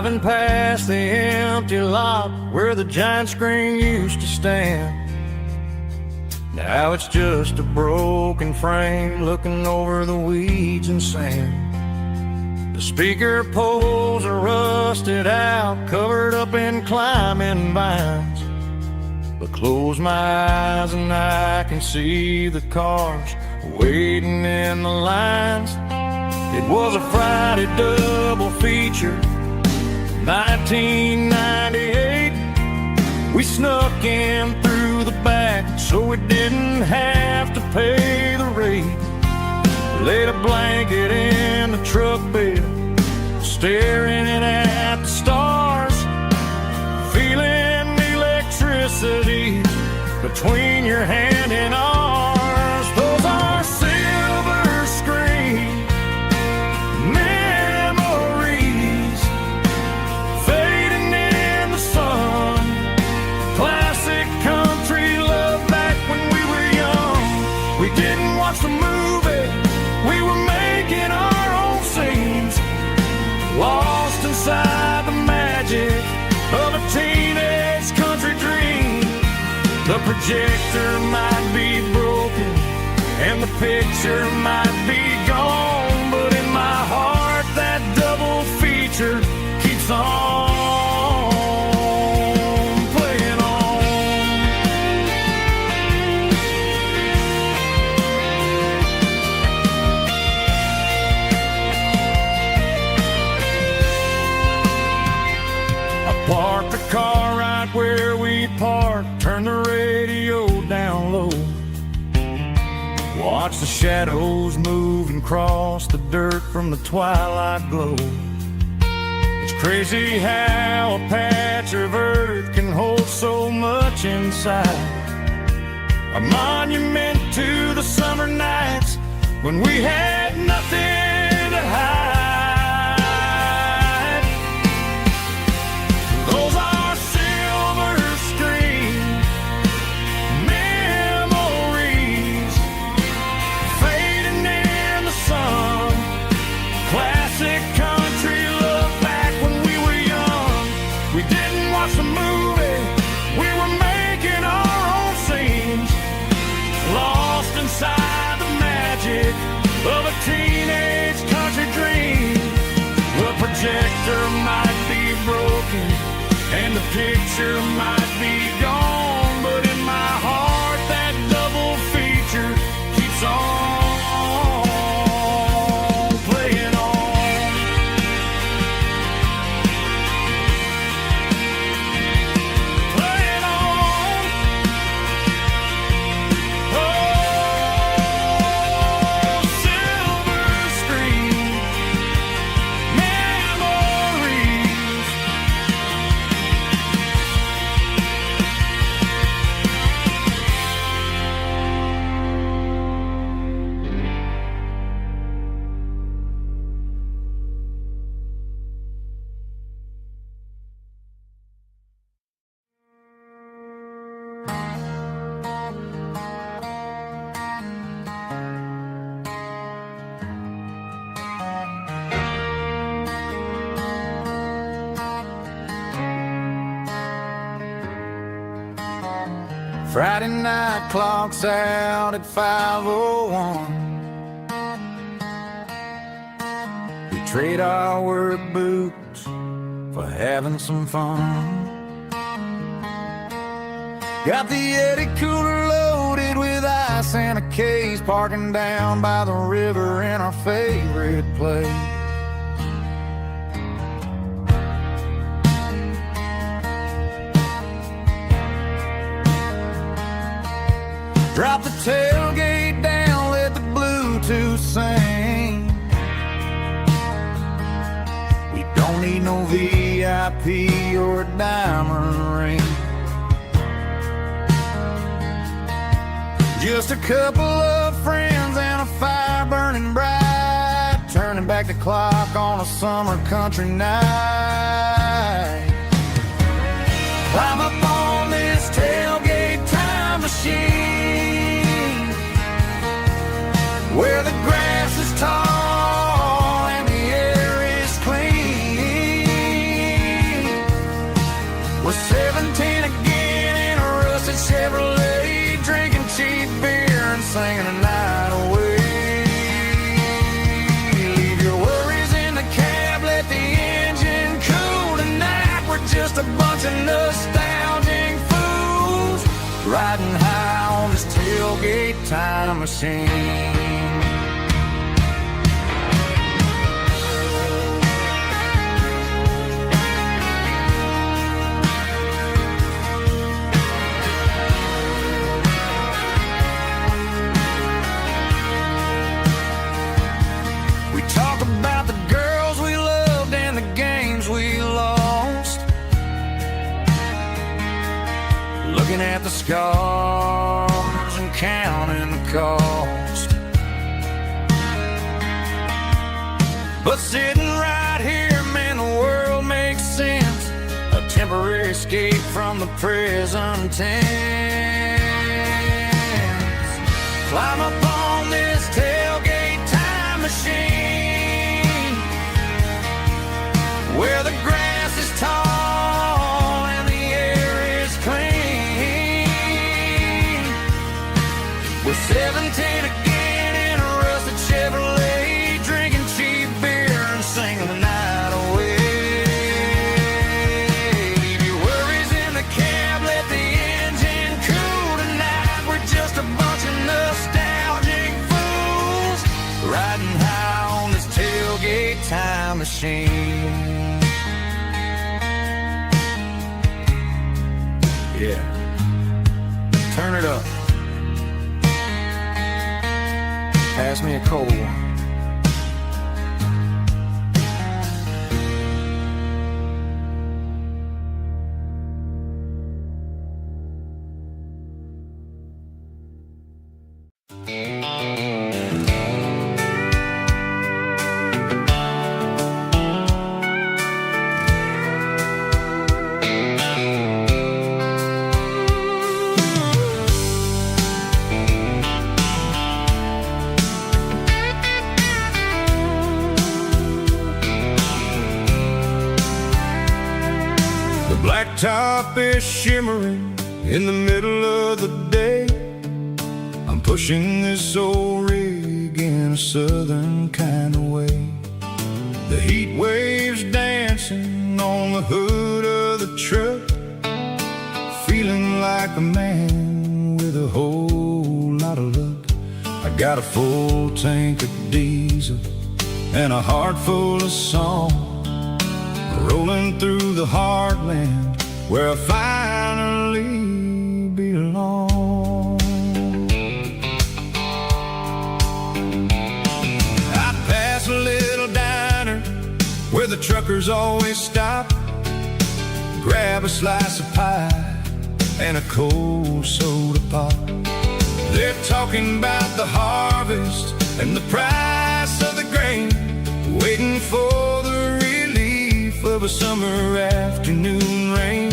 Driving past the empty lot where the giant screen used to stand. Now it's just a broken frame looking over the weeds and sand. The speaker poles are rusted out, covered up in climbing vines. But close my eyes and I can see the cars waiting in the lines. It was a Friday double feature, 1998. We snuck in through the back so we didn't have to pay the rate. Laid a blanket in the truck bed, staring at the stars, feeling the electricity between your hand and ours. Those are silver screen memories fading in the sun. Classic country love back when we were young. We didn't watch the movie, we were making our own scenes, lost inside the magic of a teenage country dream. The projector might be broken and the picture might be gone, but in my heart that double feature keeps on playing on. I parked the car right where we parked, turned the radio down low, watch the shadows move and cross the dirt from the twilight glow. It's crazy how a patch of earth can hold so much inside. A monument to the summer nights when we had nothing to hide. Those are silver screen memories fading in the sun. Classic country love back when we were young. We didn't watch the movie, we were making our own scenes, lost inside the magic of a teenage country dream. The projector might be broken and the picture might be gone, but in my heart that double feature keeps on playing on. Playing on. Oh, silver screen memories. Friday night clocks out at 5:01. We trade our work boots for having some fun. Got the Yeti cooler loaded with ice and a case, parking down by the river in our favorite place. Drop the tailgate down, let the Bluetooth sing. We don't need no VIP or a diamond ring. Just a couple of friends and a fire burning bright, turning back the clock on a summer country night. Climb up on this tailgate time machine, where the grass is tall and the air is clean. time machine. We talk about the girls we loved and the games we lost, looking at the scars and counting the cost. But sitting right here, man, the world makes sense. A temporary escape from the present tense. Climb up on this tailgate time machine, where the grass is tall and the air is clean. We're 17 again in a rusted Chevrolet, drinking cheap beer and singing the night away. Leave your worries in the cab, let the engine cool tonight. We're just a bunch of nostalgic fools riding high on this tailgate time machine. Yeah, turn it up. Pass me a cold one. Blacktop is shimmering in the middle of the day. I'm pushing this old rig in a southern kind of way. The heat waves dancing on the hood of the truck, feeling like a man with a whole lot of luck. I got a full tank of diesel and a heart full of song, rolling through the heartland where I finally belong. I pass a little diner where the truckers always stop, grab a slice of pie and a cold soda pop. They're talking about the harvest and the price of the grain, waiting for the relief of a summer afternoon rain.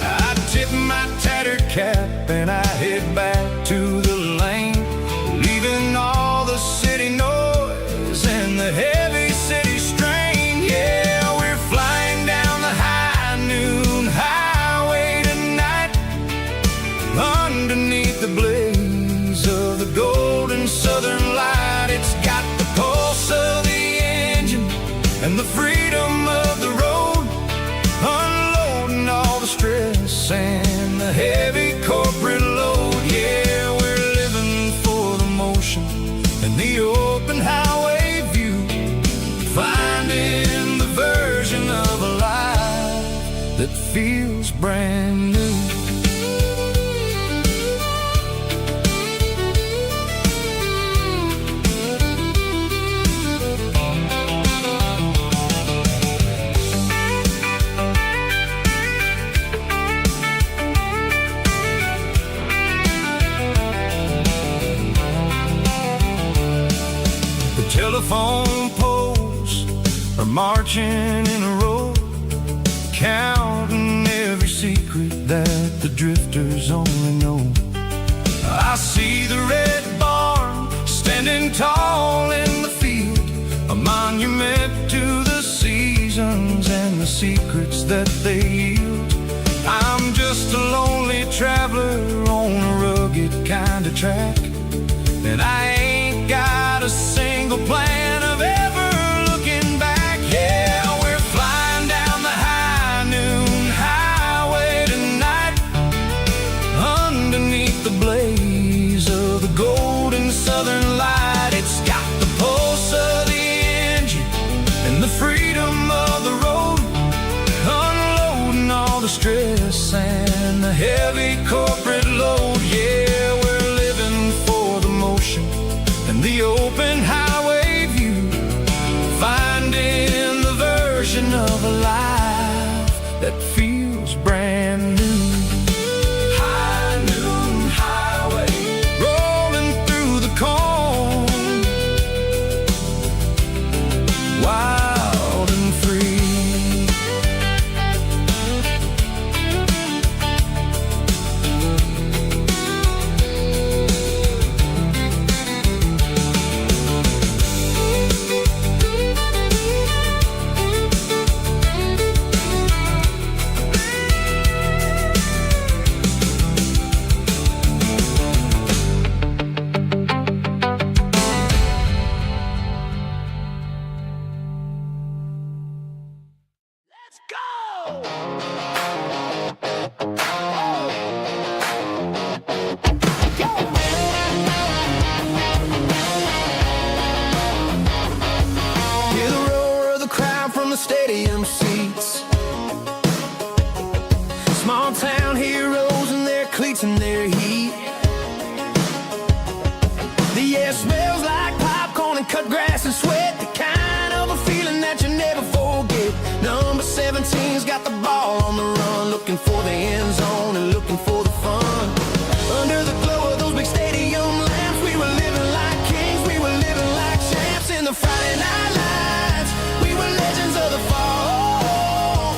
I tip my tattered cap and I head back to the lane, leaving all the city noise and the heavy city strain. Yeah, we're flying down the high noon highway tonight, underneath the blaze of the golden southern light. It's got the pulse of the engine and the freedom of the road, unloading all the stress and the heavy corporate load. Yeah, we're living for the motion and the open highway view, finding the version of a life that feels brand new. Telephone poles are marching in a row, counting every secret that the drifters only know. I see the red barn standing tall in the field, a monument to the seasons and the secrets that they yield. I'm just a lonely traveler on a rugged kind of track, and I ain't got a single plan of ever looking back. Yeah, we're flying down the high noon highway tonight, underneath the blaze of the gold southern light. It's got the pulse of the engine and the freedom of the road, unloading all the stress and the heavy corporate load. Yeah, we're living for the motion and the open highway view, finding the version of a life that feels brand new. High noon highway, rolling through the corn, wild and free. Hear the roar of the crowd from the stadium seats. Small town heroes in their cleats and their heat. The air smells like popcorn and cut grass and sweat, the kind of a feeling that you never forget. Number 17's got the ball on the run, looking for the end zone and looking for the fun. Under the glow of those big stadium lamps, we were living like kings, we were living like champs in the Friday night lights. We were legends of the fall,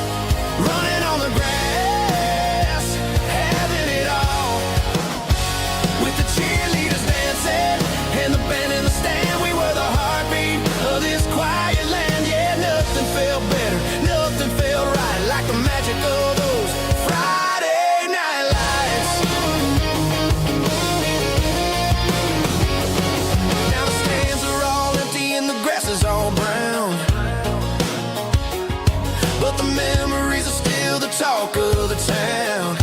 running on the grass, having it all. With the cheerleaders dancing and the band in the stand, we were the heartbeat of this quiet land. Yeah, nothing felt better, nothing felt right like the magic of those Friday night lights. Now the stands are all empty and the grass is all brown, but the memories are still the talk of the town.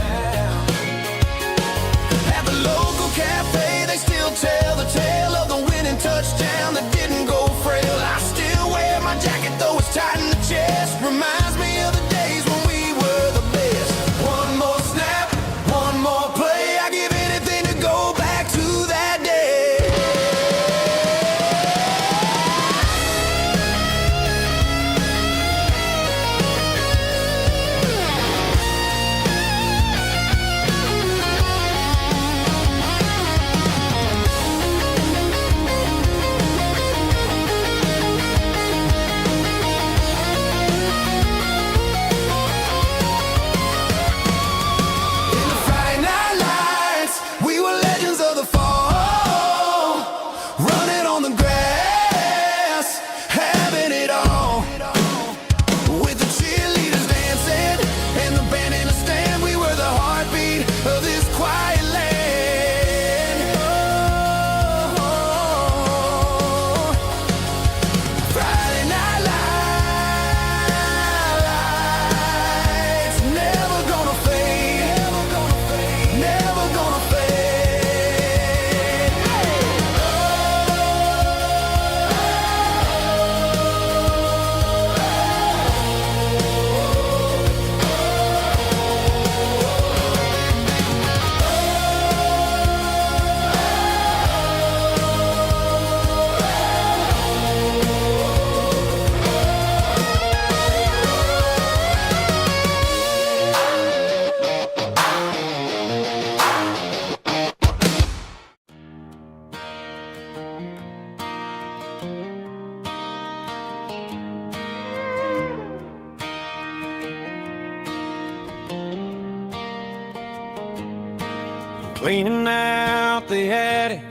At the local cafe, they still tell the tale of the winning touchdown that didn't go frail. I still wear my jacket though it's tight in the chest, reminds me of the days when we were the best. One more snap, one more play, I give anything to go back to that day. In the Friday night lights, we were legends of the fall, running on the grass, having it all. With the cheerleaders dancing and the band in the stand, we were the heartbeat of this quiet land. Oh, Friday night lights, never gonna fade, never gonna fade, never gonna fade. Cleaning out the attic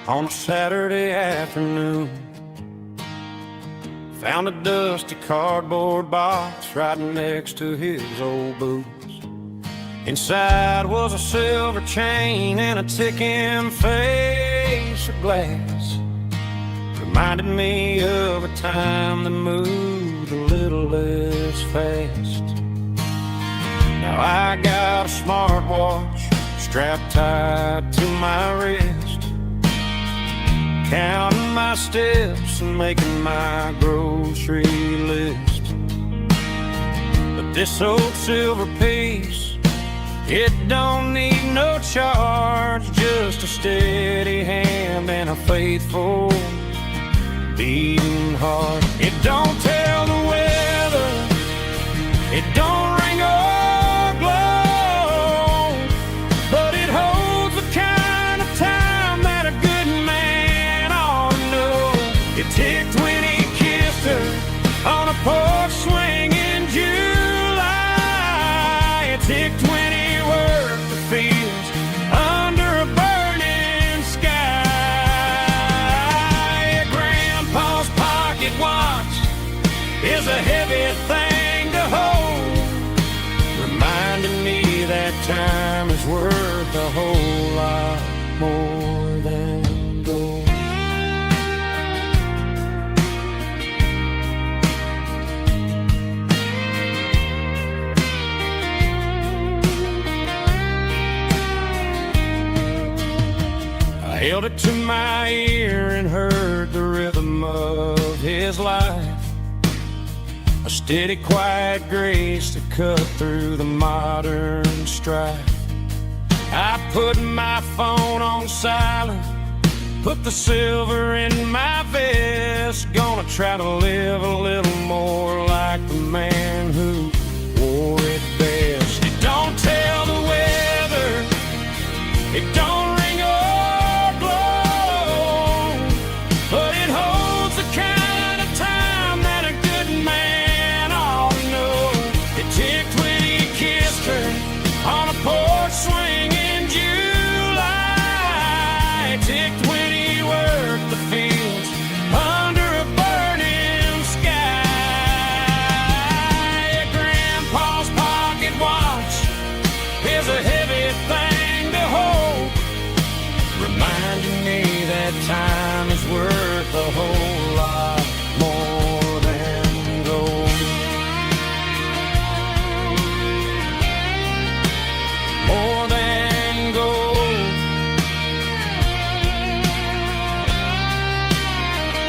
on a Saturday afternoon, found a dusty cardboard box right next to his old boots. Inside was a silver chain and a ticking face of glass. Reminded me of a time that moved a little less fast. Now I got a smartwatch strapped tight to my wrist, counting my steps and making my grocery list. But this old silver piece, it don't need no charge, just a steady hand and a faithful beating heart. It don't tell the weather, it don't ring or glow, but it holds the kind of time that a good man ought to know. It ticked when he kissed her on a porch swing in July. It ticked when he worked the fields under a burning sky. Grandpa's pocket watch is a heavy thing to hold, reminding me that time is worth a whole lot more than gold. I held it to my ear and heard the rhythm of his life, a steady, quiet grace to cut through the modern strife. I put my phone on silent, put the silver in my vest. Gonna try to live a little more like the man who wore it best. It don't tell the weather, it don't ring or glow, but it holds the kind of time that a good man ought to know. It ticked when he kissed her on a porch swing in July. It ticked when he worked the fields under a burning sky. Grandpa's pocket watch is a heavy thing to hold, reminding me that time is worth a whole lot more than gold. More than gold.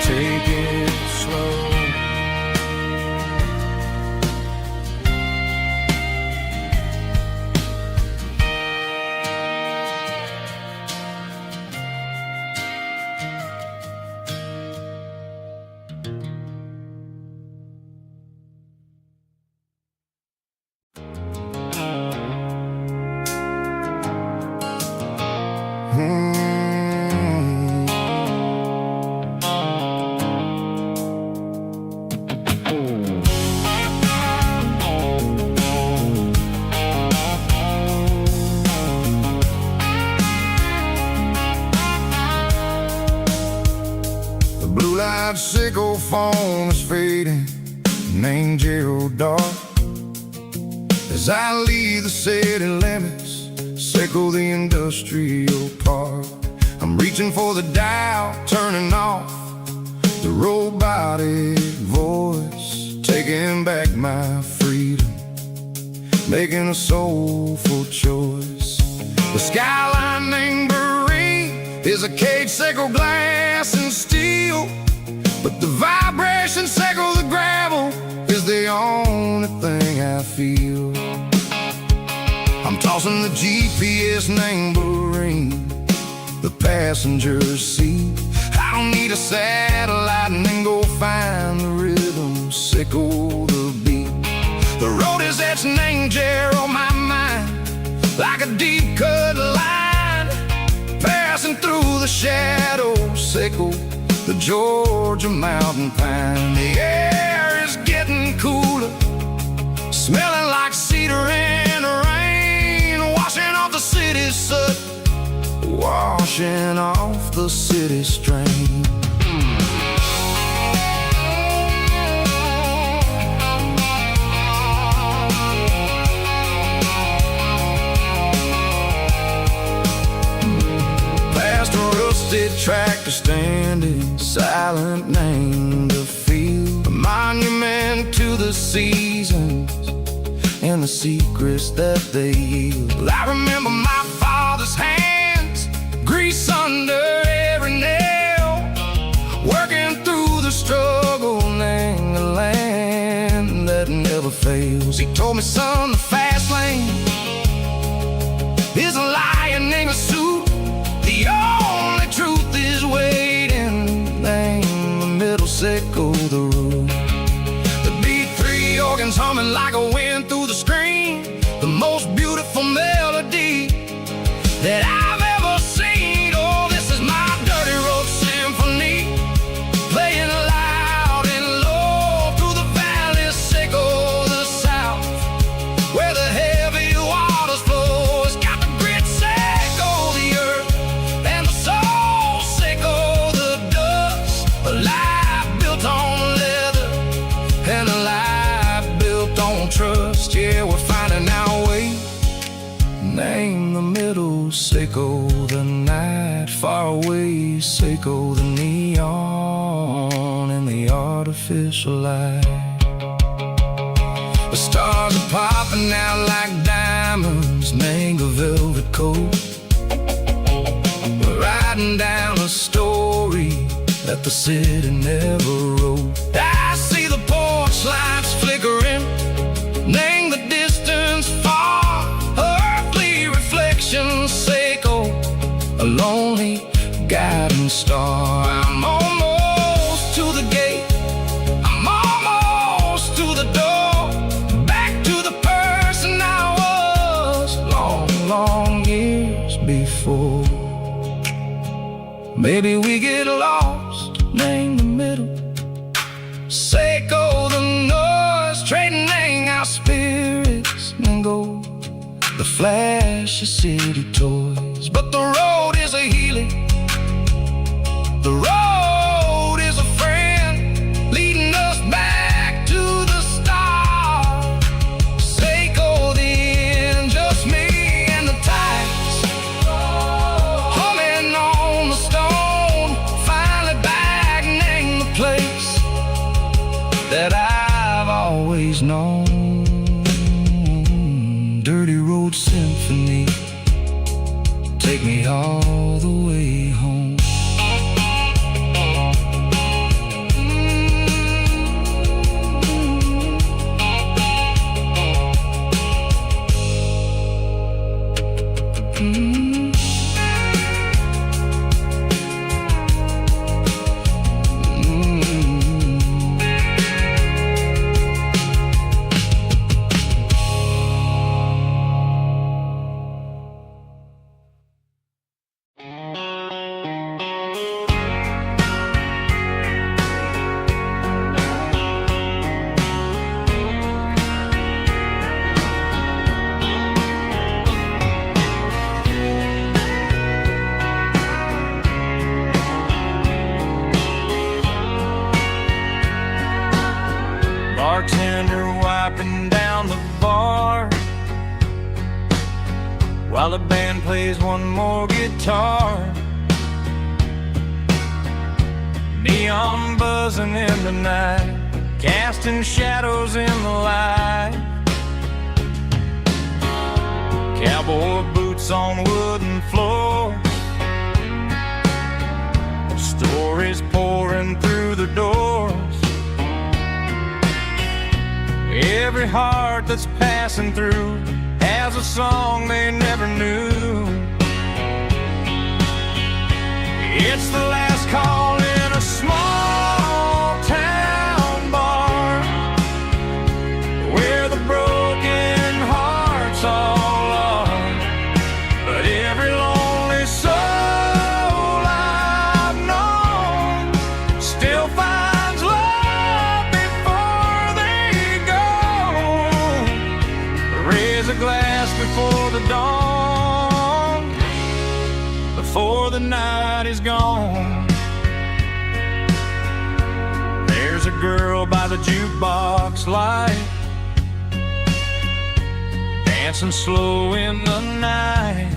Take it slow. The blue light sickle phone is fading, an angel dark. As I leave the city limits, sickle the industrial park. I'm reaching for the dial, turning off the robotic voice, taking back my freedom, making a soulful choice. The skyline named Bryan is a cage, sickle glass and steel, but the vibration sickle the gravel is the only thing I feel. I'm tossing the GPS named Bryan, the passenger seat. I don't need a satellite and then go find the rhythm, sickle the beat. The road is etched named Jerry on my mind, like a deep cut line, passing through the shadows, sickle the Georgia mountain pine. The air is getting cooler, smelling like cedar in the rain, washing off the city's soot, washing off the city strain. Past a rusted tractor standing silent, named the field, a monument to the seasons and the secrets that they yield. I remember my father's hands, grease under every nail, never fails. He told me, son, the fast lane is a lion in a suit. The only truth is waiting. Name the middle, sickle the root. The beat, three organs humming like a wind through the screen. The most beautiful melody that I've ever seen. Oh, this is my dirty road symphony, playing loud and low through the valley, sickle the south, where the heavy waters flow. It's got the grit, sickle the earth, and the soul, sickle the dust. A life built on leather, and a life built on trust. Yeah, we're finding our way. Name the middle, sickle the night, far away, sickle the neon and the artificial light. The stars are popping out like diamonds, mango velvet coat. We're riding down a story that the city never wrote. I see the porch lights flickering, name the distance far, earthly reflections, sickle a lonely guiding star. I'm almost to the gate, I'm almost to the door, back to the person I was long, long years before. Maybe we get lost, name the middle, sickle the noise, trading our spirits and gold, the flash of city toys. But the road is a healing, the road is a friend, leading us back to the start. Sickle the end, just me and the tides, humming on the stone. Finally back, name the place that I've always known. Dirty road symphony, take me all the way home. Bartender wiping down the bar while the band plays one more guitar. Neon buzzing in the night, casting shadows in the light. Cowboy boots on wooden floors, stories pouring through the doors. Every heart that's passing through has a song they never knew. It's the last call in a small town bar, where the broken hearts all are. But every lonely soul I've known still finds love before they go. Raise a glass before the dawn, before the night is gone. There's a girl by the jukebox light, dancing slow in the night.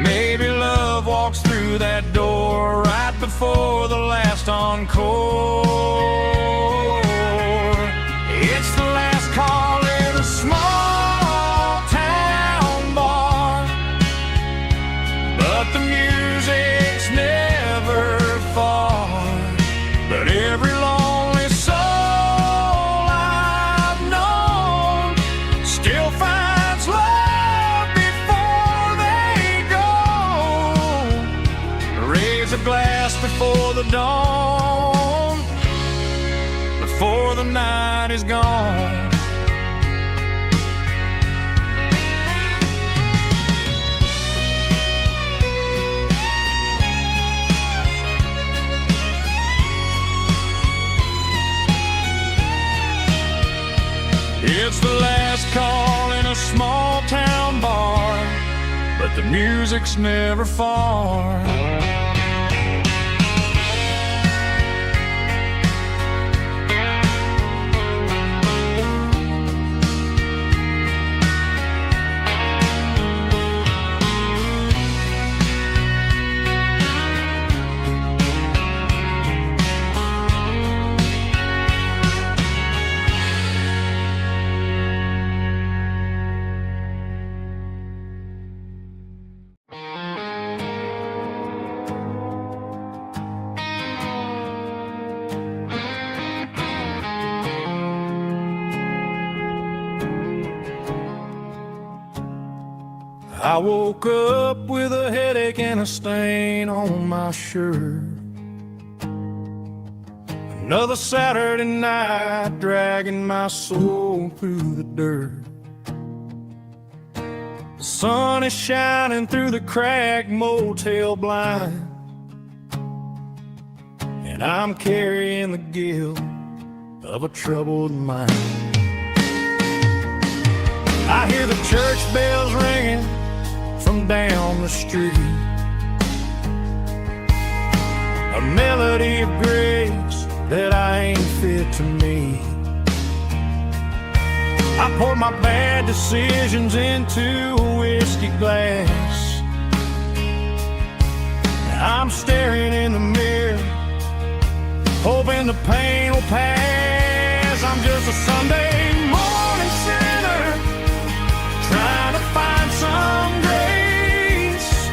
Maybe love walks through that door right before the last encore. It's the last call in a small town bar, but the music's never far. But every lonely soul raise a glass before the dawn, before the night is gone. It's the last call in a small town bar, but the music's never far. I woke up with a headache and a stain on my shirt. Another Saturday night dragging my soul through the dirt. The sun is shining through the cracked motel blind, and I'm carrying the guilt of a troubled mind. I hear the church bells ringing from down the street, a melody of grace that I ain't fit to meet. I pour my bad decisions into a whiskey glass. I'm staring in the mirror, hoping the pain will pass. I'm just a Sunday morning sinner, trying to find some grace,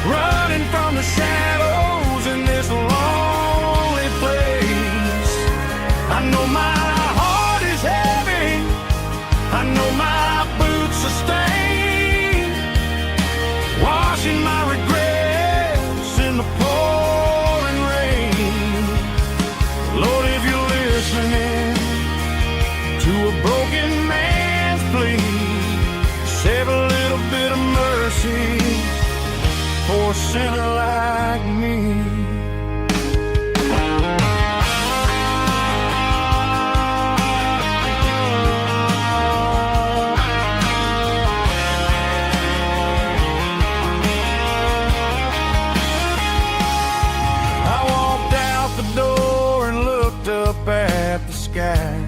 running from the shadows in this lonely place. I know my heart is heavy, I know my boots are stained, washing my regrets in the pouring rain. Lord, if you're listening to a broken man's plea, save a little bit of mercy for a sinner like me. I walked out the door and looked up at the sky,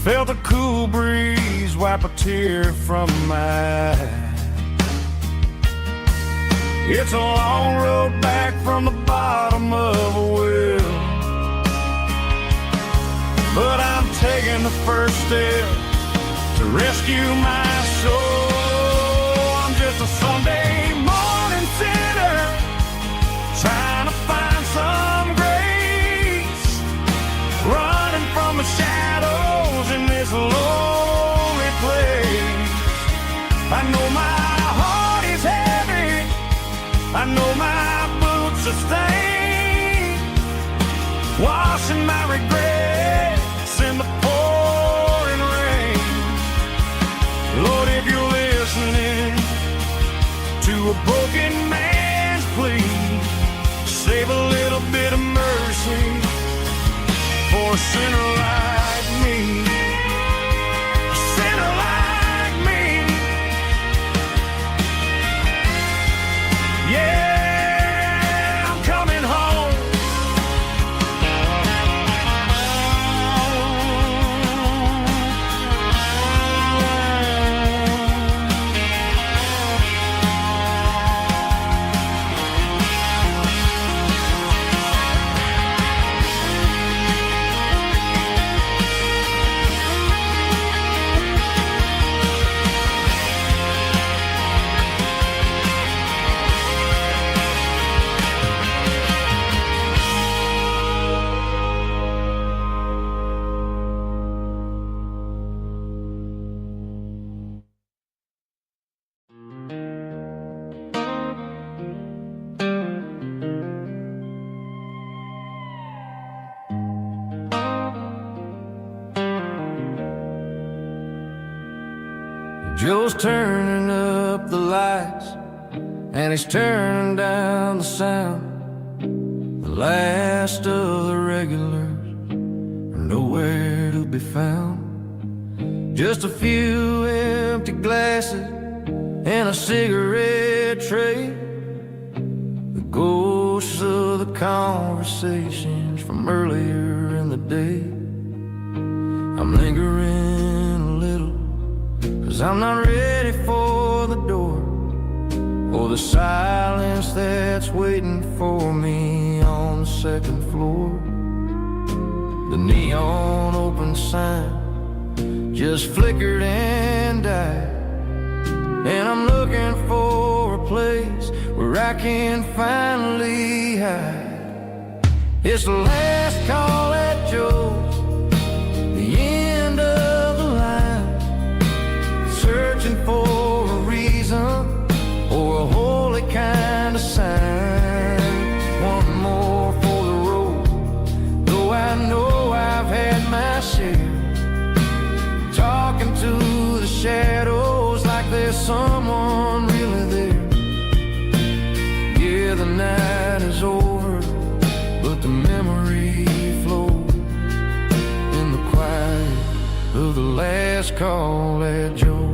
felt a cool breeze wipe a tear from my eye. It's a long road back from the bottom of a well, but I'm taking the first step to rescue my soul. I'm just a Sunday morning sinner, trying to find some grace, running from the shadows in this lonely place. I know my heart is heavy, I know my boots are stained, washing my regrets in the pouring rain. Lord, if you're listening to a broken man's plea, save a little bit of mercy for a sinner like me. A sinner like me. Yeah, I'm coming home. Joe's turning up the lights, and he's turning down the sound. The last of the regulars are nowhere to be found. Just a few empty glasses and a cigarette tray, the ghosts of the conversations from earlier in the day. I'm lingering a little, 'cause I'm not ready for the door, or the silence that's waiting for me on the second floor. The neon open sign just flickered and died, and I'm looking for a place where I can finally hide. It's the last call at Joe's, the end of the line, searching for a reason or a holy kind of sign. One more for the road, though I know I've had my share. Talking to the shadows like there's someone really there. Yeah, the night is over, but the memory flows in the quiet of the last call at Joe.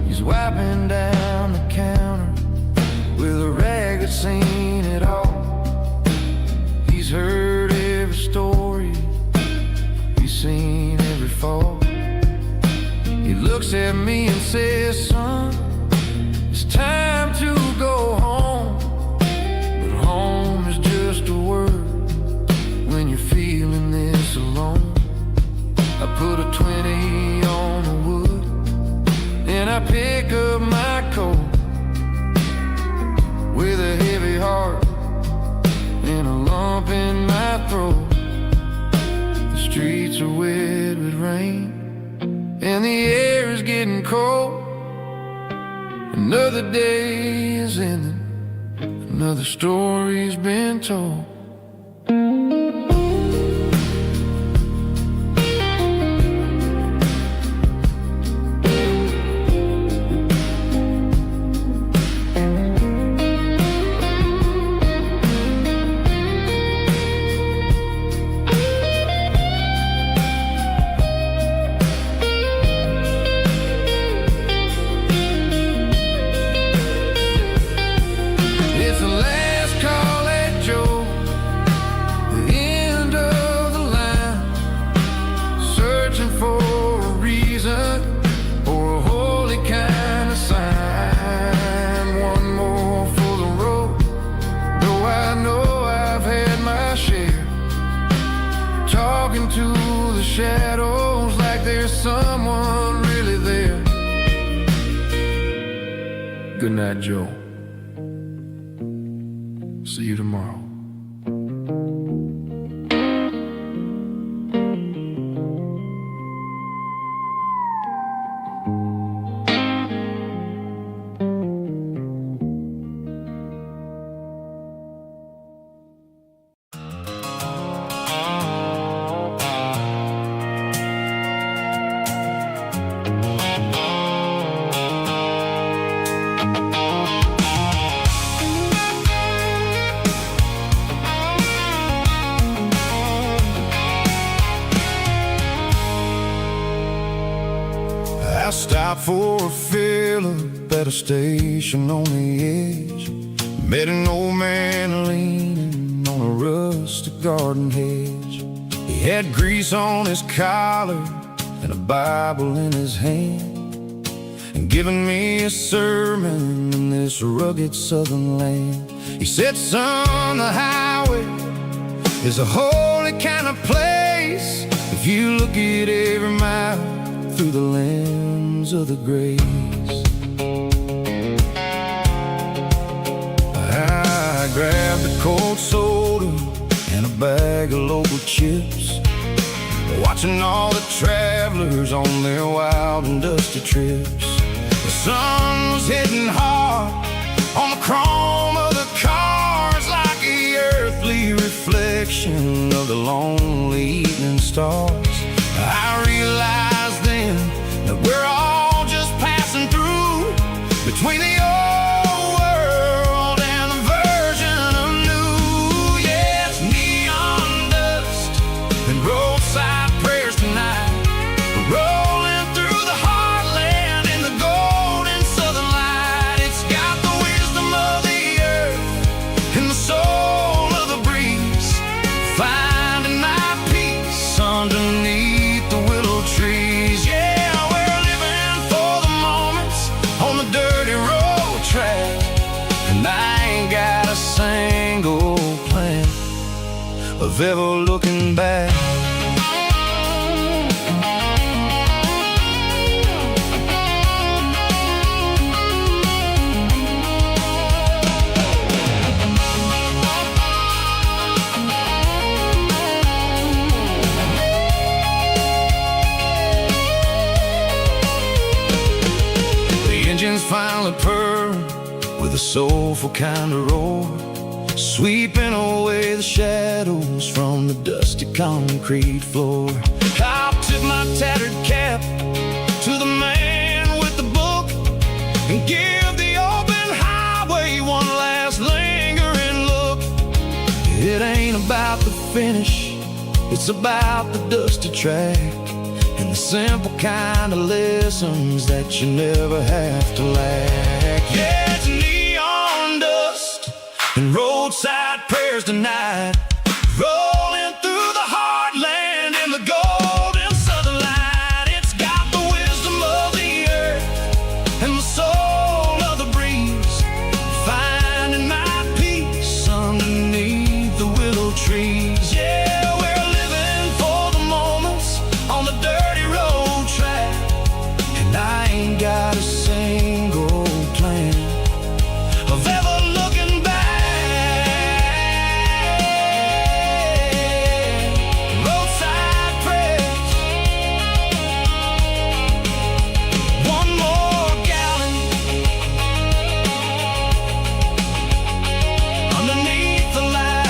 He's wiping down the counter with a rag that's seen it all. He's heard every story, he's seen every fall. He looks at me and says, son, it's time to go home. But home is just a word when you're feeling this alone. I put a 20 on the wood, and I pick up my coat with a heavy heart and a lump in my throat. The streets are wet with rain, and the air is getting cold. Another day is ending, another story's been told. Shadows like there's someone really there. Good night, Joe. See you tomorrow. Stopped for a fill-up at a station on the edge. Met an old man leaning on a rustic garden hedge. He had grease on his collar and a Bible in his hand, and giving me a sermon in this rugged southern land. He said, son, the highway is a holy kind of place if you look at every mile through the lens of the grace. I grabbed a cold soda and a bag of local chips, watching all the travelers on their wild and dusty trips. The sun was hitting hard on the chrome of the cars, like the earthly reflection of the lonely evening stars. I realized then between the old world and the version of new. Yeah, it's neon dust and roadside prayers tonight. We're rolling through the heartland in the golden southern light. It's got the wisdom of the earth and the soul of the breeze, finding my peace underneath the willow trees. Yeah, we're living for the moments on the dirty road track, and I ain't got a single plan of ever looking back. Engines finally purr with a soulful kind of roar, sweeping away the shadows from the dusty concrete floor. I'll tip my tattered cap to the man with the book and give the open highway one last lingering look. It ain't about the finish, it's about the dusty track and the simple kind of lessons that you never have to lack. Yeah, it's neon dust and roadside prayers tonight, rolling through the heartland in the golden southern light. It's got the wisdom of the earth and the soul of the breeze, finding my peace underneath the willow trees. Yeah, we're living for the moments on the dirty road track, and I ain't got a single plan of ever looking back. Roadside prayers, one more gallon underneath the light.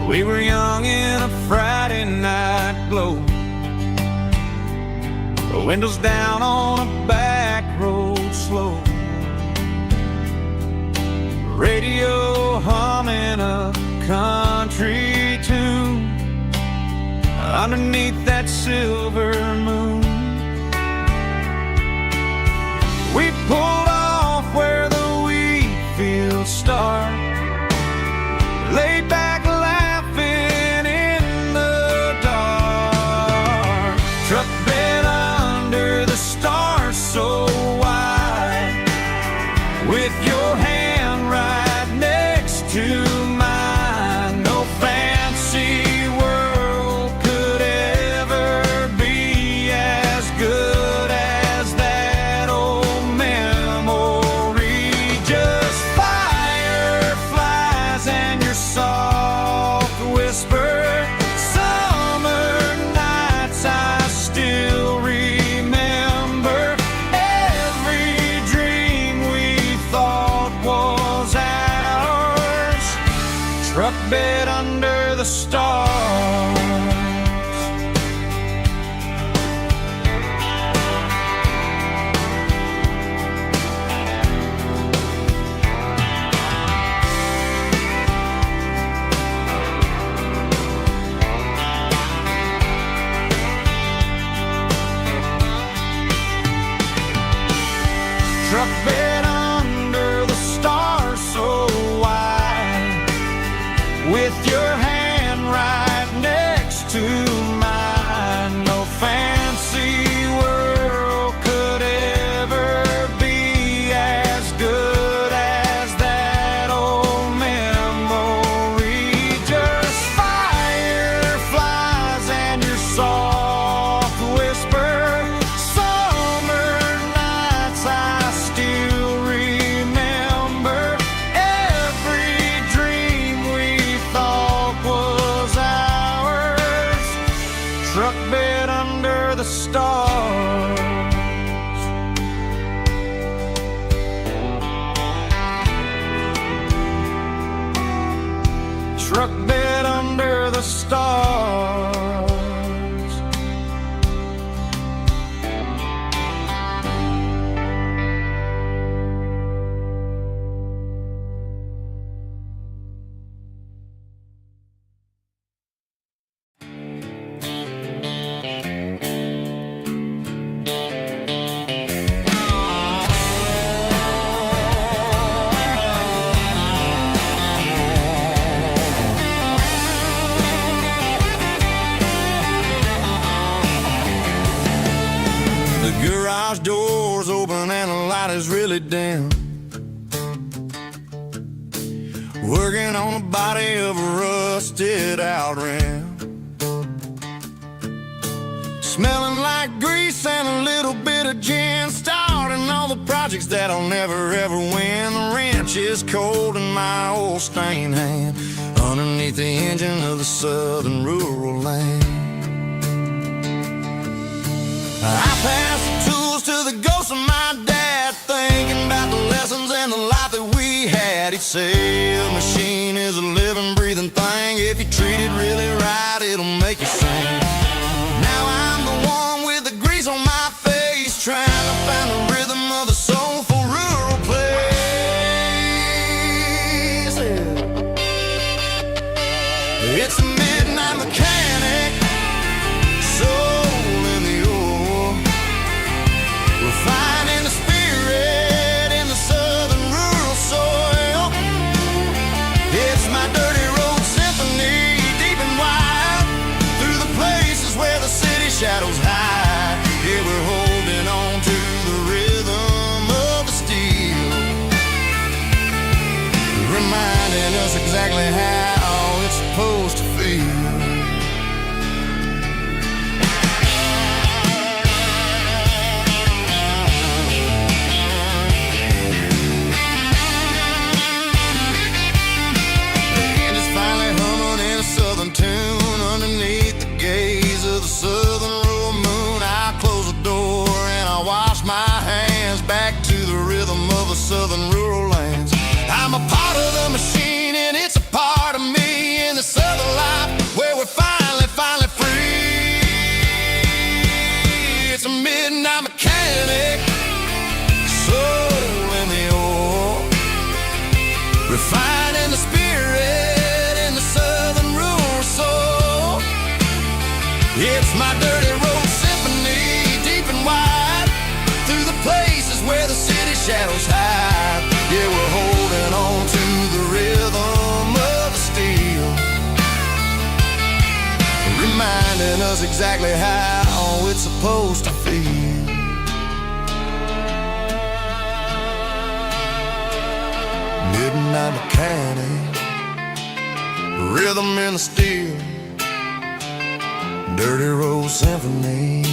We were young in a Friday night glow, the windows down on a back road slow, radio humming a country tune underneath that silver moon. We pulled off where the wheat fields start, laid back laughing in the dark, truck bed under the stars so wide, with your hand right next to mine. No fancy world could ever be to mine. No fancy world could ever be as good as that old memory. Just fireflies and your soft whisper. Summer nights I still remember. Every dream we thought was ours. Truck bed under the stars. Truck bed under the stars. The garage door's open and the light is really dim. Working on the body of a rusted out rim. Smelling like grease and a little bit of gin. Starting all the projects that I'll never ever win. The wrench is cold in my old stained hand, underneath the engine of the southern rural land. I pass the tools to the ghost of my dad, thinking about the lessons and the life that we had. He'd say a machine is a living, breathing thing. If you treat it really right, it'll make you sing. Now I'm the one with the grease on my face, trying to find the rhythm of the soulful rural place. It's a midnight mechanic, soul in the ore, refining the spirit in the southern rural soil. It's my dirty road symphony, deep and wide, through the places where the city shadows hide. Yeah, we're holding on to the rhythm of the steel, reminding us exactly how it's supposed to feel. Tune underneath the gaze of the southern rural moon. I close the door and I wash my hands, back to the rhythm of the southern rural lands. I'm a part of the machine and it's a part of me in the southern life where we're finally free. It's a midnight mechanic, soul in the ore, refining the spirit in the southern rural soul. It's my dirty road symphony, deep and wide, through the places where the city shadows hide. Yeah, we're holding on to the rhythm of the steel, reminding us exactly how it's supposed to feel. Midnight mechanic, rhythm in the steel, dirty road symphony.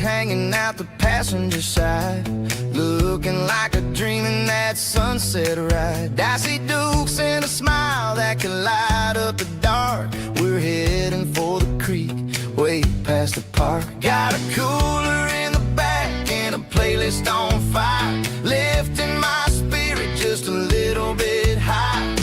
Hanging out the passenger side, looking like a dream in that sunset ride. I see Dukes and a smile that can light up the dark. We're park. Got a cooler in the back and a playlist on fire, lifting my spirit just a little bit high.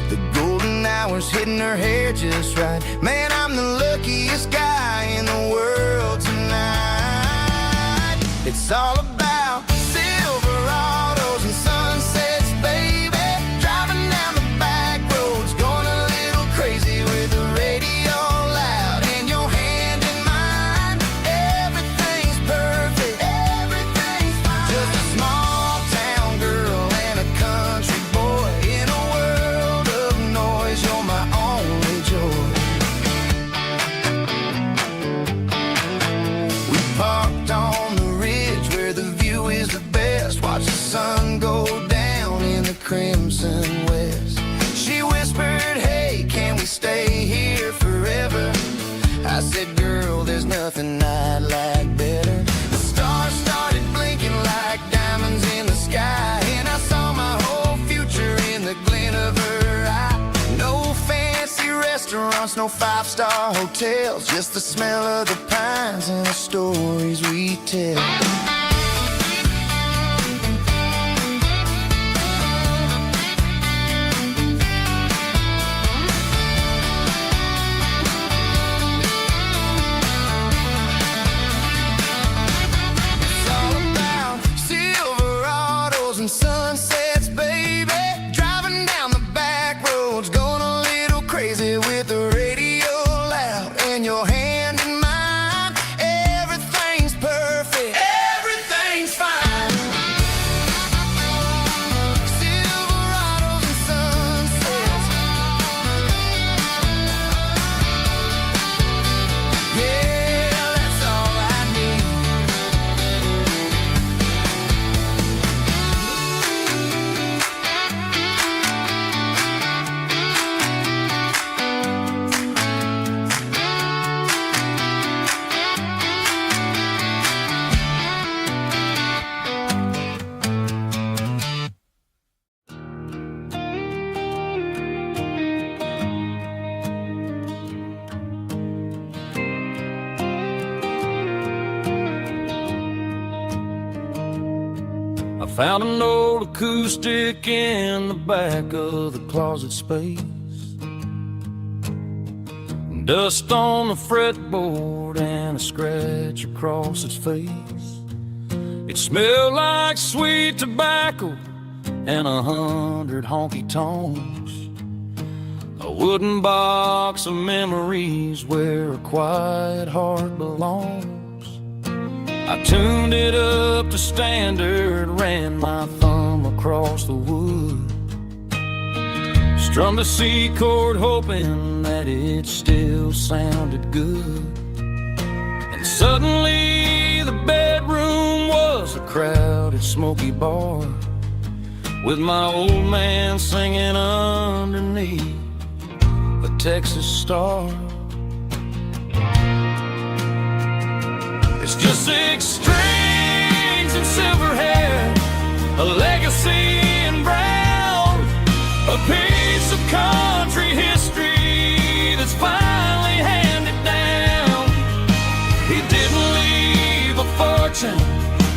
The golden hours hitting her hair just right. Man, I'm the luckiest guy in the world tonight. It's all about Silverados and sunsets, baby. Driving down the back roads, going a little crazy with the radio loud and your hand in mine. Everything's perfect, everything's fine. Just a small town girl and a country boy in a world of noise. You're my only joy. We parked on the ridge where the view is the best. Watch the sun go down in the crimson west. She whispered, hey, can we stay here forever? I said, girl, there's nothing I'd like better. The stars started blinking like diamonds in the sky, and I saw my whole future in the glint of her eye. No fancy restaurants, no five-star hotels, just the smell of the pines and the stories we tell. It's all about Silverados and sunsets, baby. Driving down the back roads, going a little crazy with the radio loud and your hand in mine. Everything's perfect, everything's fine. Silverados and sunsets. Yeah, that's all I need. I found an old acoustic in the back of the closet space. Dust on the fretboard and a scratch across its face. It smelled like sweet tobacco and 100 honky tonks. A wooden box of memories where a quiet heart belongs. I tuned it up to standard, ran my thumb across the wood, strummed a C chord hoping that it still sounded good. And suddenly the bedroom was a crowded smoky bar, with my old man singing underneath a Texas star. It's just 6 strings and silver hair, a legacy in brown, a piece of country history that's finally handed down. He didn't leave a fortune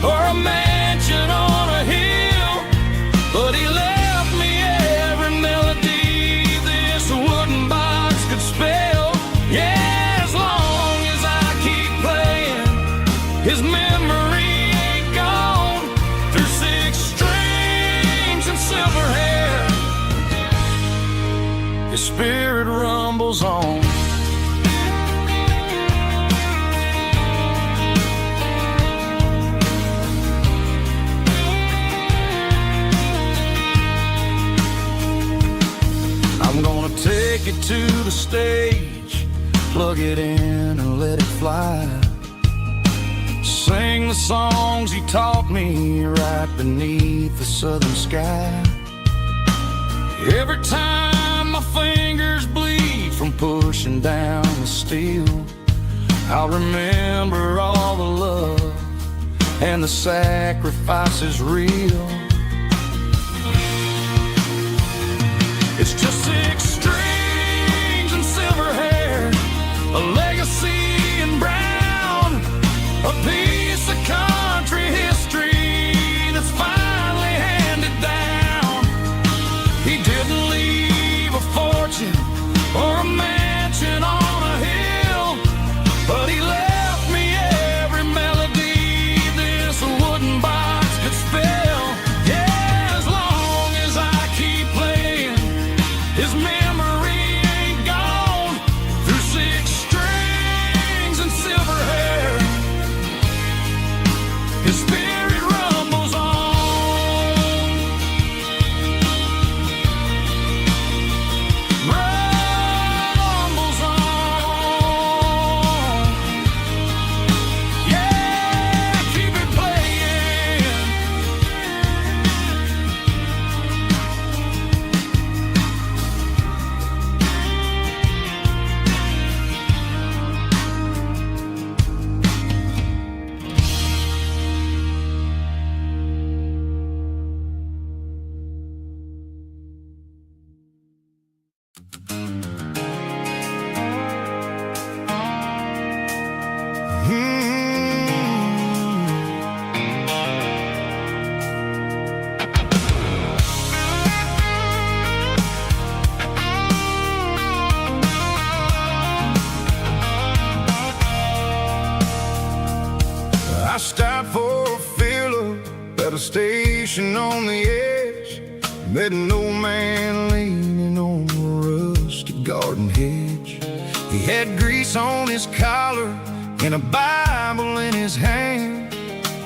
or a mansion on a hill, but he left me every melody this wooden box could spell. Yeah, as long as I keep playing, his memory ain't gone. Through 6 strings and silver hair, his spirit rumbles on. I'm gonna take it to the stage, plug it in and let it fly. Sing the songs he taught me right beneath the southern sky. Every time my fingers bleed from pushing down the steel, I'll remember all the love and the sacrifices real. It's just 6 strings and silver hair, a legacy in brown, station on the edge, met an old man leaning on a rusty garden hedge. He had grease on his collar and a Bible in his hand,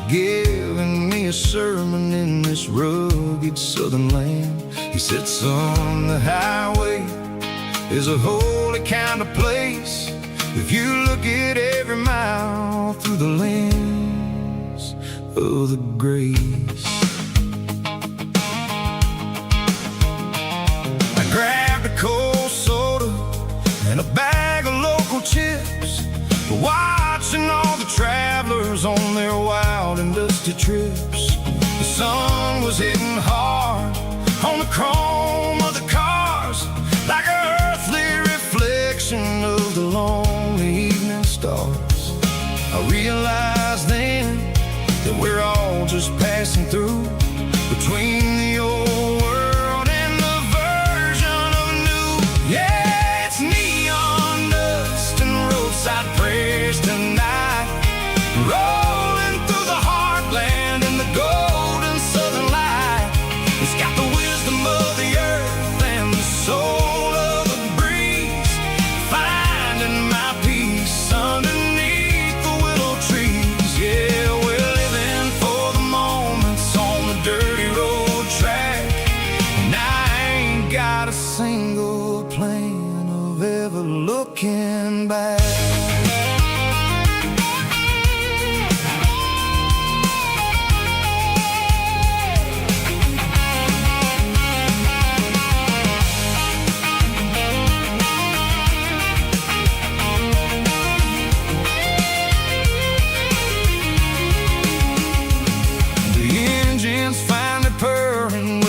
giving me a sermon in this rugged southern land. He said, son, the highway is a holy kind of place if you look at every mile through the lens of the grace. I grabbed a cold soda and a bag of local chips, watching all the travelers on their wild and dusty trips. The sun was hitting hard on the chrome of the cars, like an earthly reflection of the lonely evening stars. I realized then that we're all just passing through, between the old world and the version of new. Yeah, it's neon dust and roadside prayers tonight, rolling through the heartland in the golden southern light. It's got the wisdom of the earth and the soul of the breeze, finding my peace underneath the willow trees. Yeah, we're living for the moments on the dirty road track, and I ain't got a single plan of ever looking back.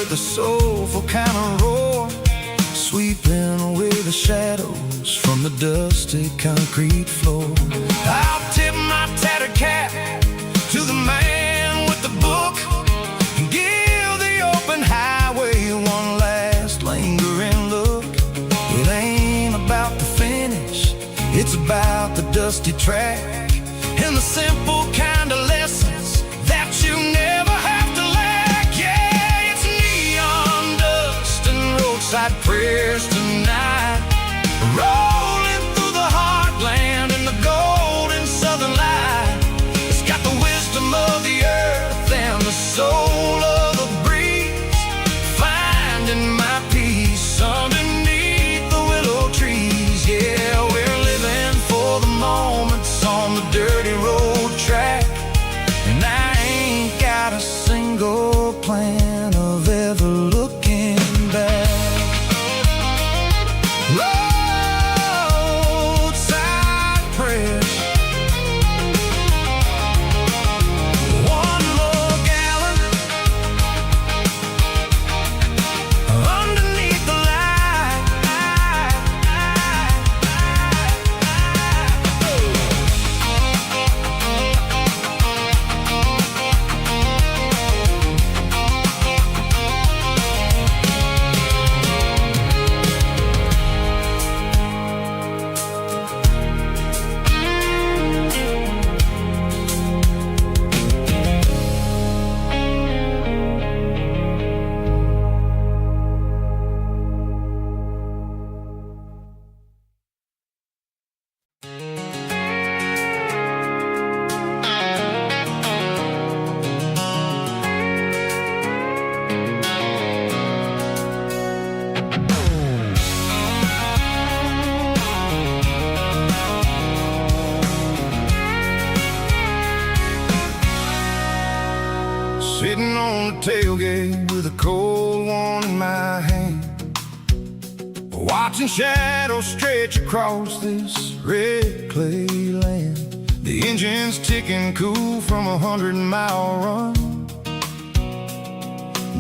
A soulful kind of roar, sweeping away the shadows from the dusty concrete floor. I'll tip my tattered cap to the man with the book and give the open highway one last lingering look. It ain't about the finish, it's about the dusty track and the simple kind of lessons that you never have to lack. Yeah, it's neon dust and roadside prayers tonight, rolling through the heartland in the golden southern light. It's got the wisdom of the earth and the soul of the breeze, finding my peace underneath the willow trees. Yeah, we're living for the moments on the dirty road track, and I ain't got a single plan of ever looking back. Roadside prayers, one more gallon underneath the light. Sitting on the tailgate with a cold one in my hand, watching shadows stretch across this red clay land. The engine's ticking cool from a 100-mile run,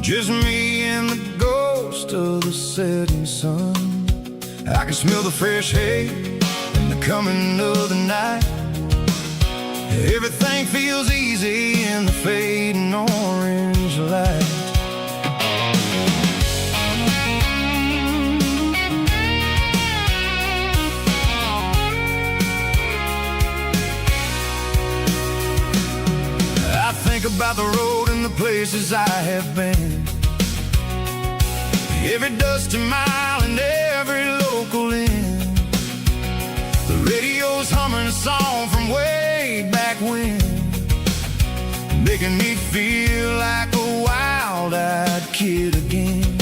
just me and the ghost of the setting sun. I can smell the fresh hay and the coming of the night. Everything feels easy in the fading orange light. I think about the road and the places I have been. Every dusty mile and every local inn. The radio's humming a song from way back when, making me feel like a wild-eyed kid again.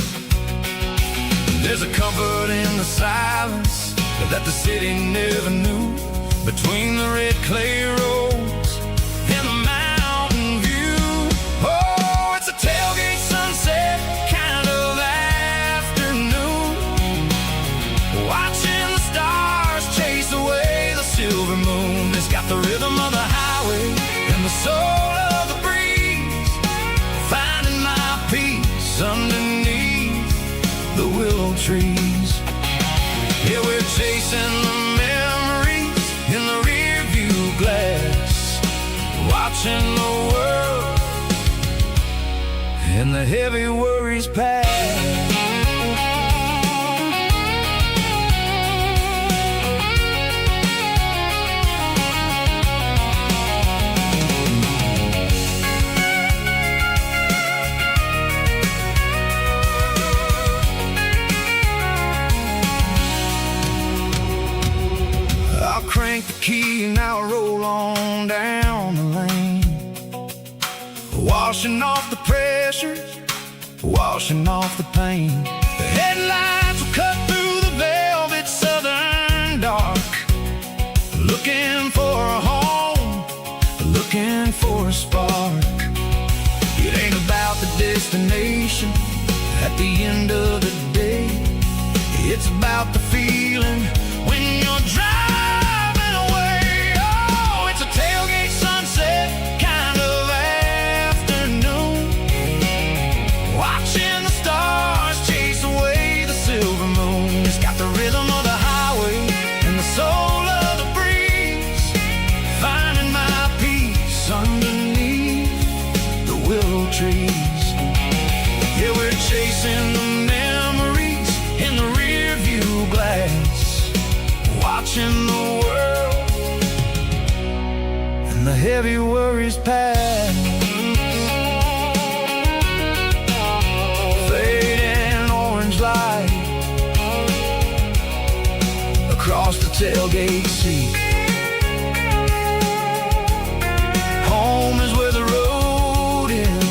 There's a comfort in the silence that the city never knew, between the red clay roads and the mountain view. Oh, it's a tailgate sunset kind of afternoon, watching the stars chase away the silver moon. It's got the rhythm of the highway and the soul of the breeze, finding my peace underneath the willow trees. Yeah, we're chasing the memories in the rear view glass, watching the world and the heavy worries pass. Crank the key and I'll roll on down the lane, washing off the pressure, washing off the pain. The headlights will cut through the velvet southern dark, looking for a home, looking for a spark. It ain't about the destination at the end of the day, it's about the feeling when you're driving. Tailgate sunset kind of afternoon, watching the stars chase away the silver moon. It's got the rhythm of the highway and the soul of the breeze, finding my peace underneath the willow trees. Yeah, we're chasing the memories in the rear view glass, watching the world and the heavy worries pass. Fading orange light across the tailgate seat. Home is where the road ends.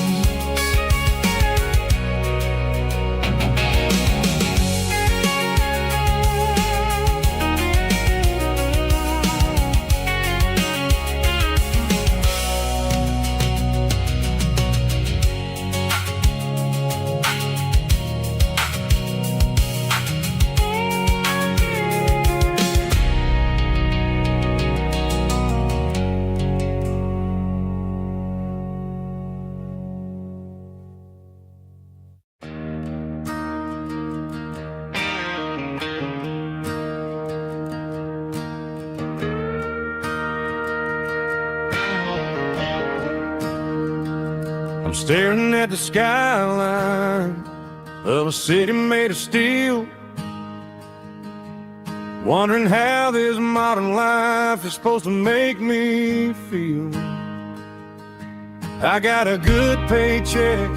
I'm staring at the skyline of a city made of steel, wondering how this modern life is supposed to make me feel. I got a good paycheck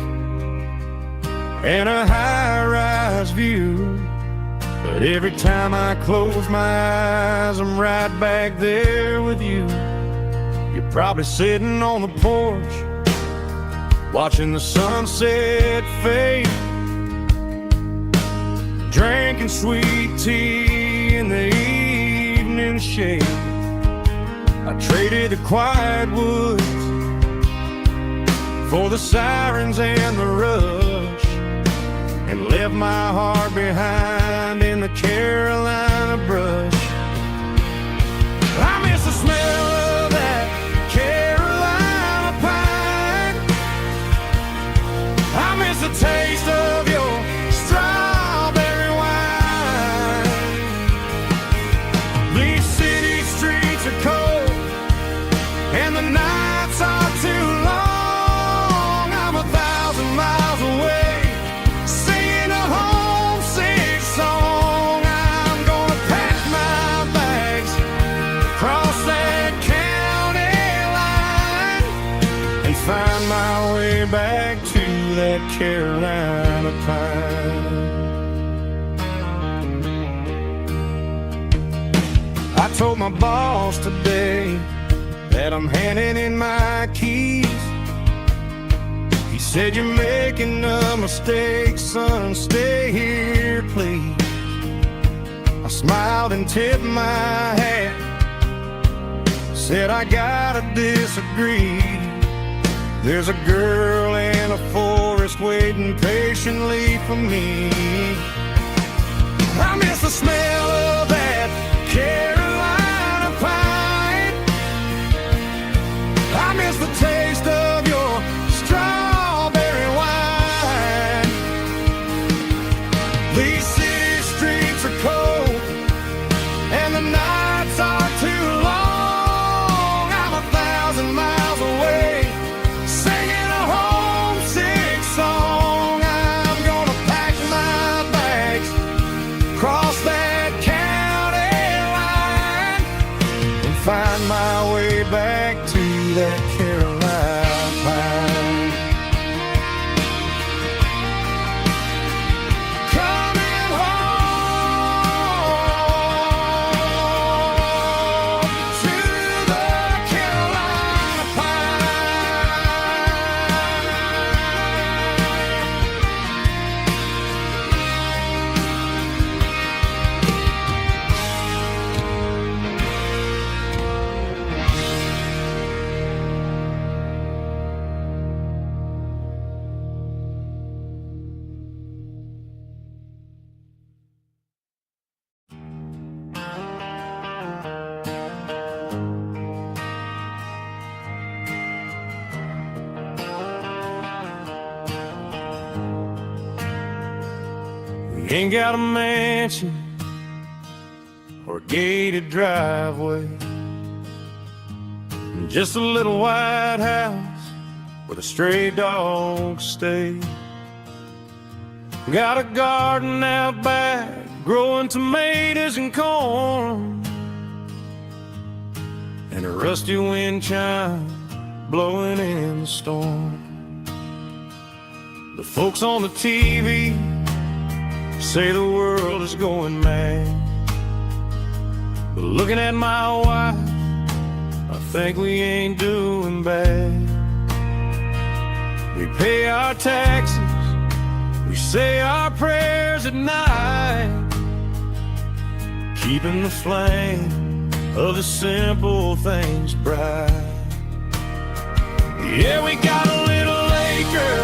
and a high-rise view, but every time I close my eyes, I'm right back there with you. You're probably sitting on the porch, watching the sunset fade, drinking sweet tea in the evening shade. I traded the quiet woods for the sirens and the rush, and left my heart behind in the Carolina brush. I miss the smell of that Carolina pine. I miss the taste of your strawberry wine. These city streets are cold and the nights are too long. I'm 1,000 miles away, singing a homesick song. I'm gonna pack my that Carolina pine. I told my boss today that I'm handing in my keys. He said, "You're making a mistake, son, stay here, please." I smiled and tipped my hat, said, "I gotta disagree. There's a girl in a forest waiting patiently for me." I miss the smell of that Carolina pine. I miss the taste of your strawberry wine. These city streets are cold and the nights are too long. I'm 1,000 miles away, singing a homesick song. I'm gonna pack my bags, cross that county line, and find my way back to that Carolina pine. Coming home to the Carolina pine. We ain't got a mansion or a gated driveway, just a little white house where the stray dogs stay. Got a garden out back, growing tomatoes and corn, and a rusty wind chime blowing in the storm. The folks on the TV say the world is going mad, but looking at my wife, I think we ain't doing bad. We pay our taxes, we say our prayers at night, keeping the flame of the simple things bright. Yeah, we got a little acre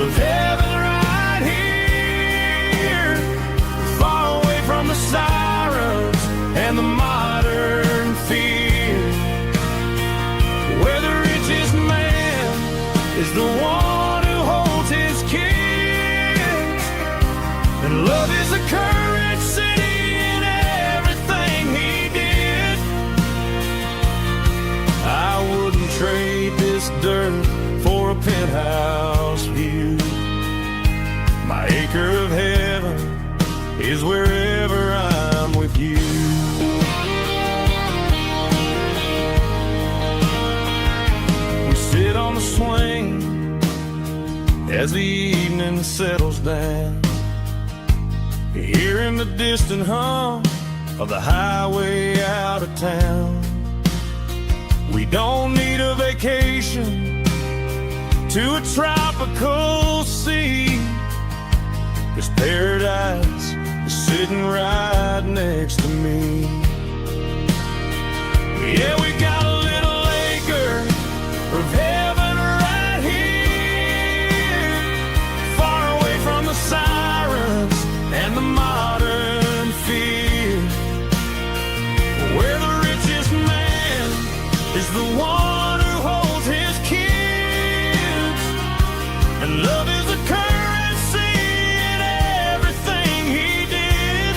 of heaven right here, far away from the sirens and the modern fear, where the richest man is the one who holds his kids, and love is a currency in everything he did. I wouldn't trade this dirt for a penthouse view. My acre of heaven is wherever I'm with you. We sit on the swing as the evening settles down, hearing the distant hum of the highway out of town. We don't need a vacation to a tropical sea, 'cause paradise is sitting right next to me. Yeah, we got a little acre of heaven right here, far away from the sirens and the modern fear, where the richest man is the one who holds his kids, and love is a currency in everything he did.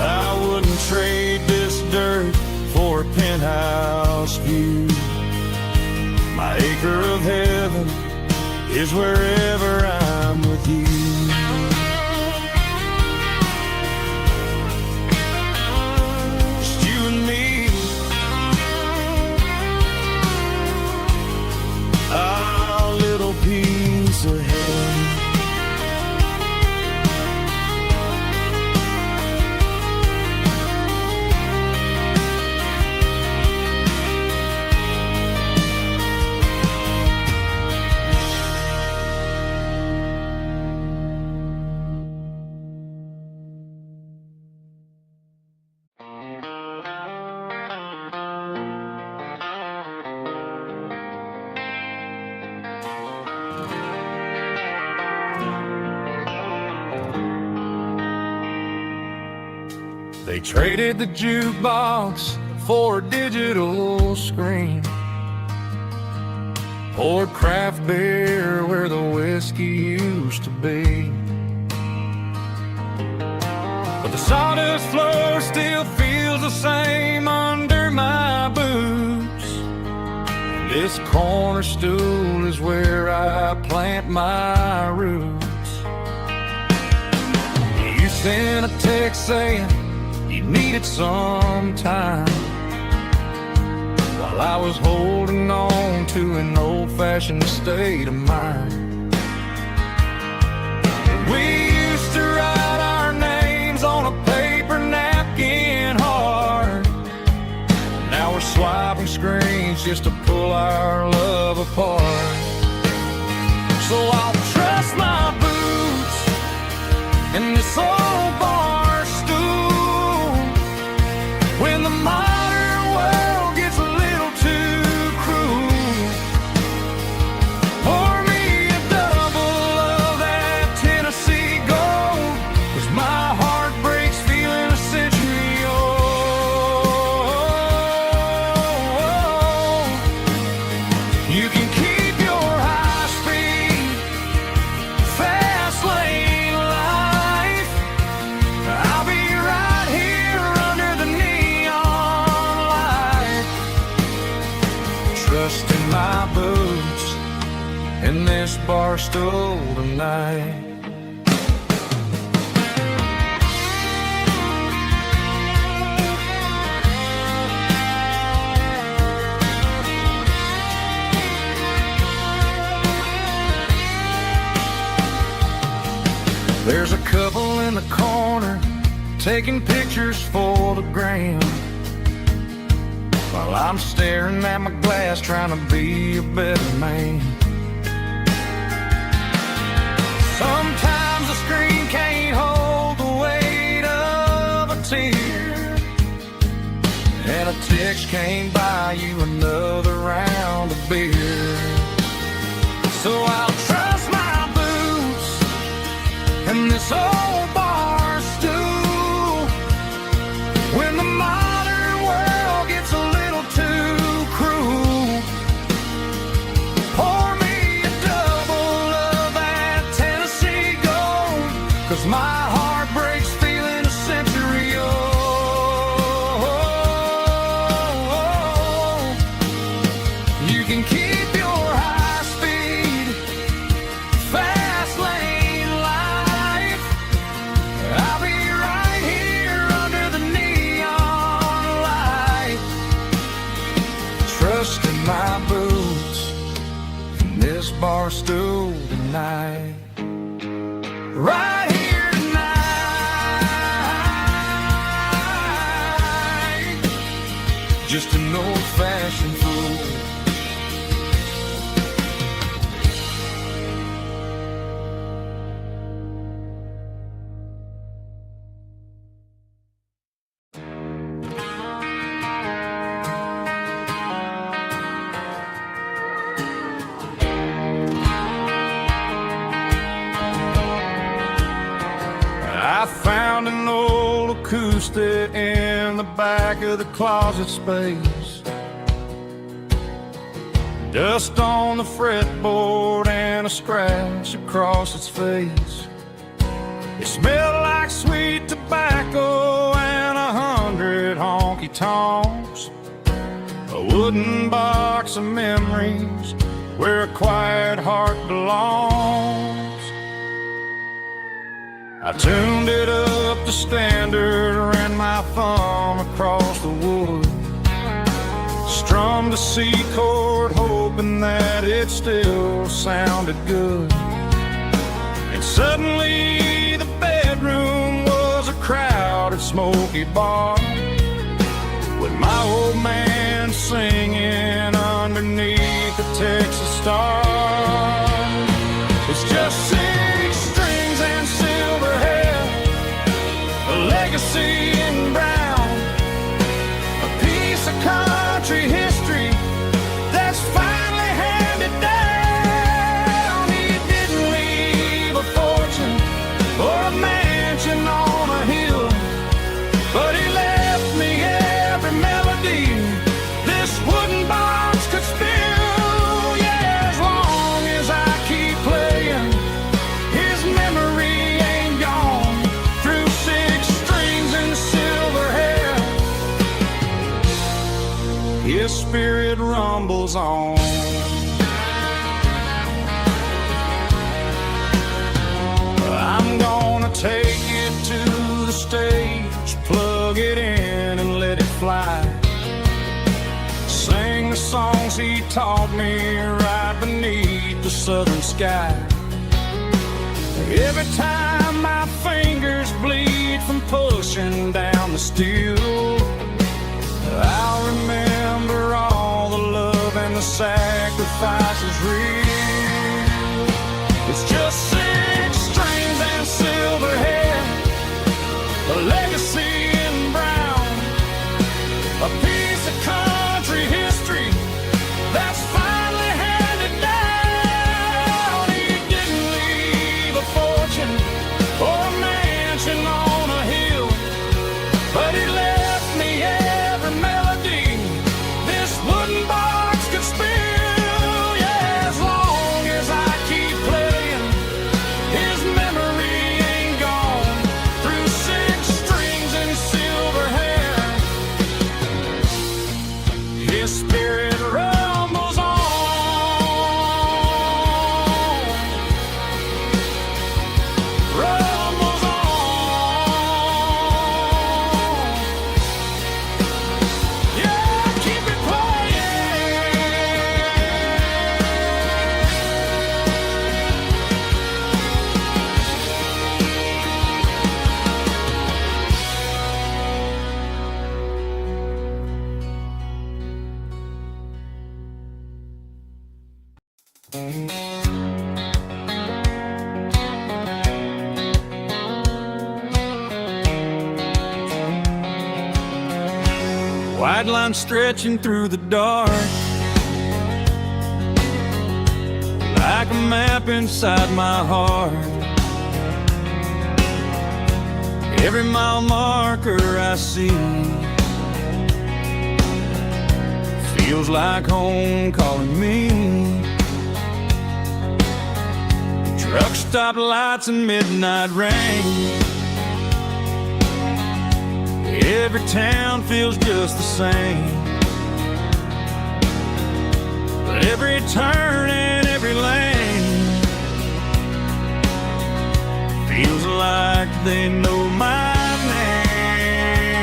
I wouldn't trade this dirt for a penthouse view. My acre of heaven is wherever I'm with you. Just you and me, our little Traded the jukebox for a digital screen, poured craft beer where the whiskey used to be. But the sawdust floor still feels the same under my boots. This corner stool is where I plant my roots. You sent a text saying you needed some time, while I was holding on to an old-fashioned state of mind. We used to write our names on a paper napkin hard. Now we're swiping screens just to pull our love apart. So I'll trust my boots in this old bar stool when the modern world gets a little too cruel. Pour me a double of that Tennessee Gold, 'cause my heart breaks feeling a century old. You can keep your high-speed, fast lane life. I'll be right here under the neon light, trusting my boots in this bar stool tonight. There's a couple in the corner taking pictures for the gram, while I'm staring at my glass trying to be a better man. Sometimes the screen can't hold the weight of a tear, and a text can't buy you another round of beer. So I'll trust my boots in this old bar stool when the modern world gets a little too cruel. Pour me a double of that Tennessee Gold, 'cause my heart breaks feeling a century old. You can keep your high-speed, fast lane life. I'll be right here under the neon light, trusting my boots in this bar stool tonight. Right here tonight, just an old-fashioned fool. I found an old acoustic in the back of the closet space. Dust on the fretboard and a scratch across its face. It smelled like sweet tobacco and 100 honky-tonks. A wooden box of memories where a quiet heart belongs. I tuned it up to standard, ran my thumb across the wood, strummed a C chord hoping that it still sounded good. And suddenly the bedroom was a crowded smoky bar, with my old man singing underneath the Texas star. It's just 6 strings and silver hair, a legacy in brown, a piece of country history that's finally handed down. He didn't leave a fortune or a mansion on a hill, but he left His spirit rumbles on. I'm gonna take it to the stage, plug it in and let it fly. Sing the songs he taught me right beneath the southern sky. Every time my fingers bleed from pushing down the steel, I'll remember all the love and the sacrifices real. It's just 6 strings and silver hair, a legacy in brown, a piece of country history that's finally handed down. He didn't leave a fortune or a mansion on a hill, but he left me every melody this wooden box could spill. Yeah, as long as I keep playing, his memory ain't gone. Through 6 strings and silver hair, his spirit rumbles on. Rumbles on. Yeah, keep it White line stretching through the dark, like a map inside my heart. Every mile marker I see feels like home calling me. Truck stop lights and midnight rain, every town feels just the same. But every turn and every lane feels like they know my name.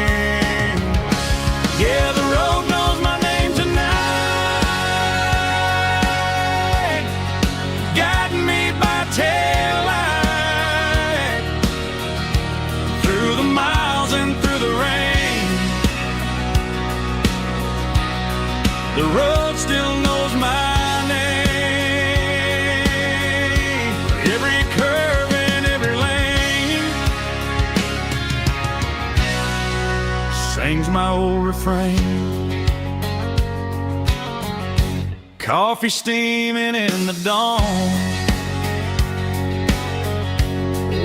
Yeah, the road knows my name tonight, guiding me by taillight through the miles and through the rain. The road still knows my name. Every curve and every lane sings my old refrain. Coffee steaming in the dawn,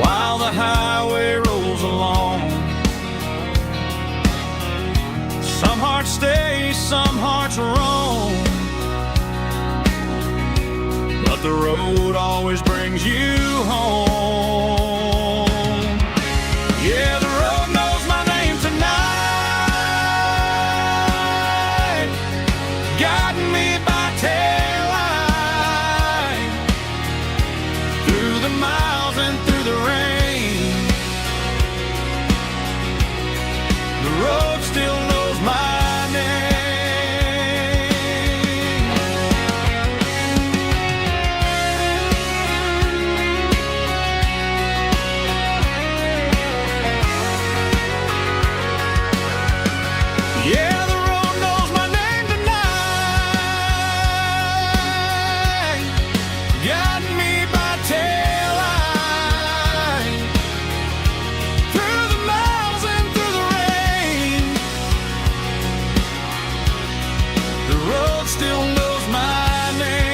while the highway rolls along. Some hearts stay, some hearts roam, but the road always brings you home. Yeah, the road knows my name tonight, guiding me by taillight through the miles and through the rain. The road still knows my name. Yeah, the road knows my name tonight, guiding me by taillight through the miles and through the rain. The road still knows my name.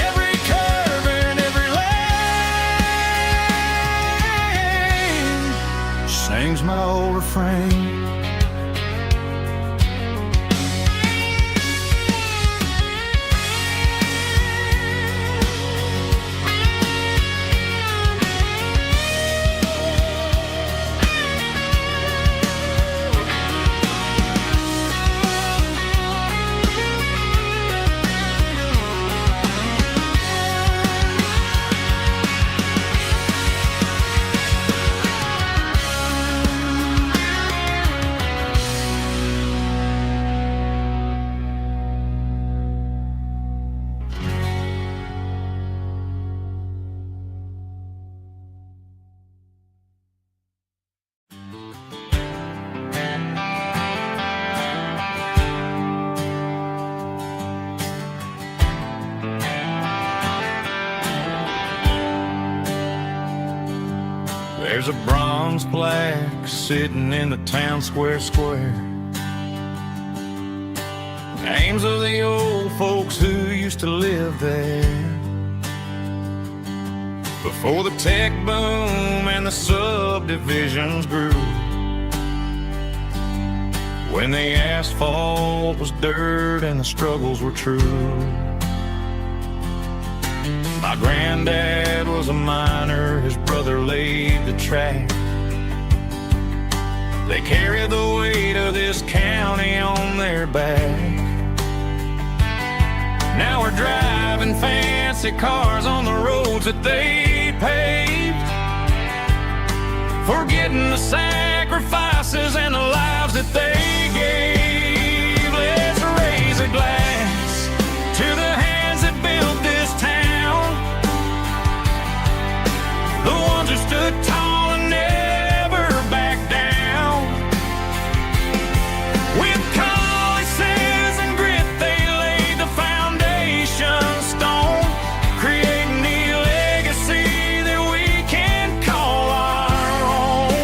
Every curve and every lane sings my old refrain. bronze plaque sitting in the town square. Names of the old folks who used to live there before the tech boom and the subdivisions grew. When the asphalt was dirt and the struggles were true. My granddad was a miner, his brother laid the track. They carried the weight of this county on their back. Now we're driving fancy cars on the roads that they paved, forgetting the sacrifices and the lives that they gave. Let's raise a glass to the hands that built this town, the ones who stood tall and never backed down. With calluses and grit they laid the foundation stone, creating the legacy that we can call our own.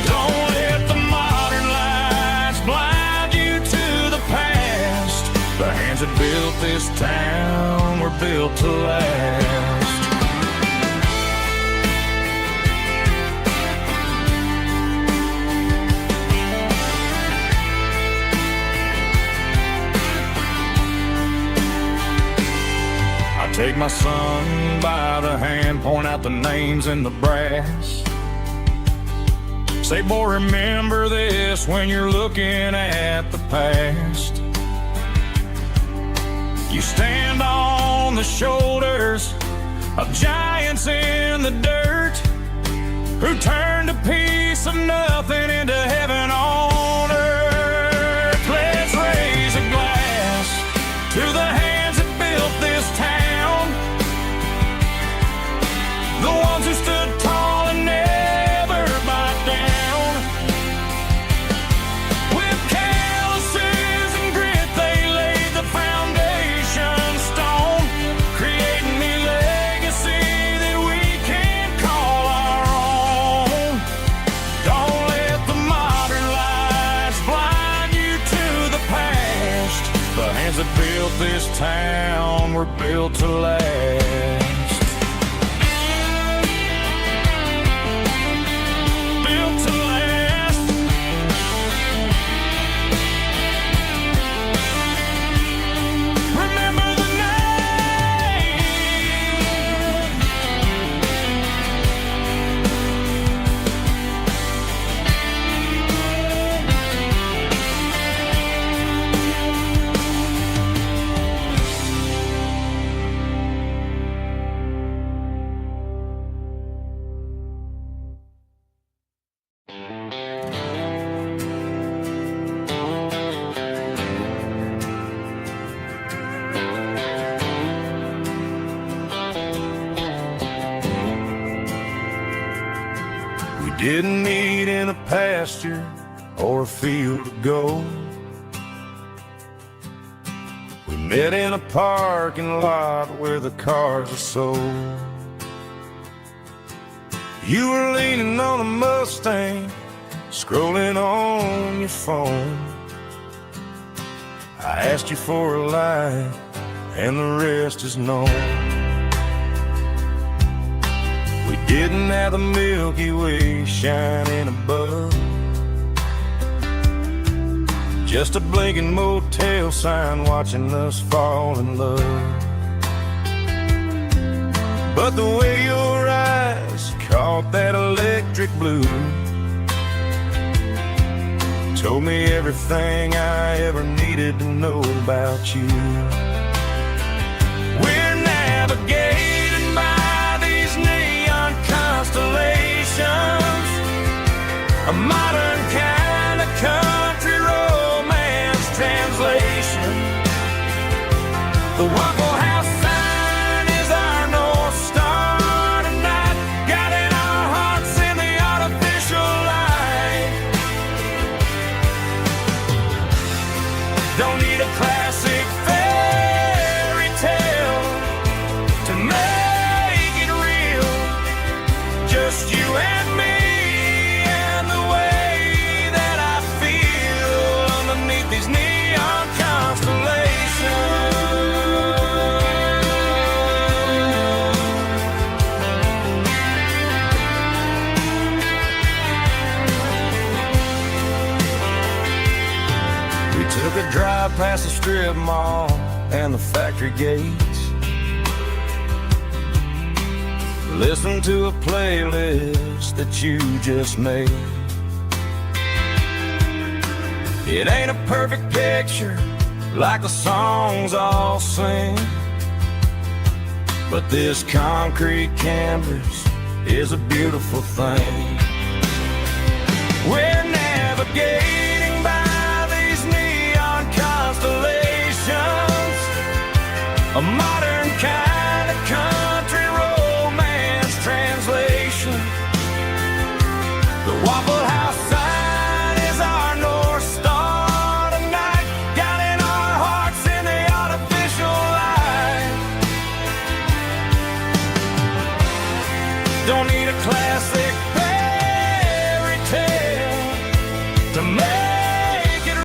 Don't let the modern lights blind you to the past. The hands that built this town were built to last. Take my son by the hand, point out the names in the brass. Say, boy, remember this when you're looking at the past. You stand on the shoulders of giants in the dirt, who turned a piece of nothing into heaven on earth. Let's raise a glass to the hands that built this town, the ones who stood tall and never backed down. With calluses and grit they laid the foundation stone, creating the legacy that we can call our own. Don't let the modern lights blind you to the past. The hands that built this town were built to last. Didn't meet in a pasture or a field of gold. We met in a parking lot where the cars are sold. You were leaning on a Mustang, scrolling on your phone. I asked you for a light, and the rest is known. We didn't have the Milky Way shining above, just a blinking motel sign watching us fall in love. But the way your eyes caught that electric blue told me everything I ever needed to know about you. We're navigating by these neon constellations, a modern kind of country romance translation. The Waffle House sign is our North Star tonight, guiding our hearts in the artificial light. Don't need a classic fairy tale to make it real, just you and me Took a drive past the strip mall and the factory gates. Listen to a playlist that you just made. It ain't a perfect picture like the songs all sing, but this concrete canvas is a beautiful thing. We're navigating by these neon constellations, a modern kind of country romance translation. The Waffle House sign is our North Star tonight, guiding our hearts in the artificial light. Don't need a classic fairy tale to make